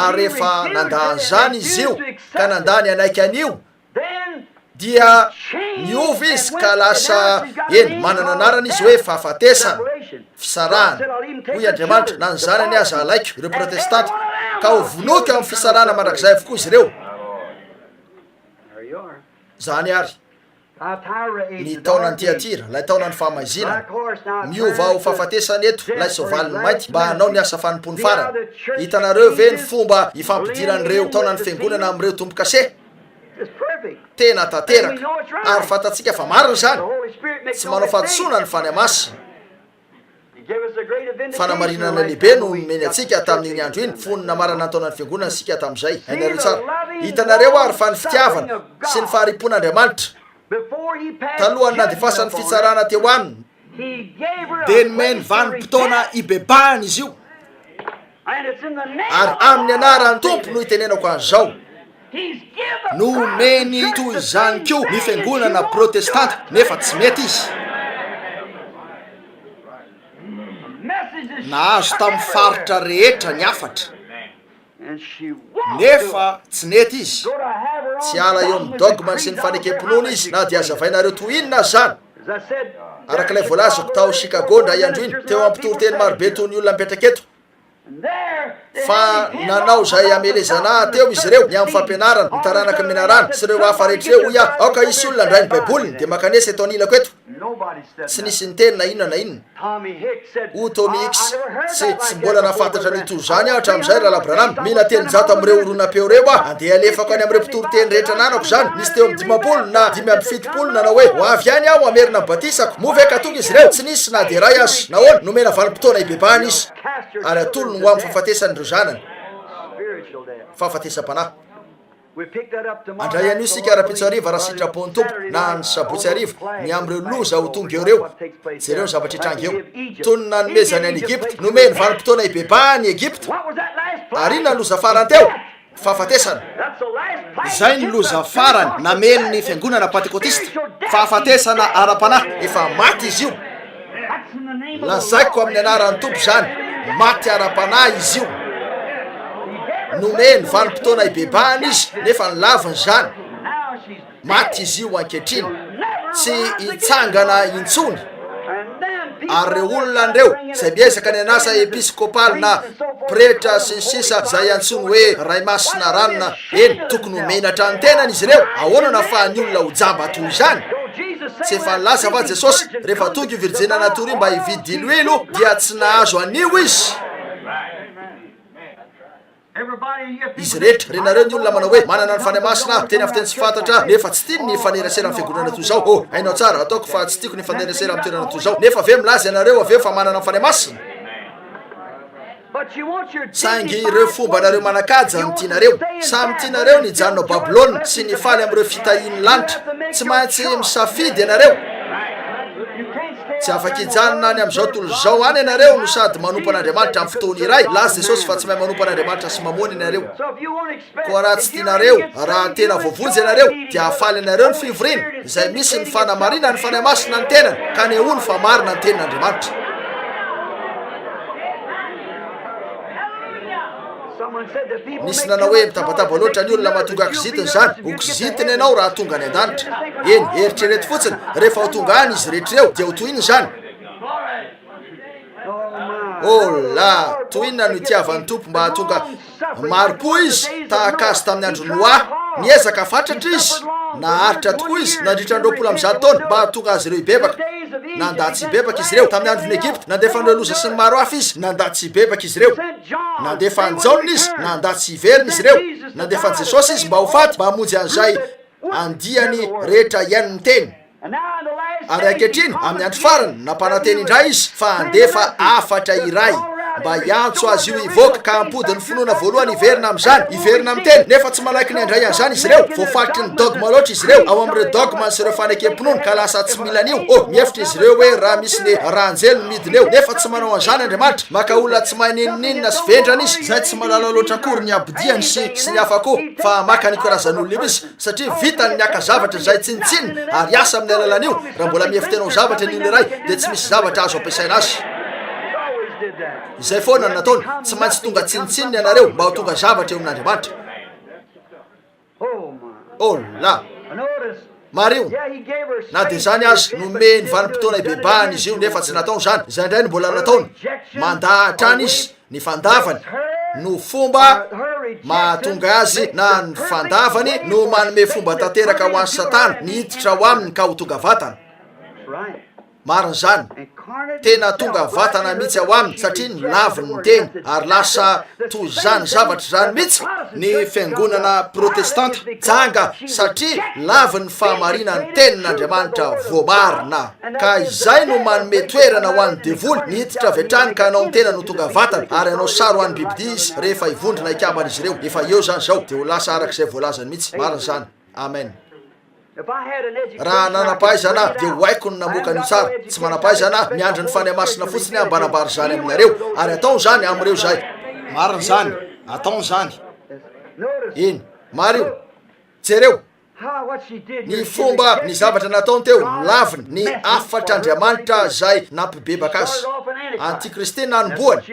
ary rehefa nandahan'izany izy io ka nandany anaiky an'io dia miova izy ka lasa eny manana anarana izy hoe fahafatesana fisarahana hoy Andriamanitra na ny zanany aza alaiko ireo protestanta ka ho vonoky amin'ny fisarahana mandrakizay avokoa izy ireo zany ary ny taona ny Tiatira lay taona ny fahamaizina miova ho fahafatesana eto lay sovaliny mainty mba hanao ny asa fanimpony farany hitanareo ve ny fomba ifampidiran'ireo taona ny fiangonana amin'ireo tombo-kase tena tanteraka ary fatatsika fa marina zany tsy manao fahadisoana ny fany amasina fanamarinana lehibe no meny atsika tamin'iny andro iny fonina marana ny taona ny fiangonana sika tamin'izay hainareo tsara hitanareo ary fa ny fitiavana sy ny faharipon'Andriamanitra talohany nandefasany fitsarana teo aminy de nomeny vanim-potoana ibebahany izy io ary amin'ny anarany tompo no hitenenako an'izao nomeny toy izany ko ny fiangonana protestanta nefa tsy mety izy nahazo tamin'ny faritra rehetra ny afatra nefa tsy nety izy tsy ala eo amin'ny dogmany sy ny fanekempinoana izy na dia azavainareo toy inona zany arak'ilay voalazako tao Chicago ndra iandro iny teo ampitoroteny marobe toy ny olona mipetraka eto fa nanao zay amelezana teo izy ireo ny amin'ny fampianarana ny taranaka menarana sy ireo hafa rehetra ireo hoy a aoka isy olona ndray ny baiboliny de makanesa eto anilako eto tsy nisy niteny na inona na inona o Tommy Hicks tsy mbola nafantatra nyto zany aho hatramin'izay raha labranamy mila telonjato amin'ireo oronapeo reo a andeha alefako any amin'ireo mpitoroteny rehetra nanako zany nisy teo amin'ny 50 na 570 nanao hoe ho avy any aho amerina mibatisako moveka tonga izy ireo tsy nisy na de ray azo nahoana nomena vanim-potoana ibebahany izy ary atolony ho amin'ny fahafatesanyndreo zanany fahafatesam-panahy andray an'io sika ara-pitso ariva raha sitrapony tompo na ny sabotsy ariva ny am'ireo loza ho tonga eo reo tsy ireo zavatra hitranga eo tony nanomezany any Egypte nomeny vanim-potoana ibebahany Egypte ary ina loza farany teo fahafatesana zay ny loza farany nameny ny fiangonana pentekotista fahafatesana ara-panahy efa maty izy io lazaiko amin'ny anaran'ny tompo zany maty ara-panahy izy io nomeny vanim-potoana ibebahany izy nefa ny laviny zany maty izy io ankehitriny tsy hitsangana intsony ary reo olona andreo zay miezaka ny anasa episkopaly na pretra sy ny sisa zay antsony hoe ray masina ranona eny tokony homenatra ny tenany izy ireo ahoana nahafahany olona ho jamba toy izany tsy efa nilaza fa Jesosy rehefa tonga io virjena natory mba hividy iloilo dia tsy nahazo anio izy izy rehetra renareo ny olona manao hoe manana ny fany masina teny avy teny tsy fantatra nefa tsy tiany ny fanerasera amin'ny fiangonana toy zao oh hainao tsara ataoko fa tsy tiako ny fanerasera amin'ny toerana toy zao nefa ave milaza ianareo aveo fa manana ny fany masina saingy ireo fomba nareo manakaja ny tianareo samy tianareo ny janonao Babilôna sy ny faly amin'ireo fitahiny lanitra tsy maintsy misafidy ianareo tsy afaka hijanona any amin'izao tolo zao any ianareo no sady manompo an'Andriamanitra amin'ny fotoana iray laza Jesosy fa tsy mahay manompo an'Andriamanitra sy mamoana ianareo koa raha tsy tianareo raha tena voavonjy ianareo dia afaly ianareo ny fivorina izay misy ny fanamarina ny fanahy masina ny tenany ka nehoany fa marina ny tenin'Andriamanitra nisy nanao hoe mitabataba loatra ny olona mahatonga akizitiny zany okizitiny ianao raha tonga ny an-danitra eny eritrereto fotsiny rehefa ho tonga any izy rehetrareo dia ho toy iny zany la toy inona no itiavan'ny tompo mba tonga maro-po izy tahaka azy tamin'ny andro noa niezaka fatratra izy naharitra tokoa izy nandritra androapolo amby 100 taona mba tonga azy ireo ibebaka nandatsy ibebaka izy ireo tamin'ny andron'ny Egypte nandefa ny loza sy ny maro hafa izy nandatsy ibebaka izy ireo nandefa ny Jaona izy nandatsy iverina izy ireo nandefa ny Jesosy izy mba ho faty mba hamonjy an'izay andiany rehetra iainony teny ary ankehitriny amin'ny andro farany nampananteny indray izy fa andefa afatra iray mba hiantso azy io ivoaka ka ampodiny finoana voalohany iverina am'izany iverina amin'ny teny nefa tsy malaky ny andray an'izany izy ireo voafaritry ny dogma loatra izy ireo ao amin'ireo dogma sy ireo fanekem-pinoana ka lasa tsy mila an'io mihevitra izy ireo hoe raha misy ny rahanjely no midiny eo nefa tsy manao an'izany Andriamanitra maka olona tsy mahay ninonina sy vendrana izy zay tsy malala loatra akory ny abdiany sy ny hafa koa fa maka ny karazan'olona io izy satria vitany miaka zavatra zay tsinitsinina ary asa amin'ny alalan'io raha mbola miefitanao zavatra n'ilo iray dia tsy misy zavatra azo ampiasaina azy izay foana nataony tsy maintsy tonga tsinitsininy ianareo mba ho tonga zavatra eo amin'Andriamanitra la mareo na dia zany azy nome ny vanim-potoana ibebahany izy io nefa tsy nataony zany izay indray ny mbola nataony mandahatra any izy ny fandavany no fomba mahatonga azy na ny fandavany no manome fomba tanteraka ho an'ny Satana nihiditra ho aminy ka ho tonga vatana mariny zany tena tonga vatana mihitsy ao aminy satria ny laviny ny teny ary lasa toy zany zavatra zany mihitsy ny fiangonana protestanta janga satria laviny fahamarina ny tenin'Andriamanitra voamarina ka izay no manome toerana ho an'ny devoly nihiditra avy hatrany ka anao tena no tonga vatana ary anao sary ho an'ny bibidia izy rehefa ivondrona ikambana izy ireo efa eo zany zao dia ho lasa arak'izay voalazany mihitsy mariny zany amen raha nanam-pahaizana dia ho haiko ny namoaka an'io tsara tsy manam-pahaizana miandry ny fanahy masina fotsiny mba hanambary zany aminareo ary ataony zany amin'ireo zay mariny zany ataony zany iny mareo jereo ny fomba ny zavatra nataony teo laviny ny afatra Andriamanitra zay nampibebaka azy antikristy nanomboany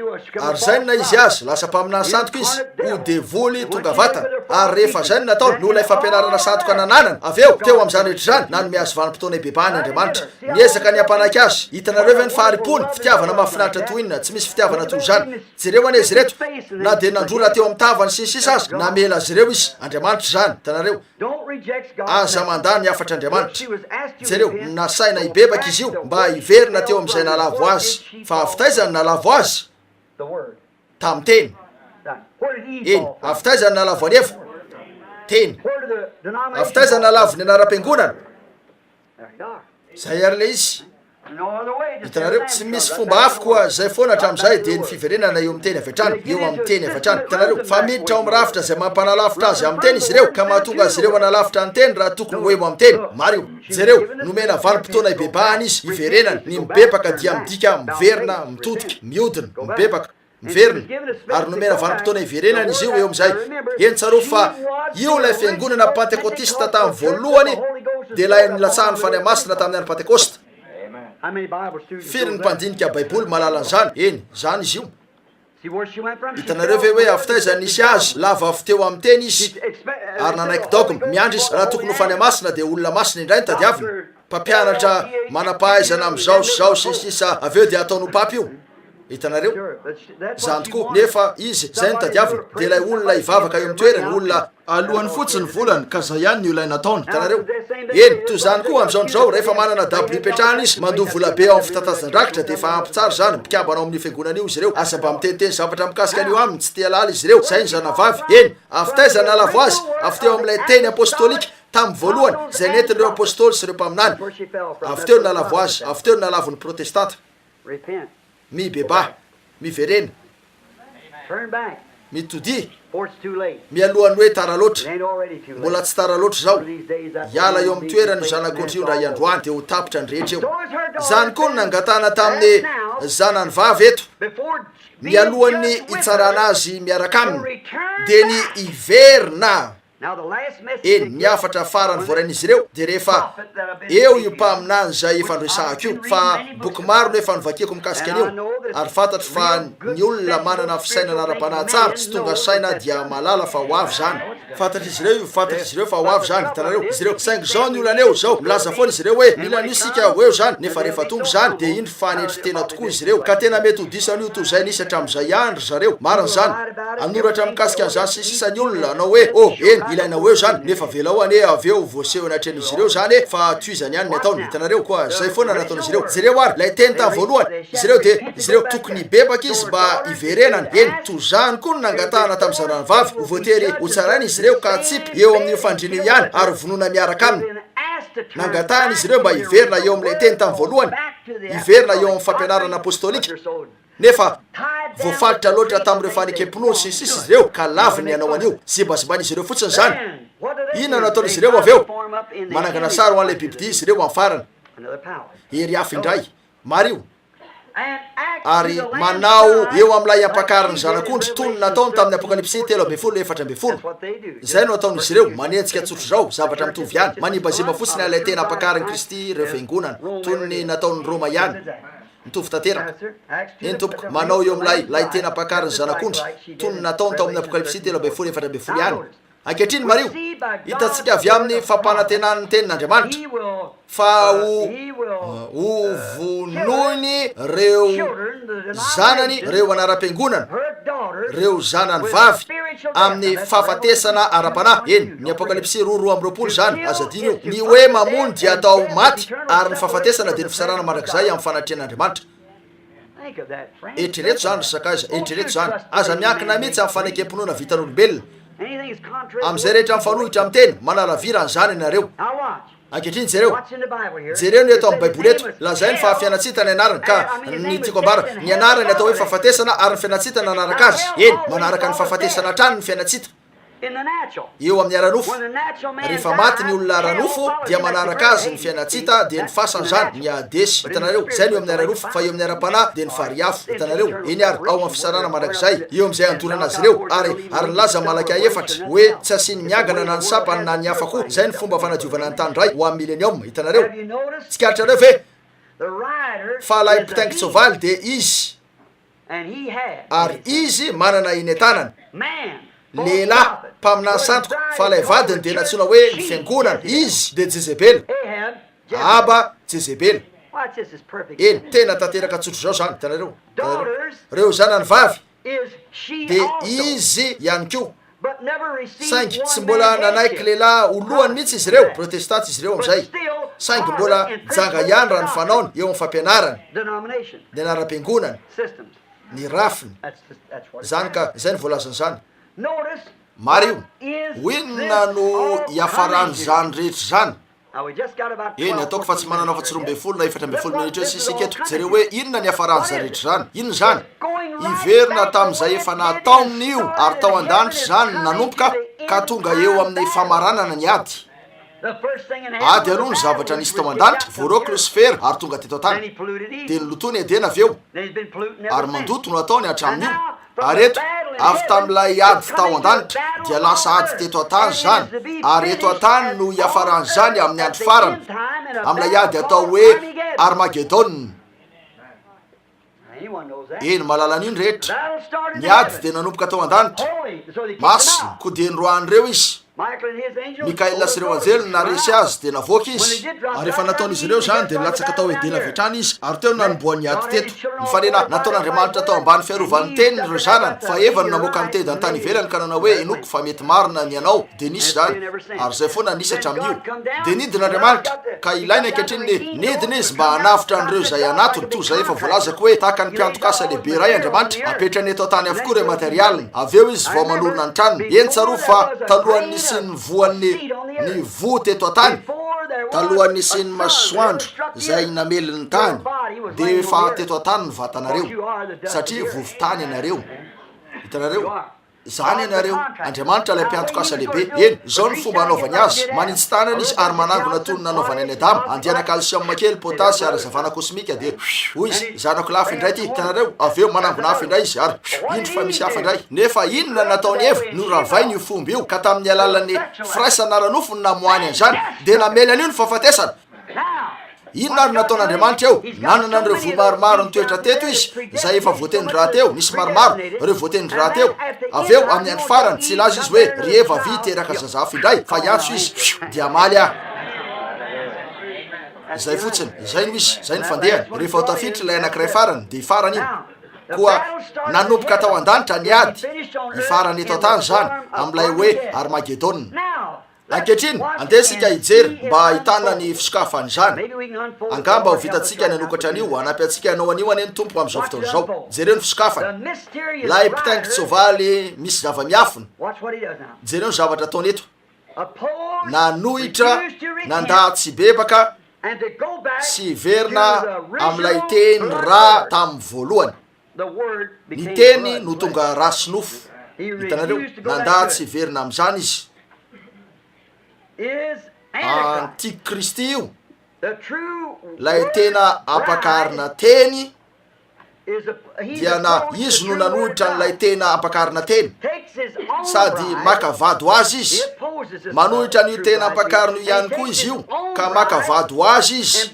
ary zay na izy azy lasa mpaminany sandoka izy ho devoly tonga vatana ary rehefa zay no nataony no ilay fampianarana sandoka nananana avy eo teo amin'izany rehetra zany nanome azy vanim-potoana ibebahany Andriamanitra niezaka ny hampanaky azy hitanareo ve ny faharipony fitiavana mahafinaritra toy inona tsy misy fitiavana toy zany jereo any izy reto na dia nandrora teo amin'ny tavany sy sisa azy namela azy ireo izy Andriamanitra zany hitanareo aza mandany afatra Andriamanitra jereo nasaina ibebaka izy io mba hiverina teo amin'izay nalavo azy fa avitaizany nalavo azy tamin'ny teny eny avitaizany nalavo anefa teny avitaizany nalavo ny anara-piangonana zay ary le izy hitanareo tsy misy fomba hafa koa zay foana hatramin'izay dia ny fiverenana eo amin'ny teny avy hatrany eo amin'ny teny avy hatrany hitanareo fa miditra ao amin'ny rafitra zay mampanalavitra azy amin'ny teny izy ireo ka mahatonga azy ireo analavitra ny teny raha tokony ho emo amin'ny teny mareo jereo nomena vanim-potoana ibebahany izy iverenana ny mibebaka dia midika miverina mitodika miodina mibebaka miverina ary nomena vanim-potoana iverenana izy io eo amin'izay eny tsaro fa io ilay fiangonana pentekotista tamin'ny voalohany dia ilay nilatsahany fanahy masina tamin'ny andro pentekosta firy ny mpandinika baiboly malala an'izany eny zany izy io hitanareo ve hoe avitaizany nisy azy lava avy teo amin'ny teny izy ary nanaiky dogma miandry izy raha tokony ho fanahy masina dia olona masina indray ny tadiavina mpampianatra manam-pahaizana amin'izao sy zao sy sisa avy eo dia ataony ho papy io hitanareo zany tokoa nefa izy zay ny tadiavina dia ilay olona ivavaka eo amin'ny toerany olona alohany fotsiny volany ka zay ihany ny olay nataony hitanareo eny toy zany koa amin'izao ndrozao rehefa manana dablo ipetrahana izy mandoha vola be ao amin'ny fitatazan-drakitra dia efa ampy tsara zany mpikambana ao amin'ny fiangonana io izy ireo asa mba miteniteny zavatra mikasika an'io aminy tsy tia lala izy ireo zay ny zanavavy eny avitaizany nalavo azy avy teo amin'ilay teny apostolika tamin'ny voalohany zay nentin'ireo apôstoly sy ireo mpaminany avy teo ny nalavo azy avy teo ny nalavon'ny protestanta mibeba miverena mitodi mialohany hoe tara loatra mbola tsy tara loatra zao hiala eo amin'ny toerany io zanak'ondry io raha iandroany dia ho tapitra ny rehetra eo zany koa no nangatana tamin'ny zanany vavy eto mialohan'ny hitsarana azy miaraka aminy dia ny iverina eny niafatra farany voarain'izy ireo de rehefa eo io mpaminany zay efa andresahako io fa boky maro no efa novakeko mikasika an'io ary fantatro fa ny olona manana fisainana ara-panahy tsara tsy tonga saina dia malala fa ho avy zany fantatry izy ireo fa ho avy zany hitanareo izy ireo saingy zao ny olana eo zao milaza foana izy ireo hoe mila nisika ho eo zany nefa rehefa tonga zany de iny fanetry tena tokoa izy ireo ka tena mety ho disan'io toy zay nisy hatram'izay andro zareo mariny zany anoratra mikasika an'izany sisisany olona anao hoe eny ilaina ho eo zany nefa vela ho ane avy eo voaseho anatren'izy ireo zany fa toizany ihany ny ataony hitanareo koa zay foana nataon'izy ireo izy ireo ary lay teny tamy voalohany izy ireo de izy ireo tokony bebaka izy mba iverenany eny to zany koa no nangatahana tamy zanany vavy ho voatery ho tsarainy izy ireo ka tsipy eo amin'ny fandrinio ihany ary vonona miaraka aminy nangatahana izy ireo mba iverina eo am'lay teny tamy voalohany iverina eo amin'ny fampianarana apostolika nefa voafaritra loatra tam'ireo fanekempinono sy sisy izy ireo ka laviny ianao an'io zibazibany izy ireo fotsiny zany inona no ataon'izy ireo avy eo manangana sary ho an'lay bibidi izy ireo amin'ny farany ery hafa indray mario ary manao eo am'lay ampakariny zanak'ondry tony nataony tamin'ny apokalipsy 3:4 zay no ataon'izy ireo manenjika tsotro zao zavatra mitovy ihany manimbaziba fotsiny alay tena ampakariny kristy reo fiangonana toy ny nataon'ny roma ihany mitovy tanteraka eny tompoko manao eo am'lay tena ampakariny zanak'ondry tony nataony tao amin'ny apokalipsy 3:4 ihany ankehitriny mario hitatsika avy amin'ny fampanantenany tenin'Andriamanitra fa ho vonoiny reo zanany reo anara-piangonana reo zanany vavy amin'ny fahafatesana ara-panahy eny ny apokalipsy 2:20 zany azadiny io ny hoe mamony dia atao maty ary ny fahafatesana de ny fisarana mandrakizay amin'ny fanatrehan'Andriamanitra etrereto zany resakaiza etrereto zany aza miankina mihitsy amin'ny fanekempinoana vitan'olombelona am'izay rehetra mifanohitra amin'ny teny manalavirany zany ianareo ankehitriny jereo ny eto amin'ny baiboly eto lazay ny fahafianatsitana ianarany ka ny tiako ambara ny anarany atao hoe fahafatesana ary ny fianatsitana anaraka azy eny manaraka ny fahafatesana trany ny fianatsita eo amin'ny aranofo rehefa maty ny olona aranofo dia manaraka azy ny fianatsita de ny fasany zany ny adesy hitanareo zay no eo amin'ny aranofo fa eo amin'ny ara-panahy de ny fariafo hitanareo eny ary ao amin'ny fisarana mandrakizay eo am'izay andorana azy ireo ary nylaza malaka efatra hoe tsy asiny miangana na ny sapany na ny hafa koa zay ny fomba fanadiovana ny tany ray ho amin'ny milenium hitanareo tsikaritra reo ve fa lay mpitaingy tsovaly de izy ary izy manana iny tanany lehilahy mpaminany santoko fa lay vadiny de natsona hoe ny fiangonana izy de jezebela aba jezebela eny tena tanteraka tsotro zao zany hitanareo reo zanany vavy de izy ihany ko saingy tsy mbola nanaiky lehilahy olohany mihitsy izy ireo protestanty izy ireo am'izay saingy mbola janga ihany raha ny fanaony eo amin'ny fampianarany de anara-piangonana ny rafiny zany ka zay ny voalazany zany mario hoinona no iafarany zany rehetra zany eny ataoko fa tsy manana fa 12 na 14 minitra eo sisiketo jereo hoe inona ny afarany zany rehetra zany inona zany iverina tam'izay efa nataony io ary tao an-danitra zany nanompoka ka tonga eo amin'ny famaranana ny ady aloha ny zavatra nisy tao an-danitra voaroko Lucifer ary tonga teto tany de nylotony edena avy eo ary mandoto no ataony hatramin'io ary eto avy tam'ilay ady tao an-danitra dia lasa ady teto atany zany ary eto atany no iafarany zany amin'ny andro farany am'ilay ady atao hoe Armageddon eny malalan'iny rehetra ny ady de nanomboka tao an-danitra masy ko de nyroan'ireo izy Mikaela sy ireo anjely naresy azy de navoaka izy ary efa nataon'izy ireo zany de nilatsaka tao edena avy hatrany izy ary teo nanomboany ady teto ny fanena nataon'Andriamanitra tao ambany fiarovany teniny reo zanany fa evany namoaka ny tedy an-tany ivelany ka nanao hoe enoko fa mety marina ny anao de nisy zany ary zay foana nisy hatramin'io de nidin'Andriamanitra ka ilainy ankehitriny nidina izy mba hanavitra an'ireo zay anatony toy zay efa voalazako hoe tahaka ny mpiantokasa lehibe ray Andriamanitra apetrany eto an-tany avokoa reo materialiny avy eo izy vao manorona ny tranony eny tsaro fa talohan'ny sy ny voan'ny ny vo teto atany talohan'ny sy ny masoandro zay nameliny tany de efa teto atany ny vatanareo satria vovotany ianareo hitanareo zany ianareo Andriamanitra lay mpiantokasa lehibe. Eny, zao ny fomba anaovany azy. Manintsy tanana izy ary manangona toy ny nanaovany any Adama. Andiana calcium kely, potasy ary zavana kosmika de hoy izy zanako lafy indray ty hitanareo. Aveo manangona hafa indray izy ary indro fa misy hafa indray. Nefa inona nataony Eva no ravainy io fomba io ka tamin'ny alalan'ny firaisana ranofo no namoany an'izany de namely an'io ny fahafatesana. Inona ary nataon'Andriamanitra eo? Nanana an'ireo voa maromaro nitoetra teto izy izay efa voateny raty eo. Nisy maromaro ireo voateny raty eo. Aveo amin'ny andro farany tsy laza izy hoe ry Eva vy teraka zazafy indray fa iantso izy dia maly ah. Izay fotsiny, izay no izy, izay ny fandehany. Rehefa tafiditra ilay anankiray farany de farany iny koa nanomboka tao an-danitra ny ady ifarany eto tany zany amin'ilay hoe Armageddon. Ankehitriny andesika hijery mba ahitana ny fisokafany zany. Angamba ho vitantsika ny anokatra an'io anampy antsika ianao an'io any ny tompo amin'izao fotoana izao. Jereo ny fisokafany. Lay mpitaingitra tsovaly misy zava-miafina. Jereo ny zavatra ataony eto. Nanohitra nandatsy bebaka sy verina amin'ilay teny ra tamin'ny voalohany. Ny teny no tonga ra sy nofo. Hitanareo nandatsy verina amin'izany izy. Antikristy io lay tena ampakarina teny dia na izy no nanohitra n'ilay tena ampakarina teny sady makavado azy izy. Manohitra n'io tena ampakarina ihany koa izy io ka makavado azy izy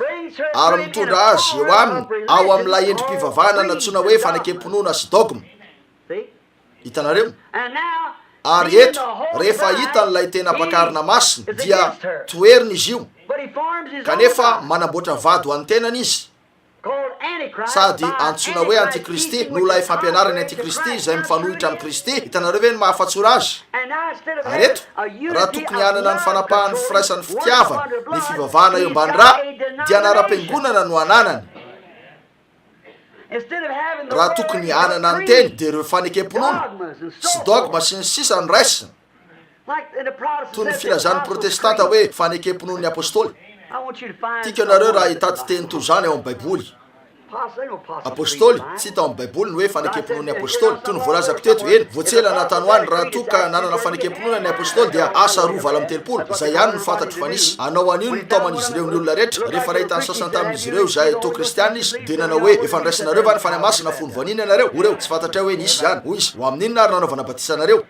ary mitondra azy eo aminy ao amin'ilay endrim-pivavahana natsoina hoe fanakemponoana sy dogma. Hitanareo? Ary eto rehefa hita n'ilay tena ampakarina masina dia toerina izy io kanefa manamboatra vado any tenany izy sady antsoina hoe antikristy no lay fampianarany antikristy izay mifanohitra amin'ny Kristy. Hitanareo ve ny mahafatsora azy? Ary eto raha tokony hanana ny fanapahan'ny firaisan'ny fitiavana ny fivavahana eo ambany ra dia nara-piangonana no ananany. Raha tokony hanana ny teny de ireo fanekemponoana sy dogma sy ny sisa ny raisina toy ny filazan'ny protestanta hoe fanekemponoan'ny apôstôly. Tiaka anareo raha hitady teny toy zany ao amin'ny baiboly. Apôstôly tsy hita ao amin'ny baiboly ny hoe fanekemponoan'ny apôstôly toy ny voalazako teto. Eny voatsela natanoany raha toka nanana fanekemponoana ny apôstôly dia asa 2:30. Izay ihany no fantatro fa nisy. Anao an'io ny taoman'izy ireo ny olona rehetra rehefa nahitany sasany tamin'izy ireo izay to kristiana izy de nanao hoe efa niraisinareo va ny fanamasina fony voaniny ianareo. Oreo tsy fantatra hoe nisy zany. Hoy izy ho amin'inona ary nanaovana batisanareo?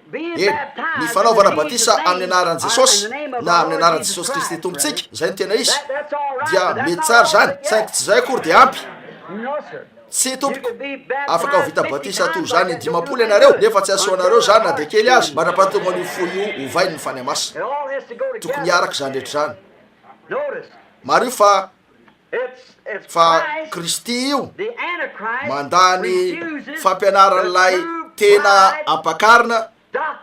Ny fanaovana batisa amin'ny anaran'i Jesosy na amin'ny anaran'i Jesosy Kristy tompontsika zay ny tena izy dia mety tsara zany saingy tsy zay akory de ampy. Tsy tompoko afaka ho vita batisa toy zany 50 ianareo nefa tsy asoanareo zany na de kely azy mandrapatonga an'io fo io hovainy ny fanamasina. Tokony hiaraka zany rehetra zany. Maro io fa Kristy io mandany fampianaran'ilay tena ampakarina.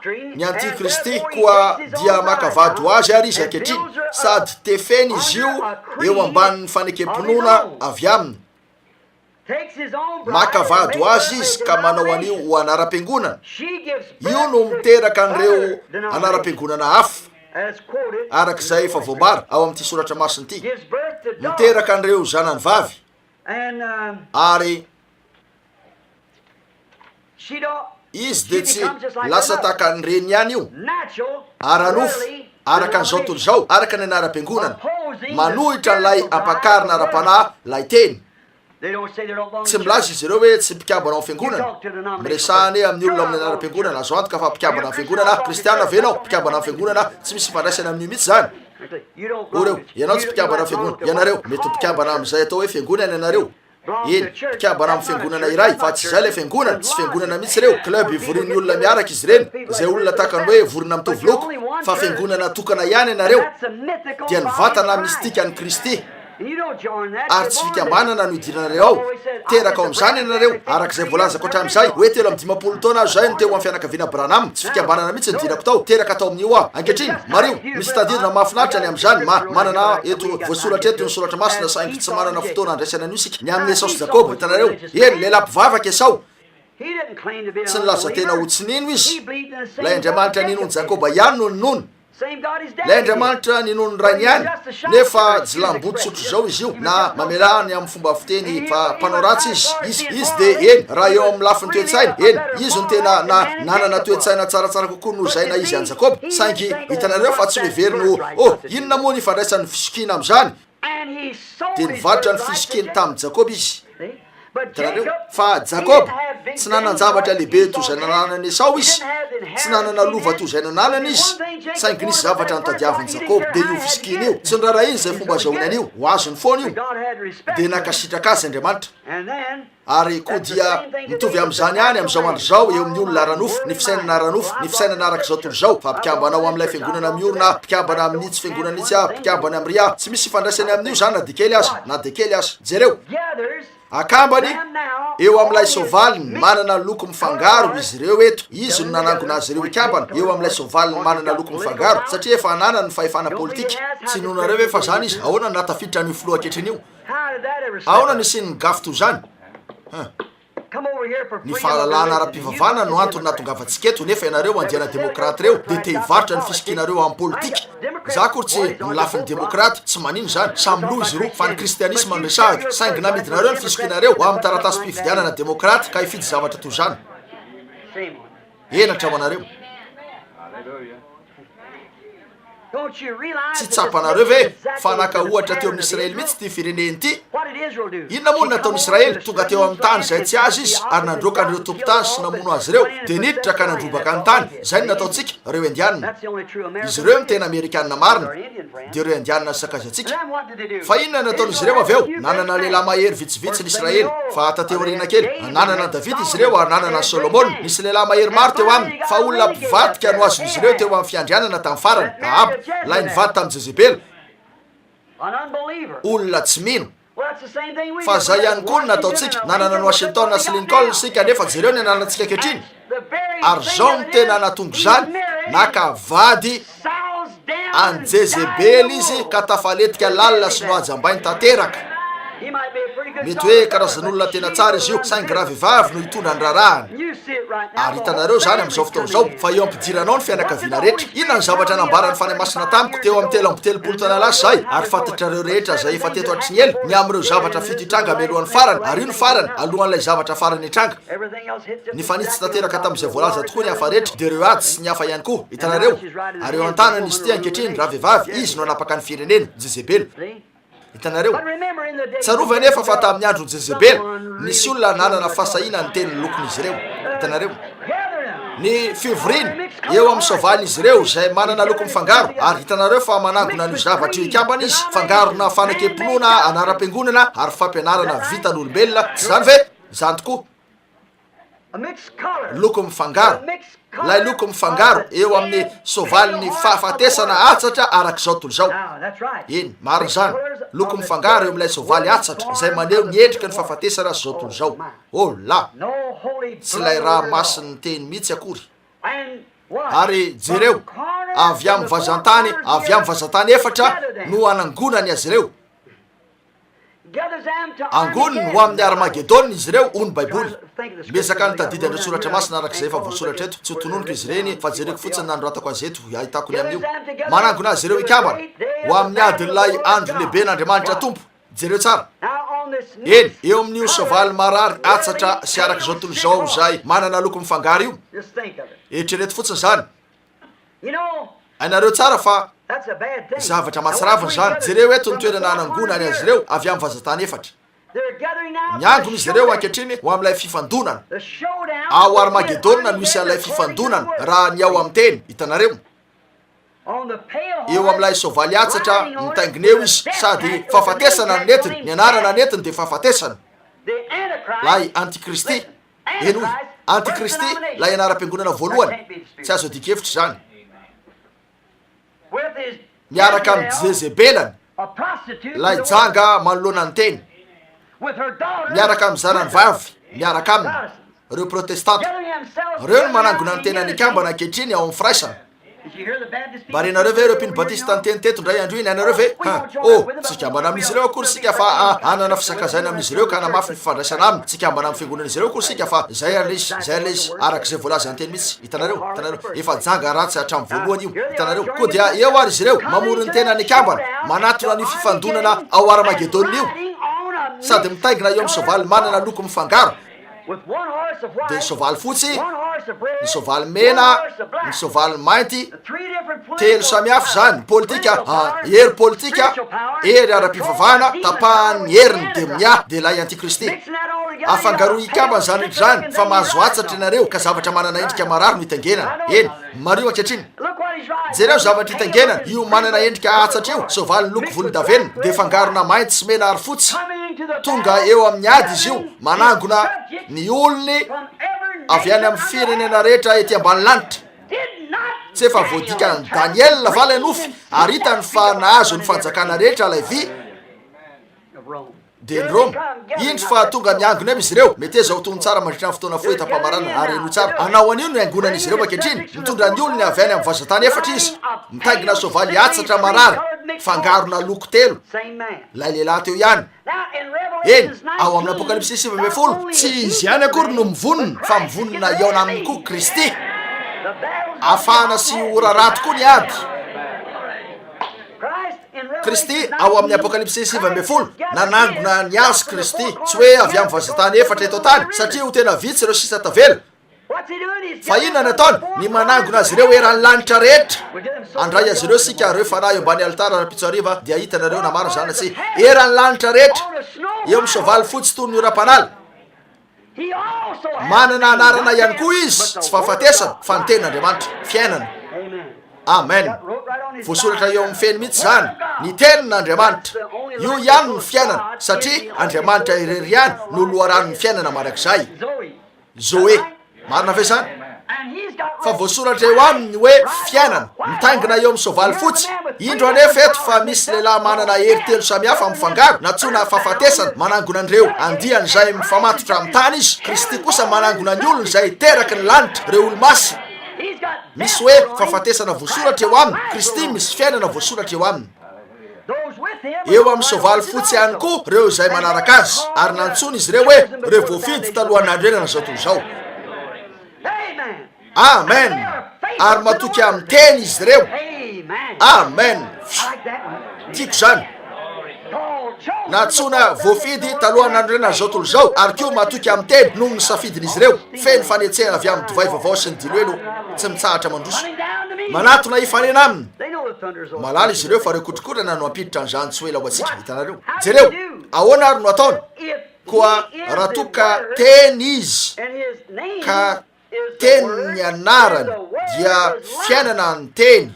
Ny antikristy koa dia makavado azy ary izy ankehitriny sady tefeny izy io eo ambanin'ny fanekemponoana avy aminy. Makavado azy izy ka manao an'io ho anara-piangonana. Io no miteraka an'ireo anara-piangonana hafa arak'izay efa voambara ao amin'ity soratra masina ity. Miteraka an'ireo zanany vavy ary izy de tsy lasa tahaka ny reny ihany io aranofo araka an'izao tontolo izao araka ny anara-piangonana manohitra n'ilay ampakarina ara-panahy lay teny. Tsy milaza izy ireo hoe tsy mpikambana amin'ny fiangonana. Miresahany amin'ny olona amin'ny anara-piangonana azo antoka fa mpikambana amin'ny fiangonana kristiana venao mpikambana amin'ny fiangonana tsy misy fandraisana amin'io mihitsy zany. Oreo ianao tsy mpikambana amin'ny fiangonana. Ianareo mety mpikambana amin'izay atao hoe fiangonana ianareo. Eny mpikambana amin'ny fiangonana iray fa tsy zay le fiangonana tsy fiangonana mihitsy reo. Club ivorin'ny olona miaraka izy reny izay olona tahakany hoe vorona mitovy loko fa fiangonana tokana ihany ianareo dia ny vatana mistika an'i Kristy. Ary tsy fikambanana no idiranareo ao teraka ao amin'izany ianareo arak'izay voalazako hatramin'izay hoe 350 taona azo zay no teo amin'ny fianakaviana Branham. Tsy fikambanana mihitsy ny dirako tao teraka tao amin'io aho. Ankehitriny mario misy tadirana mahafinaritra ny amin'izany manana eto voasoratra eto ny soratra masina saingy tsy manana fotoana andraisana an'io sika ny amin'ny Esau sy Jakob. Hitanareo eny lehilahy mpivavaka Esau tsy nilaza tena ho tsinino izy lay Andriamanitra ninony Jakoba ihany no ninony lay Andriamanitra ninony rainy ihany nefa jilambotsotro zao izy io na mamelany amin'ny fomba fiteny fa mpanao ratsy izy de eny raha eo amin'ny lafiny toe-tsaina eny izy no tena nanana toe-tsaina tsaratsara kokoa no zay na izy any Jakoba saingy hitanareo fa tsy leverino inona moa ny ifandraisan'ny fisokina am'izany de nivarotra ny fisokiny tamin'ny Jakoba izy hitanareo fa Jakoba tsy nanan-javatra lehibe toy zay nananany Esau izy tsy nanana lova toy zay nananany izy saingy nisy zavatra notadiavin'ny Jakoba de io fisokiny io tsy nirara izy zay fomba azahoany an'io ho azony foana io de nakasitraka azy Andriamanitra ary koa dia mitovy am'izany any am'izao andro zao eo amin'ny olona ranofo ny fisainana ranofo ny fisainana araka zao tontolo zao fa mpikambana amin'ilay fiangonana miorona mpikambana amin'ny tsy fiangonana itsy mpikambana amin'ny ria tsy misy ifandraisany amin'io zany na de kely aza jereo akambany eo amin'ilay sovaliny manana loko mifangaro izy ireo eto izy no nanangona azy ireo ikambana eo amin'ilay sovaliny manana loko mifangaro satria efa nanany ny fahefana politika tsy nonareo efa zany izy ahoana natafiditra ny filoha ankehitriny io ahoana nisiny gafy toy zany ny fahalalana ara-pivavana no antony nahatongavantsika eto nefa ianareo andiana demokraty reo de te hivarotra ny fisikinareo amin'ny politika za kory tsy milafin'ny demokraty tsy manino zany samyloha izy roa fa ny kristianisma nresahaka saingy namidinareo ny fisikinareo ho amin'ny taratasy mpividianana demokraty ka hifidy zavatra toy zany enatra ho anareo tsy tsapanareo ve fa naka ohatra teo amin'ny Israely mihitsy ty fireneny ty inona moa nataony Israely tonga teo amin'ny tany zay tsy azy izy ary nandrokan'ireo tompotany sy namono azy ireo de niditra ka nandrobaka ny tany zay ny nataontsika reo indianina izy ireo ny tena amerikanina marina de reo indianina ny sakazatsika fa inona nataon'izy ireo avy eo nanana lehilahy mahery vitsivitsy ny Israely fa tateo rina kely nanana David izy ireo ary nanana Solomon nisy lehilahy mahery maro teo aminy fa olona mpivadika no azon'izy ireo teo amin'ny fiandrianana tamin'ny farany Ahaba lay nivady tamin'ny Jezebely olona tsy mino fa zay ihany koa no nataontsika nanana ny Washington sy Lincoln sika nefa jereo ny ananantsika ankehitriny ary zao ny tena natongo zany nakavady any Jezebely izy ka tafaletika lalina sy no ajambainy tanteraka mety hoe karazan'olona tena tsara izy io saingy raha vehivavy no hitondra ny rarahany ary hitanareo zany am'izao fotoana zao fa eo ampidiranao ny fianakaviana rehetra inona ny zavatra nambarany fany masina tamiko teo amin'ny 3 taona lasa zay ary fatatrareo rehetra zay efa teto atriny ela ny am'ireo zavatra fito hitranga mialohan'ny farany ary io ny farany alohan'ilay zavatra farany hitranga ny fanitsy tanteraka tamin'izay voalaza tokoa ny hafa rehetra de reo ady sy ny hafa ihany koa hitanareo ary eo an-tanany izy ty ankehitriny raha vehivavy izy no anapaka ny firenena Jezebely hitanareo tsarova nefa fa tamin'ny androny Jezebely nisy olona nanana fasahina ny teny lokon'izy ireo hitanareo ny fivoriny eo amin'ny sovaliny izy ireo zay manana loko mifangaro ary hitanareo fa manangona ny zavatra io ikambana izy fangarona fanakempinona anaram-piangonana ary fampianarana vitan'olombelona tsy zany ve zany tokoa loko mifangaro lay loko mifangaro eo amin'ny sovaliny fahafatesana atsatra arak'izao tontolo zao eny mariny zany loko mifangaro eo amin'ilay sovaly atsatra zay maneho ny endrika ny fahafatesana zao tontolo zao oh la tsy lay raha masiny teny mihitsy akory ary jereo avy amin'ny vazantany efatra no anangonany azy ireo angoniny ho amin'ny Armagedon izy ireo ho ny baiboly mesaka ny tadidy andreo soratra masina arak'izay efa voasoratra eto tsy ho tononiko izy ireny fa jereko fotsiny nandroatako azy eto ahitako ny amin'io manangona azy ireo ikambana ho amin'ny adin'ilay andro lehibe n'Andriamanitra tompo jereo tsara eny eo amin'io sovaly marary atsatra sy arak'izao tontolo zao zay manana loko mifangaro io eritrereto fotsiny zany ainareo tsara fa zavatra matsiraviny zany jereo eto ny toerana anangonany azy ireo avy amin'ny vazantany efatra miangona izy ireo ankehitriny ho amin'ilay fifandonana ao Armagedona no misy an'ilay fifandonana raha ny ao amin'ny teny hitanareo eo amin'ilay sovaly atsatra mitaingina eo izy sady fahafatesana ny netiny ny anarana netiny de fahafatesana lay antikristy eny oy antikristy lay anaram-piangonana voalohany tsy azo adikevitra zany miaraka amin'ny Jezebelany lay janga manoloana ny teny miaraka amin'ny zanany vavy miaraka aminy reo protestanta reo no manangona ny tena ny ikambana ankehitriny ao amin'ny firaisana Barenareo ve ireo mpino batista nyteny teto ndray andro iny anareo ve tsika mbana amin'izy ireo akory sika fa anana fisakazaina amin'izy ireo ka anamafy ny fifandraisana aminy tsika mbana amin'ny fiangonan'izy ireo akory sika fa zay ary le izy arak'izay voalaza ny teny mihitsy hitanareo efa janga ratsy hatramin'ny voalohany io hitanareo koa dia eo ary izy ireo mamory ny tena ny akambana manatona ny fifandonana ao Armagedonina io sady mitaingina eo amin'ny soavaly manana loko mifangaro dia ny soavaly fotsy ny soavaly mena ny soavaly mainty telo samihafa zany politika hery politika hery ara-pivavahana tapahany heriny de miah de lay antikristy afangaro ikambana zany zany fa mahazo atsatra ianareo ka zavatra manana endrika marary no hitangenana eny mario ankehitriny jereo zavatra hitangenana io manana endrika atsatra io soavaly loko volondavenina de fangarona mainty sy mena ary fotsy tonga eo amin'ny ady izy io manangona ny olony avy any amin'ny firenena rehetra ety ambany lanitra tsy efa voadika ny Daniel va lay nofy ary hitany fa nahazo ny fanjakana rehetra lay vy de ny Rome indry fa tonga miangona amy izy ireo mety zao tony tsara mandritra ny fotoana foetampamarana ary eno tsara anao an'io no angonan'izy ireo ankehitriny mitondra ny olony avy any amin'ny vazatany efatra izy mitaingina soavaly atsatra marary fangarona loko telo lay lehilahy teo ihany eny ao amin'ny apokalipsy 7:10 tsy izy ihany akory no mivonona fa mivonona iona aminy koa Kristy afahana sy orara tokoa ny ady Kristy ao amin'ny apokalipsy 7:10 nanangona ny azy Kristy tsy hoe avy amin'ny vazatany efatra eto tany satria ho tena vitsy ireo sisa tavela fa inona ny ataony ny manangona azy ireo eran'ny lanitra rehetra andray azy ireo sika reo fanahy eo ambany alitara rapitsariva dia hitanareo namaro zany tsy eran'ny lanitra rehetra eo amin'ny soavaly fotsy toy ny ora-panaly manana anarana ihany koa izy tsy fahafatesana fa ny tenin'Andriamanitra fiainana amen voasoratra eo amin'ny feny mihitsy zany ny tenin'Andriamanitra io ihany ny fiainana satria Andriamanitra irery ihany no loharan'ny fiainana marak'izay Zoe marina ve zany fa voasoratra eo aminy hoe fiainana mitaingina eo amin'ny soavaly fotsy indro anefa eto fa misy lehilahy manana hery telo samihafa mifangaro natsona fahafatesana manangona an'ireo andiany zay mifamatotra amin'ny tany izy Kristy kosa manangona ny olony zay teraky ny lanitra reo olo-masy misy hoe fahafatesana voasoratra eo aminy Kristy misy fiainana voasoratra eo aminy eo amin'ny soavaly fotsy ihany koa reo zay manaraka azy ary nantsony izy ireo hoe reo voafidy talohan'andro enana zao toy zao amen ary matoky amin'ny teny izy ireo amen tiako zany natsona voafidy talohan'andro enana zao tolo zao ary keo matoky amin'ny teny noho ny safidin'izy ireo feno fanetsehana avy amin'ny divay vaovao sy ny diloelo tsy mitsahatra mandroso manatona ifanena aminy malala izy ireo fa reo kotrokorana no ampiditra an'izany tsy hoe lao atsika hitanareo jereo ahoana ary no ataony koa raha toka teny izy ka teny ny anarany dia fiainana ny teny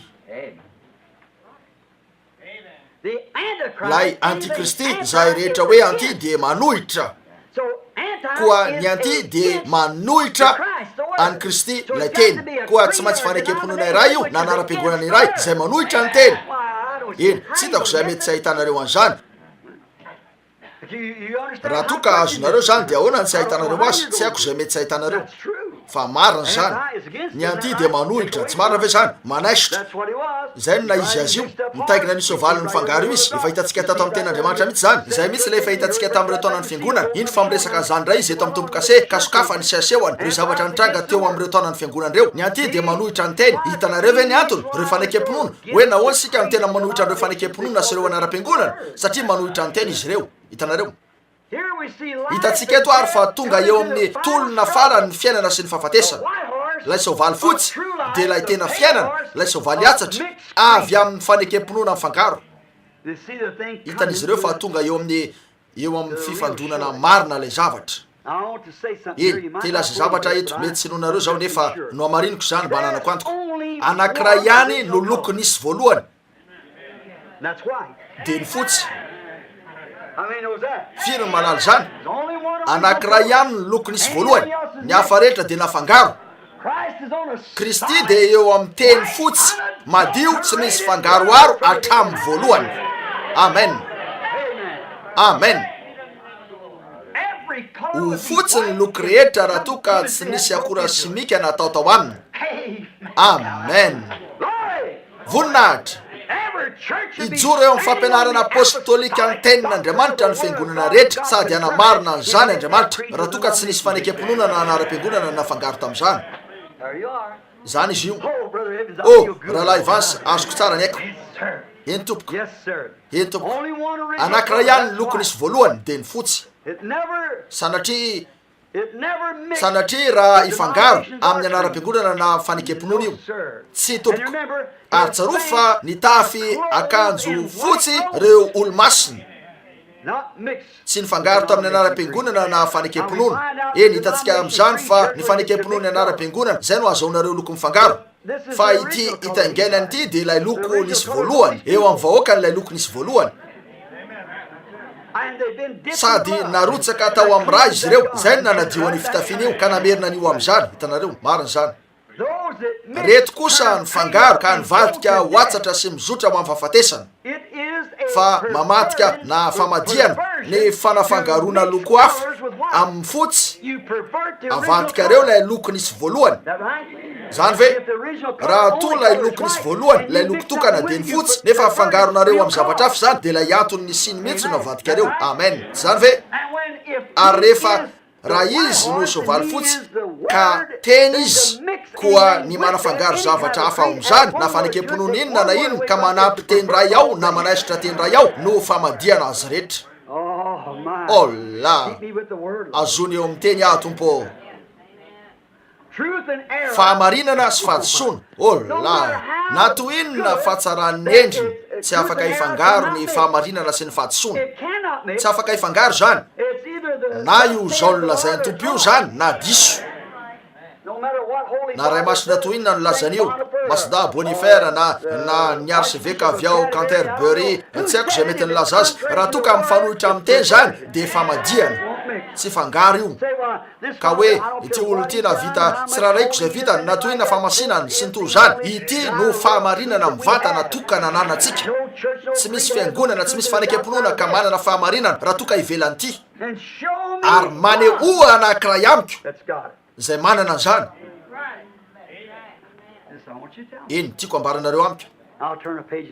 lay antikristy zay rehetra hoe anty de manohitra koa ny anty de manohitra any Kristy lay teny koa tsy maintsy fanekemponona iray io na anara-piangonana iray zay manohitra ny teny eny tsy hitako zay mety tsy ahitanareo an'izany raha toka azonareo zany de ahoana ny tsy ahitanareo azy tsy haiko zay mety tsy ahitanareo fa marina zany ny anty de manohitra tsy marina ve zany manaisitra zay na izy azy io mitaingina ny soavaly ny fangaro io izy efa hitantsika tato amin'ny ten'Andriamanitra mihitsy zany zay mihitsy le efa hitantsika tamin'ireo taonan'ny fiangonana indro fa miresaka zany ray izy eto amin'ny tombo-kase kasokafa ny siasehony reo zavatra nitranga teo amin'ireo taonan'ny fiangonana reo ny anty de manohitra ny teny hitanareo ve ny antony reo fanekemponona hoe nahoana sika ny tena manohitra an'ireo fanekemponona sy ireo anara-piangonana satria manohitra ny teny izy ireo hitanareo hitantsika eto ary fa tonga eo amin'ny tolona farany ny fiainana sy ny fahafatesana lay soavaly fotsy de lay tena fiainana lay soavaly atsatra avy amin'ny fanekemponona mifangaro hitan'izy ireo fa tonga eo amin'ny fifandonana marina lay zavatra eny te laza zavatra eto mety sy nonareo zao nefa no amariniko zany mba nanako antoko anankiray ihany no loko nisy voalohany de ny fotsy firy ny manalo zany anankiray ihany ny loko nisy voalohany ny hafa rehetra de nafangaro Kristy de eo amin'ny teny fotsy madio tsy misy fangaroaro hatramin'ny voalohany amen amen ho fotsy ny loko rehetra raha toka tsy nisy akora simika natao tao aminy amen voninahitra ijoro eo amin'ny fampianarana apôstôlika ny tenin'Andriamanitra ny fiangonana rehetra sady anamarina an'izany Andriamanitra raha toa ka tsy nisy fanekam-ponona na anara-piangonana nafangaro tamin'izany. Zany izy io. Rahalahy Evans, azoko tsara ny haiko. Eny tompoko. Eny tompoko. Anankiray ihany ny loko nisy voalohany dia ny fotsy. Sanatria raha ifangaro amin'ny anara-piangonana na fanekam-ponona io tsy tompoko. Ary tsaroa fa nitafy akanjo fotsy reo olo-masina tsy nifangaro tamin'ny anara-piangonana na fanekam-ponona. Eny hitantsika amin'izany fa ny fanekam-ponona ny anara-piangonana zay no azahoanareo loko mifangaro. Fa ity itaingainany ity dia ilay loko nisy voalohany eo amin'ny vahoaka n'ilay loko nisy voalohany. Sady narotsaka tao amin'ny raha izy ireo, zay no nanadio ny fitafiana io ka namerina an'io amin'izany. Hitanareo, marina izany. Reto kosa nifangaro ka nivadika hoatsatra sy mizotra amin'ny fahafatesana. Fa mamadika na famadiana ny fanafangarona loko hafa amin'ny fotsy, avadika reo ilay loko nisy voalohany. Zany ve raha toa ilay loko nisy voalohany, ilay loko tokana dia ny fotsy, nefa afangaronareo amin'ny zavatra hafa zany dia ilay antony ny siny mihitsy no avadika reo. Amen. Zany ve ary rehefa raha izy no soavaly fotsy ka teny izy koa ny manafangaro zavatra hafa ao amin'izany na fanekam-ponona inona na inona ka manampy teny ray ao na manaisitra teny ray ao no famadiana azy rehetra. La azony eo amin'ny teny tompo. Fahamarinana sy fahadisoana. La na to inona fahatsarany endriny tsy afaka ifangaro ny fahamarinana sy ny fahadisoana. Tsy afaka ifangaro zany. Na io zao no lazainy tompo io zany na diso. Na ray masina to inona no lazan'io, Masda Bonifera na ny archevêque avy ao Canterbury, tsy haiko zay mety nilaza azy. Raha toa ka mifanohitra amin'ny teny zany dia famadiana. Tsy fangaro io. Ka hoe ity olo ity na vita tsiraraiko zay vitany na to inona famasinany sy ny toy zany, ity no fahamarinana mivantana tokana ananantsika. Tsy misy fiangonana, tsy misy fanekam-ponona ka manana fahamarinana raha toa ka ivelany ity. Ary manehoa anankiray amiko zay manana an'izany. Iny tiako ambaranareo amiko.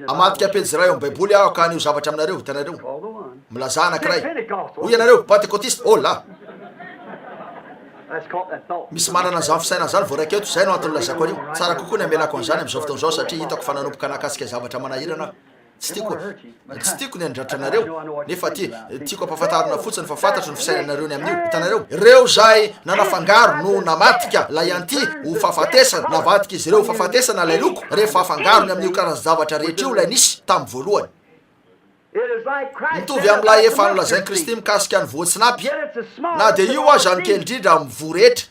Amadika pejy iray eo amin'ny baiboly aho ka anio zavatra aminareo. Hitanareo milaza anankiray. Hoy ianareo pentekotista. La misy manana an'izany fisaina zany voaraika eto. Zay no antony lazako anio. Tsara kokoa ny amelako an'izany amin'izao fotoan'izao satria hitako fa nanomboka nakasika zavatra manahirana. Tsy tiako ny andratra anareo nefa tiako ampahafantarina fotsiny fa fantatro ny fisainanareo ny amin'io. Hitanareo reo zay nanafangaro no namatika lay anty ho fahafatesana, navadika izy ireo ho fahafatesana lay loko rehefa afangarony amin'io karazana zavatra rehetra io lay nisy tamin'ny voalohany. Mitovy amin'ilay efa nolazain'i Kristy mikasika ny voatsinapy, na dia io aza ny kely indrindra amin'ny vo rehetra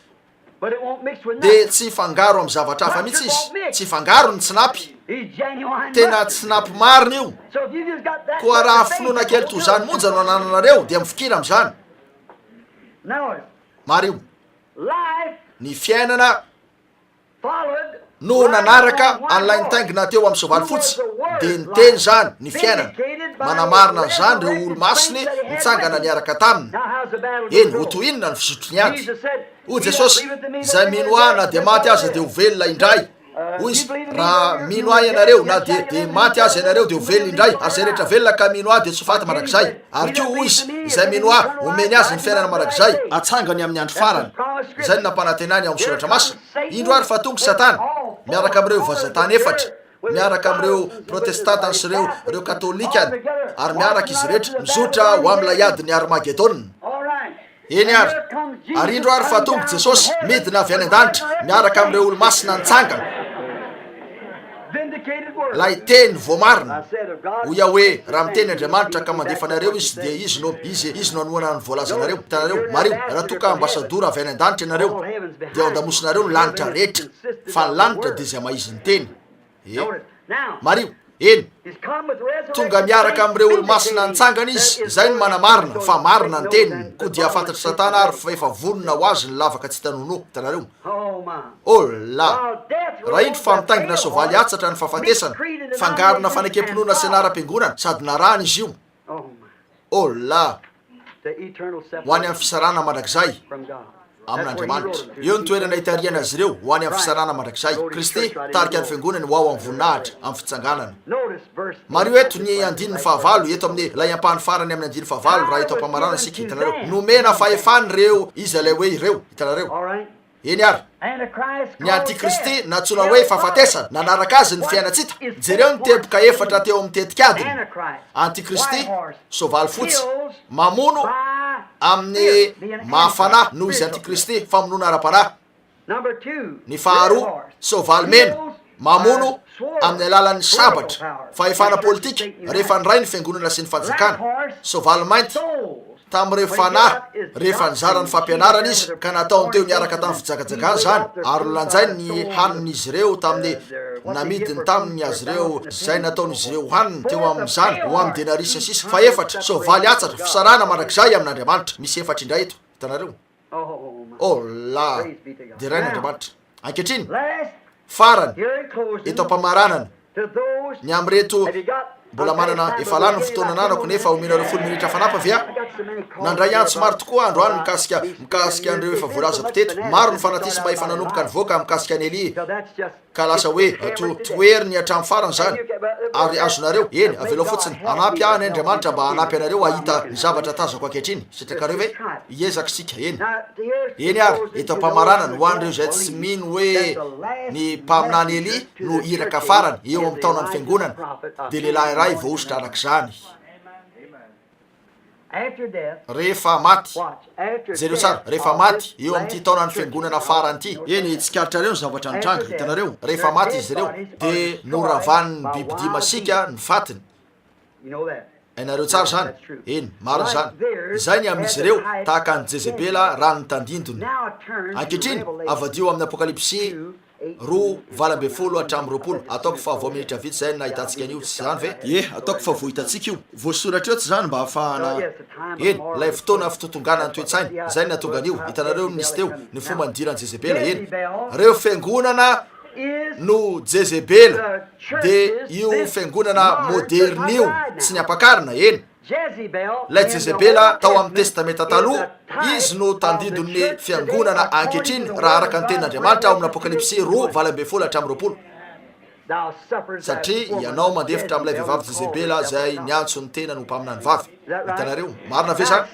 dia tsy fangaro amin'ny zavatra hafa mihitsy izy. Tsy fangaro ny tsinapy. Tena tsinapy marina io. Koa raha finoana kely toy zany monja no anananareo dia mifikira amin'izany. Mary io. Ny fiainana no nanaraka an'ilay nitaingina teo amin'ny soavaly fotsy dia ny teny zany ny fiainana. Manamarina an'izany reo olo masiny nitsangana niaraka taminy. Eny ho toy inona ny fizotrony azy. O Jesosy, zay mino ahy na dia maty aza dia ho velona indray. Hoy izy, raha mino ahy ianareo na dia maty aza ianareo dia ho velona indray. Ary zay rehetra velona ka mino ahy dia tsy faty marak'izay. Ary koa hoy izy, zay mino ahy omeny azy ny fiainana marak'izay atsangany amin'ny andro farany. Zay no nampanantenany ao amin'ny soratra masina. Indro ary fa tonga Satana miaraka amin'ireo vazatany efatra, miaraka amin'ireo protestantany sy reo katolikany, ary miaraka izy rehetra mizotra ho amin'ilay adiny Armagedona. Eny ary indro ary fa tonga Jesosy midina avy any an-danitra miaraka amin'ireo olo masina nitsangana. Lay teny voamarina ho Yahwe raha miteny Andriamanitra ka mandefa anareo izy dia izy no anoana ny voalazanareo. Hitanareo Mario, raha toa ka ambasadora avy any an-danitra ianareo dia ao an-damosinareo ny lanitra rehetra, fa ny lanitra dia izay maizy ny teny. Mario, eny tonga miaraka amin'ireo olo masina nitsangana izy. Zay no manamarina fa marina ny teniny. Koa dia fantatry Satana ary fa efa vonona ho azy ny lavaka tsy tanono. Hitanareo la raha indro fa mitangina soavaly atsatra ny fahafatesana, fangarona fanekam-ponona sy anara-piangonana sady narahana izy io. La ho any amin'ny fisarana mandrakizay amin'Andriamanitra. Eo ny toerana hitariana azy ireo ho any amin'ny fisarana mandrakizay. Kristy tarika ny fiangonany ho ao amin'ny voninahitra amin'ny fitsanganana. Mario eto ny andininy fahavalo eto amin'ny lay ampahany farany amin'ny andininy fahavalo raha eto ampamarana sika hitanareo. Nomena fahefany reo izy ilay hoe ireo hitanareo. Eny ary ny antikristy natsoina hoe fahafatesana nanaraka azy ny fiainatsita. Jereo ny teboka efatra teo amin'ny tetikadiny. Antikristy soavaly fotsy mamono amin'ny mahafanahy noho izy antikristy famonoana ara-panahy. Ny faharoa soavaly mena mamono amin'ny alalan'ny sabatra fahefana politika rehefa nyray ny fiangonana sy ny fanjakana. Soavaly mainty tamin'ireo fanahy rehefa nizara ny fampianarana izy ka nataony teo niaraka tamin'ny fijakajakana zany ary lanjai ny hanin'izy ireo tamin'ny namidiny taminy azy ireo zay nataon'izy ireo haniny teo amin'izany ho amin'ny denarisa sisa. Fa efatra soavaly atsatra fisarana mandrakizay amin'Andriamanitra. Misy efatra indray eto hitanareo. La de rain'Andriamanitra. Ankehitriny farany eto ampamaranana ny amreto mbola manana efa lany ny fotoana ananako nefa omenareo 10 minitra fanapa vea nandray antso maro tokoa andro any mikasika an'ireo efa voalaza piteto. Maro ny fanatisi mba efa nanomboka nivoaka mikasika any Eli ka lasa hoe toeriny hatramin'ny farany zany ary azonareo eny avelo fotsiny anampy any Andriamanitra mba hanampy anareo ahita ny zavatra tazako ankehitriny satria kareo ve iezaka sika eny ary eto ampamaranana ho an'ireo zay tsy mino hoe ny mpaminany Eli no iraka farany eo amin'ny taonany fiangonana de lehilahy iray voaositra arak'izany rehefa maty. Jereo tsara rehefa maty eo amin'ity taonany fiangonana farany ity eny tsikaritra reo ny zavatra nitranga hitanareo. Rehefa maty izy ireo de noravan'ny bibidia masika ny fatiny. Hainareo tsara zany eny mariny zany zay ny amin'izy ireo tahaka ny Jezebela rano ny tandindony. Ankehitriny avadio amin'ny apokalipsy 2:20 hatramin'ny 20 ataoko fa vao minitra vitsy zay nahitantsika an'io tsy zany ve ataoko fa vo hitantsika io voasoratra eo tsy zany mba hahafahana eny lay fotoana fitotongana ny toetsaina zay natonga an'io. Hitanareo nisy teo ny fomba nidiran'ny Jezebela eny reo fiangonana no Jezebela de io fiangonana moderna io tsy ny ampakarina eny. Lay Jezebela tao amin'ny testamenta taloha izy no tandidon'ny fiangonana ankehitriny raha araka ny tenin'Andriamanitra ao amin'ny apokalipsy 2:20 hatramin'ny 20 satria ianao mandefitra amin'ilay vehivavy Jezebela zay niantso ny tena no mpaminany vavy. Hitanareo marina ve zany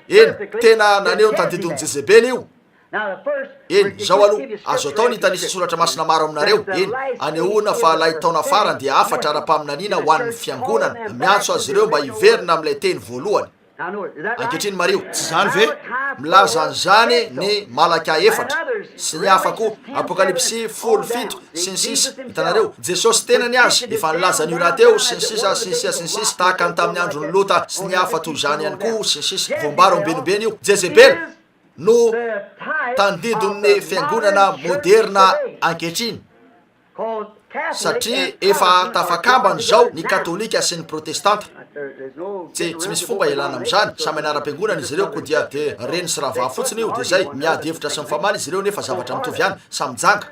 eny tena naneo ny tandidon'ny Jezebela io eny zao aloha azo atao ny tanisy soratra masina maro aminareo eny anehoana fa lay taona farany dia afatra ara-paminaniana ho an'ny fiangonana miantso azy ireo mba hiverina amin'ilay teny voalohany. Ankehitriny Mario tsy zany ve milaza an'izany ny Malaka efatra sy ny hafa koa apokalipsy 17 sy ny sisa. Hitanareo Jesosy tenany azy efa nilaza an'io raha teo sy ny sisa tahaka ny tamin'ny androny Lota sy ny hafa toy zany ihany koa sy ny sisa voambaro ambenimbeny io. Jezebela no tandidon'ny fiangonana moderna ankehitriny satria efa tafakambany zao ny katolika sy ny protestanta. Tsy misy fomba ialana amin'izany samy anara-piangonana izy ireo ko dia de reny sy raha fotsiny io de zay miady hevitra sy mifamaly izy ireo nefa zavatra mitovy ihany samy janga.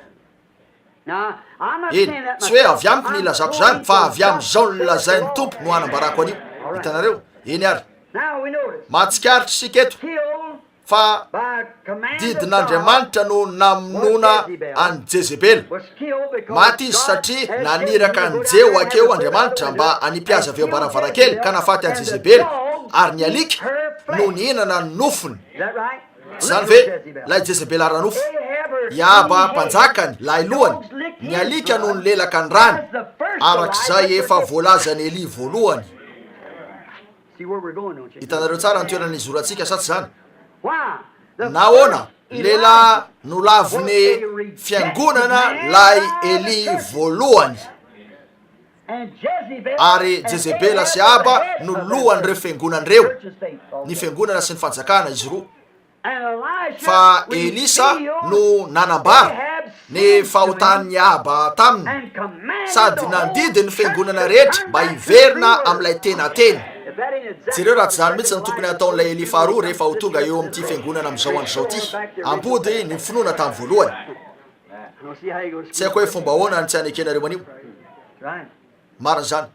Eny tsy hoe avy amiko ny ilazako zany fa avy amin'izao ny lazain'ny tompo no anambarako an'io. Hitanareo eny ary mahatsikaritra sika eto fa didin'Andriamanitra no namonona any Jezebela. Maty izy satria naniraka ny jeo akeo Andriamanitra mba hanimpiaza avy eo am-baravarakely ka nafaty any Jezebela ary ny alika no nihinana ny nofony. Tsy zany ve lay Jezebela ranofo iaba mpanjakany lay lohany ny alika no nylelaka ny rany arak'izay efa voalazany Eli voalohany. Hitanareo tsara ny toerana nizorantsika sa tsy zany nahoana lela nolaviny fiangonana lay Eli voalohany ary Jezebela sy Aba no lohan'ireo fiangonan'ireo ny fiangonana sy ny fanjakana izy roa. Fa Elisa no nanambara ny fahotan'ny Aba taminy sady nandidi ny fiangonana rehetra mba hiverina amin'ilay tena teny. Jereo raha tsy zany mihitsy ny tokony ataon'ilay Eli faharoa rehefa ho tonga eo amin'ity fiangonana amin'izao andro zao ty ampody ny finoana tamin'ny voalohany. Tsy haiko hoe fomba ahoana ny tsy hanekenareo an'io marina zany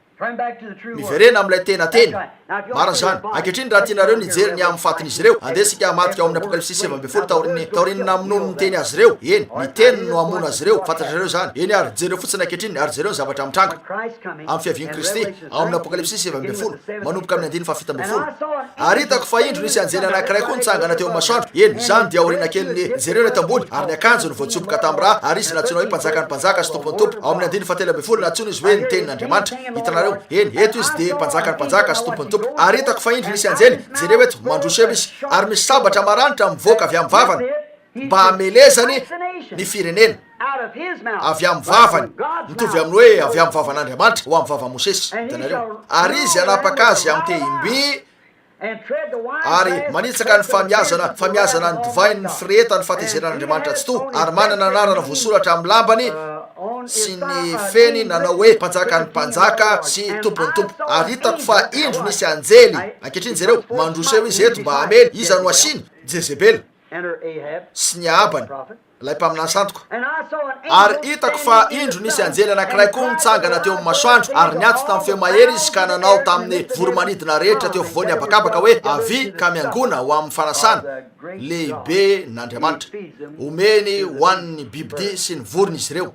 miverena amin'ilay tena teny marina zany ankehitriny raha tianareo nijery ny amin'ny fatin'izy ireo andesika matika ao amin'ny apokalipsy 7:20 taorinina amin'olo miteny azy ireo eny ny teny no amona azy ireo fantatrareo zany eny ary jereo fotsiny ankehitriny ary jereo ny zavatra mitranga amin'ny fiaviany Kristy ao amin'ny apokalipsy 7:20 manomboka amin'ny 9:17 ary hitako fa indro nisy anjely anankiray koa nitsangana teo masoandro eny zany dia aorina kely ny jereo ny tambony ary ny akanjony voatsoboka tamin'ny raha ary izy natsoina hoe mpanjaka ny mpanjaka sy tompony tompo ao amin'ny 9:17 natsoina izy hoe ny tenin'Andriamanitra hitanareo eny eto izy dia mpanjaka ny mpanjaka sy tompony tompo ary hitako fa indro nisy anjely jereo eto mandroso eo izy ary misy sabatra maranitra mivoaka avy amin'ny vavany mba hamelezany ny firenena avy amin'ny vavany mitovy amin'ny hoe avy amin'ny vavan'Andriamanitra ho amin'ny vava Mosesy hitanareo ary izy anapaka azy amin'ny tehimby ary manitsaka ny famiazana ny divay ny fireta ny fahatezeran'Andriamanitra tsy to ary manana anarana voasoratra amin'ny lambany sy ny feny nanao hoe mpanjaka ny mpanjaka sy tompony tompo ary hitako fa indro nisy anjely ankehitriny jereo mandroso eo izy eto mba hamely iza no asiny Jezebela sy ny Ahabany lay mpaminany santoko ary hitako fa indro nisy anjely anankiray koa nitsangana teo amin'ny masoandro ary niaty tamin'ny feo mahery izy ka nanao tamin'ny voromanidina rehetra teo vovoany abakabaka hoe avy ka miangona ho amin'ny fanasana lehibe n'Andriamanitra omeny ho an'ny bibidia sy ny vorona izy ireo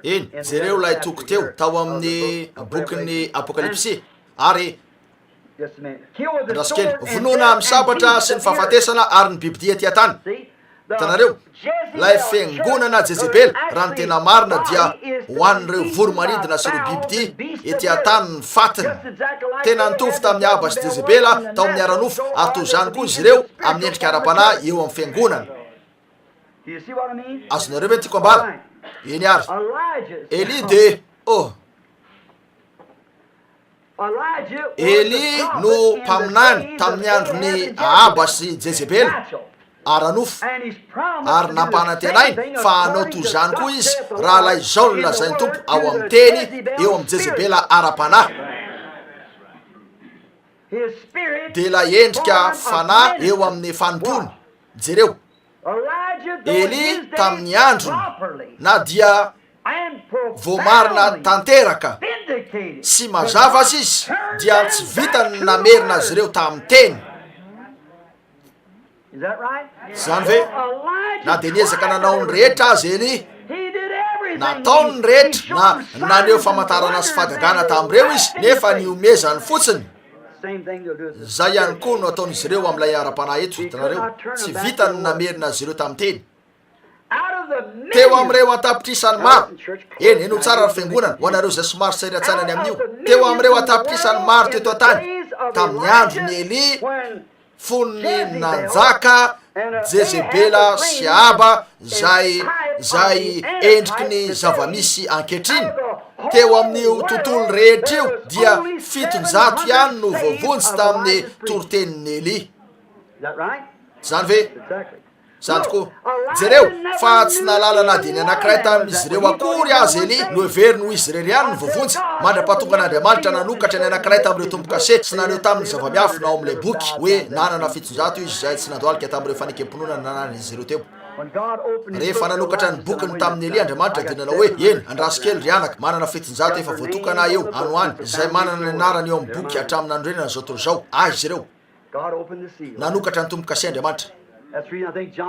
eny jereo lay toko teo tao amin'ny bokin'ny apokalipsy ary rasikely vonoana amin'ny sabatra sy ny fahafatesana ary ny bibidia ety tany hitanareo lay fiangonana Jezebela raha ny tena marina dia ho an'ireo voromanidina sy ireo bibidia ety tany ny fatiny tena nitovy tamin'ny Ahaba sy Jezebela tao amin'ny aranofo atao zany koa izy ireo amin'ny endrika ara-panahy eo amin'ny fiangonana azonareo ve tiako ambala eny ary Eli de Eli no mpaminany tamin'ny androny Ahaba sy Jezebela aranofo ary nampanantenainy fa hanao toy zany koa izy raha lay zao no lazainy tompo ao amin'ny teny eo amin'ny Jezebela ara-panahy de la endrika fanahy eo amin'ny fanompony jereo Eli tamin'ny androny na dia voamarina tanteraka sy mazava azy izy dia tsy vitany namerina azy ireo tamin'ny teny zany ve na de niezaka nanao ny rehetra azy Eli nataony ny rehetra na naneo famantarana sy fadagana tamin'ireo izy nefa niomezany fotsiny zay ihany koa no ataon'izy ireo amin'ilay ara-panahy eto hitanareo tsy vitany namerina azy ireo tamin'ny teny teo amin'ireo antapitrisany maro eny ho tsara ny fiangonana ho anareo zay somary sairatsanany amin'io teo amin'ireo antapitrisany maro teto atany tamin'ny andro ny Eli fonony nanjaka Jezebela sy Ahaba zay endriky ny zavamisy ankehitriny teo amin'io tontolo rehetra io dia 700 ihany no voavonjy tamin'ny toritenin'ny Eli zany ve zany tokoa jereo fa tsy nalalana diny anankiray tamin'izy ireo akory azy Eli no heveriny ho izy reriany no voavonjy mandra-pahatongan'Andriamanitra nanokatra ny anankiray tamin'ireo tompo-kase sy naneo tamin'ny zava-miafina ao amin'ilay boky hoe nanana 700 izy zay tsy nandoalika tamin'ireo fanekem-ponona nanan'izy ireo teo rehefa nanokatra ny bokiny tamin'ny Eli Andriamanitra dia nanao hoe eny andrasikely ry anaka manana 700 efa voatokana eo anoany zay manana ny anarany eo amin'ny boky hatramin'ny andrena zao toy zao azy ireo nanokatra ny tompo-kase Andriamanitra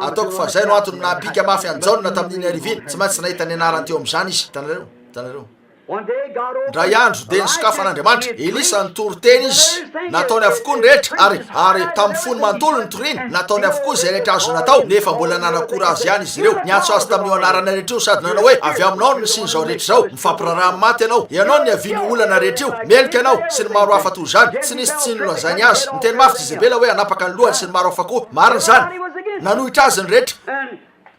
ataoko fa zay no antony napika mafy anjaonina tamin'iny ariviny tsy maintsy nahita ny anarany teo amin'izany izy tanareo ndray andro de nisokafan'Andriamanitra Elisa nitory-teny izy nataony avokoa ny rehetra ary tamin'ny fony manontolo ny toriny nataony avokoa zay rehetra azo natao nefa mbola nanakora azy ihany izy ireo niantso azy tamin'io anarana rehetra io sady nanao hoe avy aminao no sy ny zao rehetra zao mifampiraraha maty ianao ianao ny aviny olana rehetra io melika ianao sy ny maro hafa toy zany tsy nisy tsy nolazainy azy ny teny mafy Jezebela hoe anapaka ny lohany sy ny maro hafa koa mariny zany nanohitra azy ny rehetra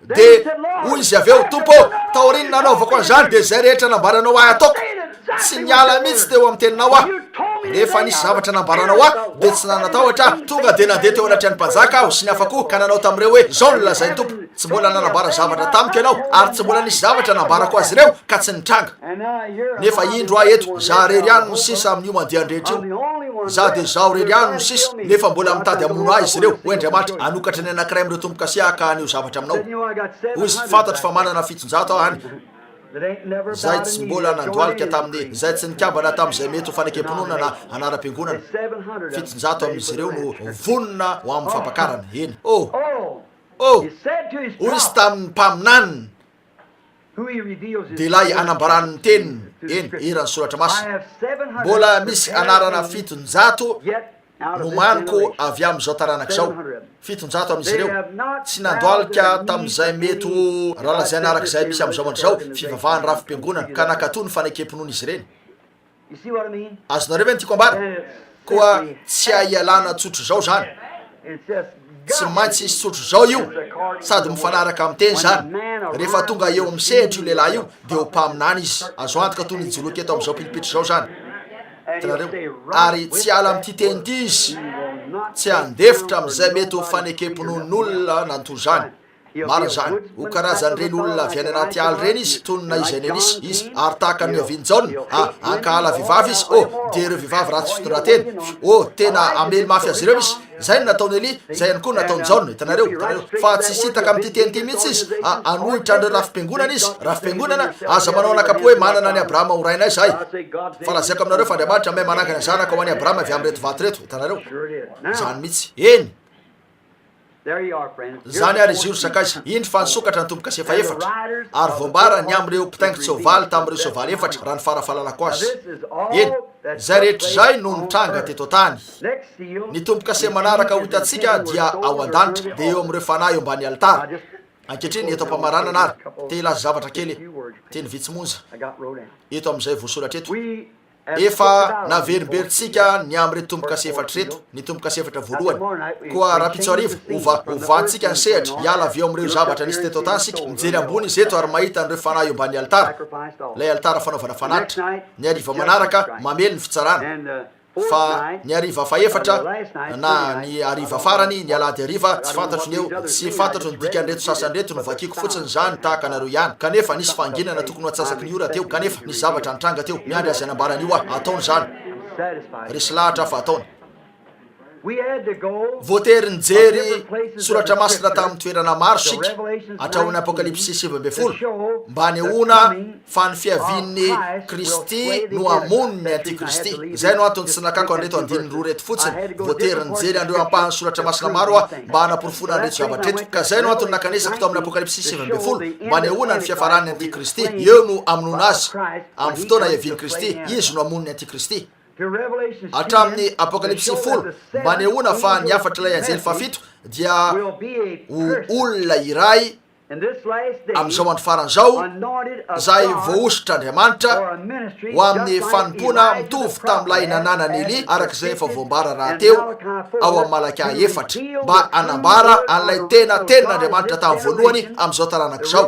de hoy izy aveo tompo taoriny nanaovako an'izany de zay rehetra nambaranao ahy ataoko tsy niala mihitsy teo amin'ny teninao aho rehefa nisy zavatra nambaranao ahy de tsy nanatahotra tonga de nandeha teo anatrany mpanjaka aho sy ny afako ka nanao tamin'ireo hoe zao no lazainy tompo tsy mbola nanambara zavatra tamiko ianao ary tsy mbola nisy zavatra nambarako azy ireo ka tsy nitranga nefa indro ahy eto za rery any no sisa amin'io mandehandrehetra io za de zao rery any no sisa nefa mbola mitady amono ahy izy ireo hoe Andriamanitra anokatra ny anankiray amin'ireo tompo-kase ka anio zavatra aminao hoy izy fantatro fa manana 700 aho any zay tsy mbola nandoalika tamin'ny zay tsy nikambana tamin'izay mety ho fanekemponona na anaram-piangonana 700 amin'izy ireo no vonona ho amin'ny fampakarana eny hoy izy tamin'ny mpaminaniny de lay anambarany ny teniny eny irany soratra masina mbola misy anarana 700 nomaniko avy amin'izao taranaka zao 700 amin'izy ireo tsy nandoalika tamin'izay mety ho raha lazay anarak'izay misy amin'izao mandrazao fivavahany rafi-piangonana ka nakatoy ny fanekemponona izy ireny azonareo ve ny tiako ambara koa tsy aialana tsotro zao zany tsy maintsy isy tsotro zao io sady mifanaraka amin'ny teny zany rehefa tonga eo amin'ny sehatra io lehilahy io de ho mpaminany izy azo antoka toy ny joloky eto amin'izao pilipitry zao zany tanareo ary tsy ala amin'ity teny ty izy tsy andefitra amin'izay mety ho fanekemponon'olona nantoy zany marina zany ho karazan'ireny olona avy any anaty aly reny izy tonona izay nelisy izy ary tahaka ny avinjaona ankala vehivavy izy de ireo vehivavy ratsy fitondrateny tena amely mafy azy ireo izy zay no nataony Eli zay ihany koa nataony Jaona hitanareo fa tsy sitaka amin'ity teny ty mihitsy izy anohitra andreo rafi-piangonana izy rafi-piangonana aza manao anakapo hoe manana ny Abrahama ho rainay zahay fa lazaiko aminareo fa Andriamanitra mahay manangana ny zanaka ho any Abrahama avy amin'ny reto vaty reto hitanareo zany mihitsy eny zany ary izy io ry sakaiza indry fa nisokatra ny tomboka sy efaefatra ary voambara ny am'ireo mpitaingitry soavaly tamin'ireo soavaly efatra raha ny farafahalalako azy eny zay rehetra zay no nitranga teto tany ny tomboka sy manaraka ho hitatsika dia ao an-danitra de eo amin'ireo fanahy eo ambany alitara ankehitriny eto ampamaranana ary te hilaza zavatra kely teny vitsy monja eto amin'izay voasoratra eto efa naverimberitsika ny am'reto tomboka sy efatra reto ny tomboka sy efatra voalohany koa raha pitso arivo ovantsika ny sehatra hiala avy eo amin'ireo zavatra nisy teto tany sika mijery ambony izy eto ary mahita an'ireo fanahy eo ambany alitara lay alitara fanaovana fanatitra ny ariva manaraka mamely ny fitsarana fa ny ariva faefatra na ny ariva farany ny alady ariva tsy fantatro ny eo tsy fantatro ny dikan'reto sasan'reto no vakiko fotsiny zany tahaka anareo ihany kanefa nisy fanginana tokony ho atsasaky ny ora teo kanefa nisy zavatra nitranga teo miandry azy anambarany io ataony zany resy lahatra fa ataony voatery nijery soratra masina tamin'ny toerana maro sika atrahoan'ny apokalipsy 7:10 mba anehoana fa ny fiavin'ny Kristy no amoniny ny antikristy zay no antony tsy nakako anreto andininy roa reto fotsiny voatery nijery andreo ampahany soratra masina maro mba hanaporofona anreto zavatra reto ka zay no antony nakanesako tao amin'ny apokalipsy 7:10 mba anehoana ny fiafaran'ny antikristy eo no amonoana azy amin'ny fotoana iavin'ny Kristy izy no amoniny antikristy hatramin'ny apokalipsy 10 mba nehoana fa ny afatra lay anjely fafito dia ho olona iray amin'izao andro faran'izao zay voaositra Andriamanitra ho amin'ny fanompona mitovy tamin'ilay nananany Eli arak'izay efa voambara raha teo ao amin'ny Malaka 4 mba anambara an'ilay tena tenin'Andriamanitra tamin'ny voalohany amin'izao taranak'izao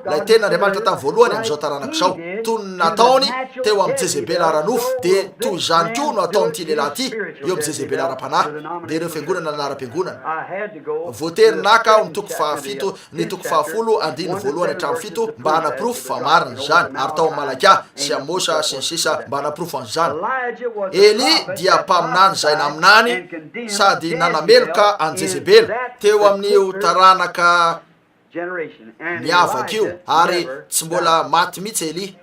lay tenin'Andriamanitra tamin'ny voalohany amin'izao taranak'izao toy ny nataony teo amin'ny Jezebela aranofo de toy izany koa no ataony'ity lehilahy ty eo amin'ny Jezebela ara-panahy de ireo fiangonana nara-piangonana voatery naka ny toko fahafito ny toko fahafolo andiny voalohany hatramin'ny fito mba hanaporofo fa marina zany ary tao Malaka sy Amosa sy ny sisa mba hanaporofo an'izany Eli dia mpaminany zay naminany sady nanameloka any Jezebela teo amin'io taranaka miavaka io ary tsy mbola maty mihitsy Eli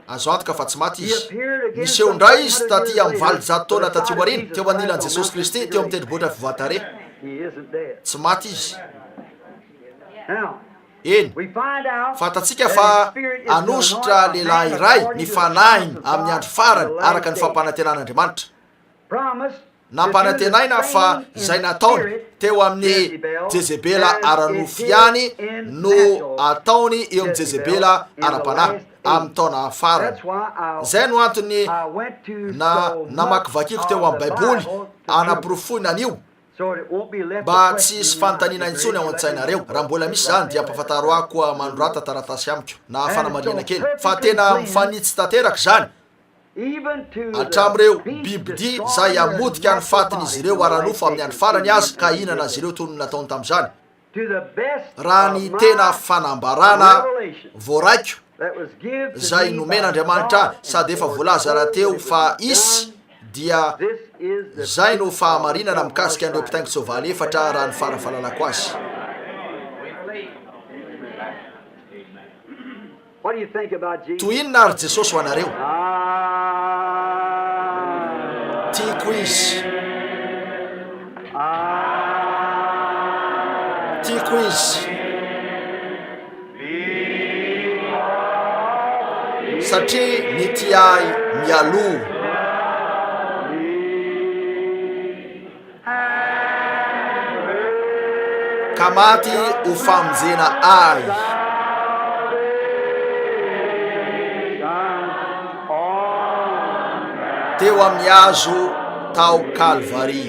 azo antoka fa tsy maty izy niseho ndray izy taty amin'ny 20 taona taty aoriana teo anilan'i Jesosy Kristy teo amin'ny tendrombohitra fivoatare tsy maty izy eny fatatsika fa anositra lehilahy iray ny fanahiny amin'ny andro farany araka ny fampanantenan'Andriamanitra nampanantenaina fa zay nataony teo amin'ny Jezebela aranofo ihany no ataony eo amin'ny Jezebela ara-panahy amin'ny taona farany zay no antony namakivakiako teo amin'ny baiboly anaporofony an'io mba tsy isy fanontaniana intsony ao an-tsainareo raha mbola misy zany dia ampafantaro aho koa mandorata taratasy amiko na fanamariana kely fa tena mifanitsy tanteraka zany hatramin'ireo bibidia zay amodika ny fatin'izy ireo aranofo amin'ny andro farany azy ka inana azy ireo tony nataony tamin'izany raha ny tena fanambarana voaraiko zay nomen'Andriamanitra sady efa voalaza raha teo fa isy dia zay no fahamarinana mikasika an'ireo mpitaingitry soavaly efatra raha ny farafahalalako azy What do you think about Jesus? toinona ary Jesosy ho anareo? Tiako izy, tiako izy, satria ny tiay mialoha. Ka maty ho famonjena ay. Teo amin'ny hazo tao Kalvari.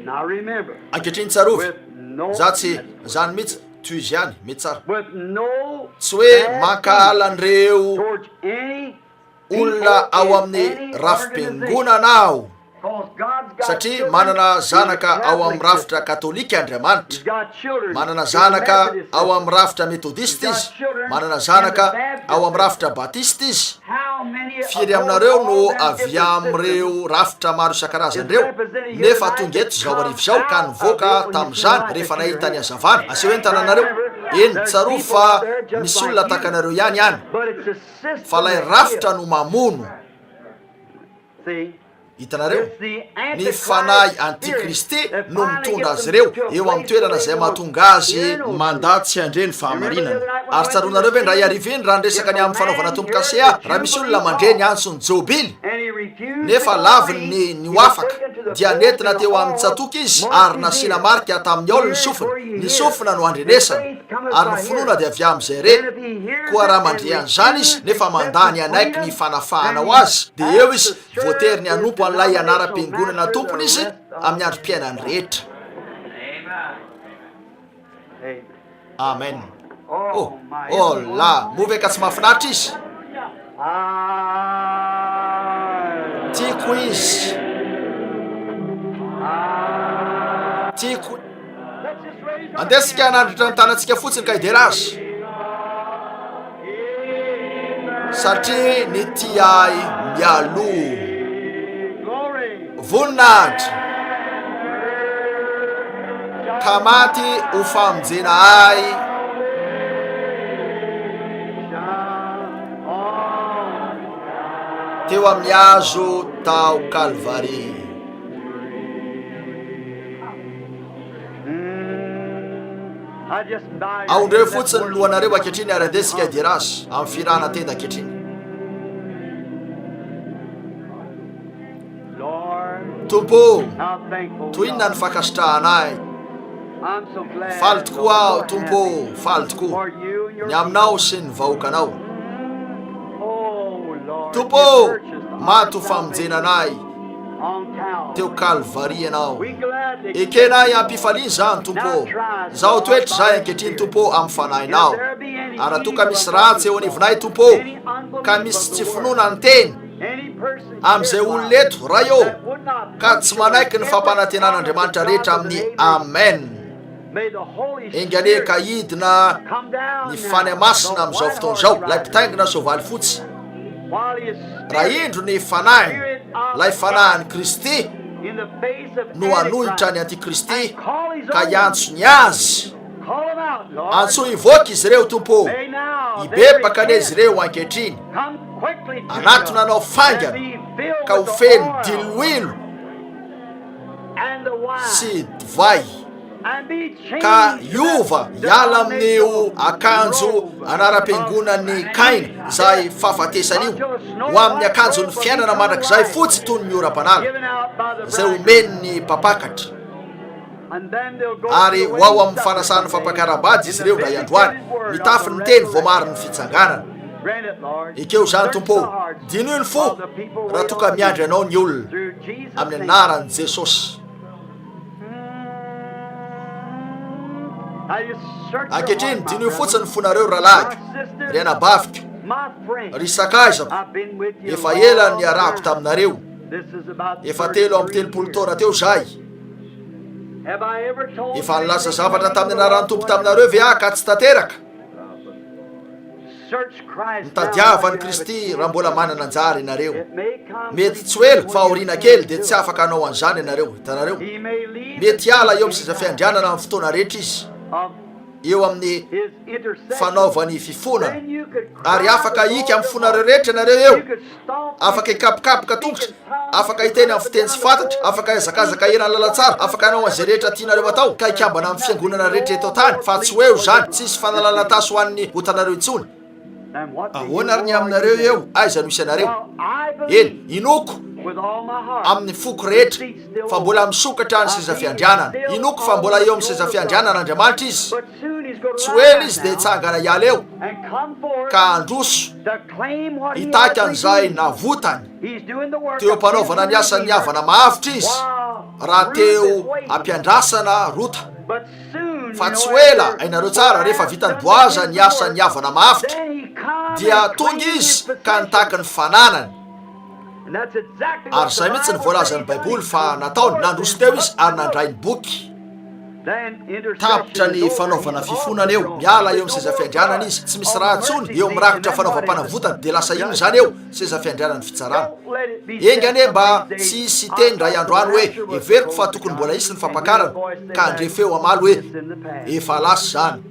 Now remember, Ankehitriny tsarovy, with no za tsy zany mihitsy toy izy ihany, mety tsara. with no Tsy hoe mankahala an'ireo towards any olona ao amin'ny rafim-piangonana aho, because God's got satria children manana in zanaka the ao amin'ny Catholic rafitra katolika Andriamanitra, He's got children manana in the zanaka Methodist ao system. amin'ny rafitra metodista izy, manana zanaka ao amin'ny rafitra batista izy. How many of Firy those aminareo no all them avy different amin'ireo rafitra maro isan-karazany reo, nefa tonga eto zao arivo zao ka nivoaka tamin'izany rehefa nahita ny hazavana. Aseho hoe ny tananareo, eny tsaro fa misy olona takanareo ihany ihany, But it's a system fa lay that rafitra gives. no mamono. See? Hitanareo, It's the ny Antichrist fanahy spirit antikristy that no finally mitondra gets azy them ireo to a eo amin'ny place toerana where izay they mahatonga won't azy hear no mandatsy andre ny fahamarinana. Ary tsaronareo ve ndra iariveny raha ndresaka ny amin'ny fanaovana tombo-kasea, raha misy olona mandre ny antsony Jobily, And he refused nefa to laviny ny he ho was afaka taken to the dia pope nentina and teo all amin'ny tsatoky izy Moses ary nasiana did. marika tamin'ny ao ny sofina. Ny sofina no andrenesana ary ny finoana dia avy amin'izay re. Koa raha mandre an'izany izy nefa mandany anaiky ny fanafahana ho azy, dia eo izy voatery ny anompo an'ilay anaram-piangonana tompony izy amin'ny androm-piainany rehetra. Amen. Amen. Oh la, move ka tsy mahafinaritra izy. Tiako izy, tiako. Andesika hanandritra ny tanantsika fotsiny ka hidera azy, satria ny tiay mialoha. Voninahitra ka maty ho famonjena ay. Teo amin'ny hazo tao Kalvari. Aondreo fotsiny lohanareo ankehitriny ary andesika hidera azy amin'ny firana tenda ankehitriny. Tompo, toinona ny fankasitrahanay? Faly tokoa aho Tompo, faly tokoa ny aminao sy ny vahoakanao. Tompo, maty ho famonjenanay teo Kalvari ianao. Ekenay ampifaliany zany Tompo, zaho toetra zay ankehitriny Tompo amin'ny fanahinao. Ary toa ka misy ratsy eo anivonay Tompo, ka misy tsy finoana ny teny amin'izay olona eto raha eo, ka tsy manaiky ny fampanantenan'Andriamanitra rehetra amin'ny amen. Engane ka hidina ny fany masina amin'izao fotoana izao, lay mpitaingina soavaly fotsy. Raha indro ny fanahiny, lay fanahiny Kristy no anohitra ny antikristy ka hiantsony azy. Antso hivoaka izy ireo Tompo, hibebaka an'izy ireo ankehitriny. Anatona anao fangana ka ho feno diloilo sy divay, ka hiova hiala amin'io akanjo anaram-piangonan'ny Kaina izay fahafatesana io, ho amin'ny akanjo ny fiainana mandrakizay fotsy toy ny oram-panala izay omeny ny mpapakatra. Ary ho ao amin'ny fanasana fampakarabady izy ireo ray androany, mitafy ny teny voamary ny fitsanganana. Ekeo zany Tompo, dino ny fo raha toka miandry anao ny olona amin'ny anaran'i Jesosy. Ankehitriny dino fotsiny fonareo rahalahy, ry anabavika, ry sakaizako, efa ela ny arahako taminareo, efa 3 taona teo zay. Efa nilaza zavatra tamin'ny anaran'ny Tompo taminareo ve ka tsy tanteraka? Nitadiavany Kristy raha mbola manana anjara ianareo. Mety tsy ela fa aoriana kely dia tsy afaka hanao an'izany ianareo. Hitanareo, mety hiala eo amin'ny seza fiandrianana amin'ny fotoana rehetra izy. eo amin'ny fanaovany fifonana, ary afaka ika amin'ny fonareo rehetra nareo eo, afaka ikapikapoka tongotra, afaka iteny amin'ny fiteny tsy fantatra, afaka izakazaka ena lalatsara, afaka anao an'izay rehetra tianareo atao ka ikambana amin'ny fiangonana rehetra eto tany, fa tsy hoe ho zany tsisy fanalana tasy ho an'ny otanareo intsony. Ahoana ary ny aminareo eo, aiza no isy anareo? Eny, inoko amin'ny foko rehetra fa mbola misokatra ny seza fiandrianana, inoko fa mbola eo amin'ny seza fiandrianana Andriamanitra izy, tsy hoe izy dia hitsangana hiala eo ka androso hitaky an'izay navotany teo mpanaovana ny asany havana mahavitra izy raha teo ampiandrasana rota, fa tsy hoela ainareo tsara rehefa vitany boaza ny asany havana mahavitra dia tonga izy ka nitaky ny fananany. Ary zay mihitsy ny voalazan'ny baiboly fa nataony nandroso teo izy ary nandray ny boky. Tapitra ny fanaovana fifonana eo, miala eo amin'ny seza fiandrianana izy, tsy misy raha ntsony eo mirakitra fanaovam-panavotana, dia lasa ino zany eo seza fiandrianana fitsarana. Engane mba tsy hisy teny ray androany hoe everiko fa tokony mbola isy ny fampakarana ka andrefeo amalo hoe efa lasa zany.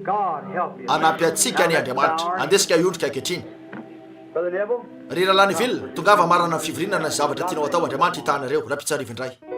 Anampy atsika ny Andriamanitra. Andesika iondrika ankehitriny. Ry Lalàny Ville, tongava marana amin'ny fivorinana ny zavatra tianao atao, Andriamanitra hitanareo, rapitsarivo indray.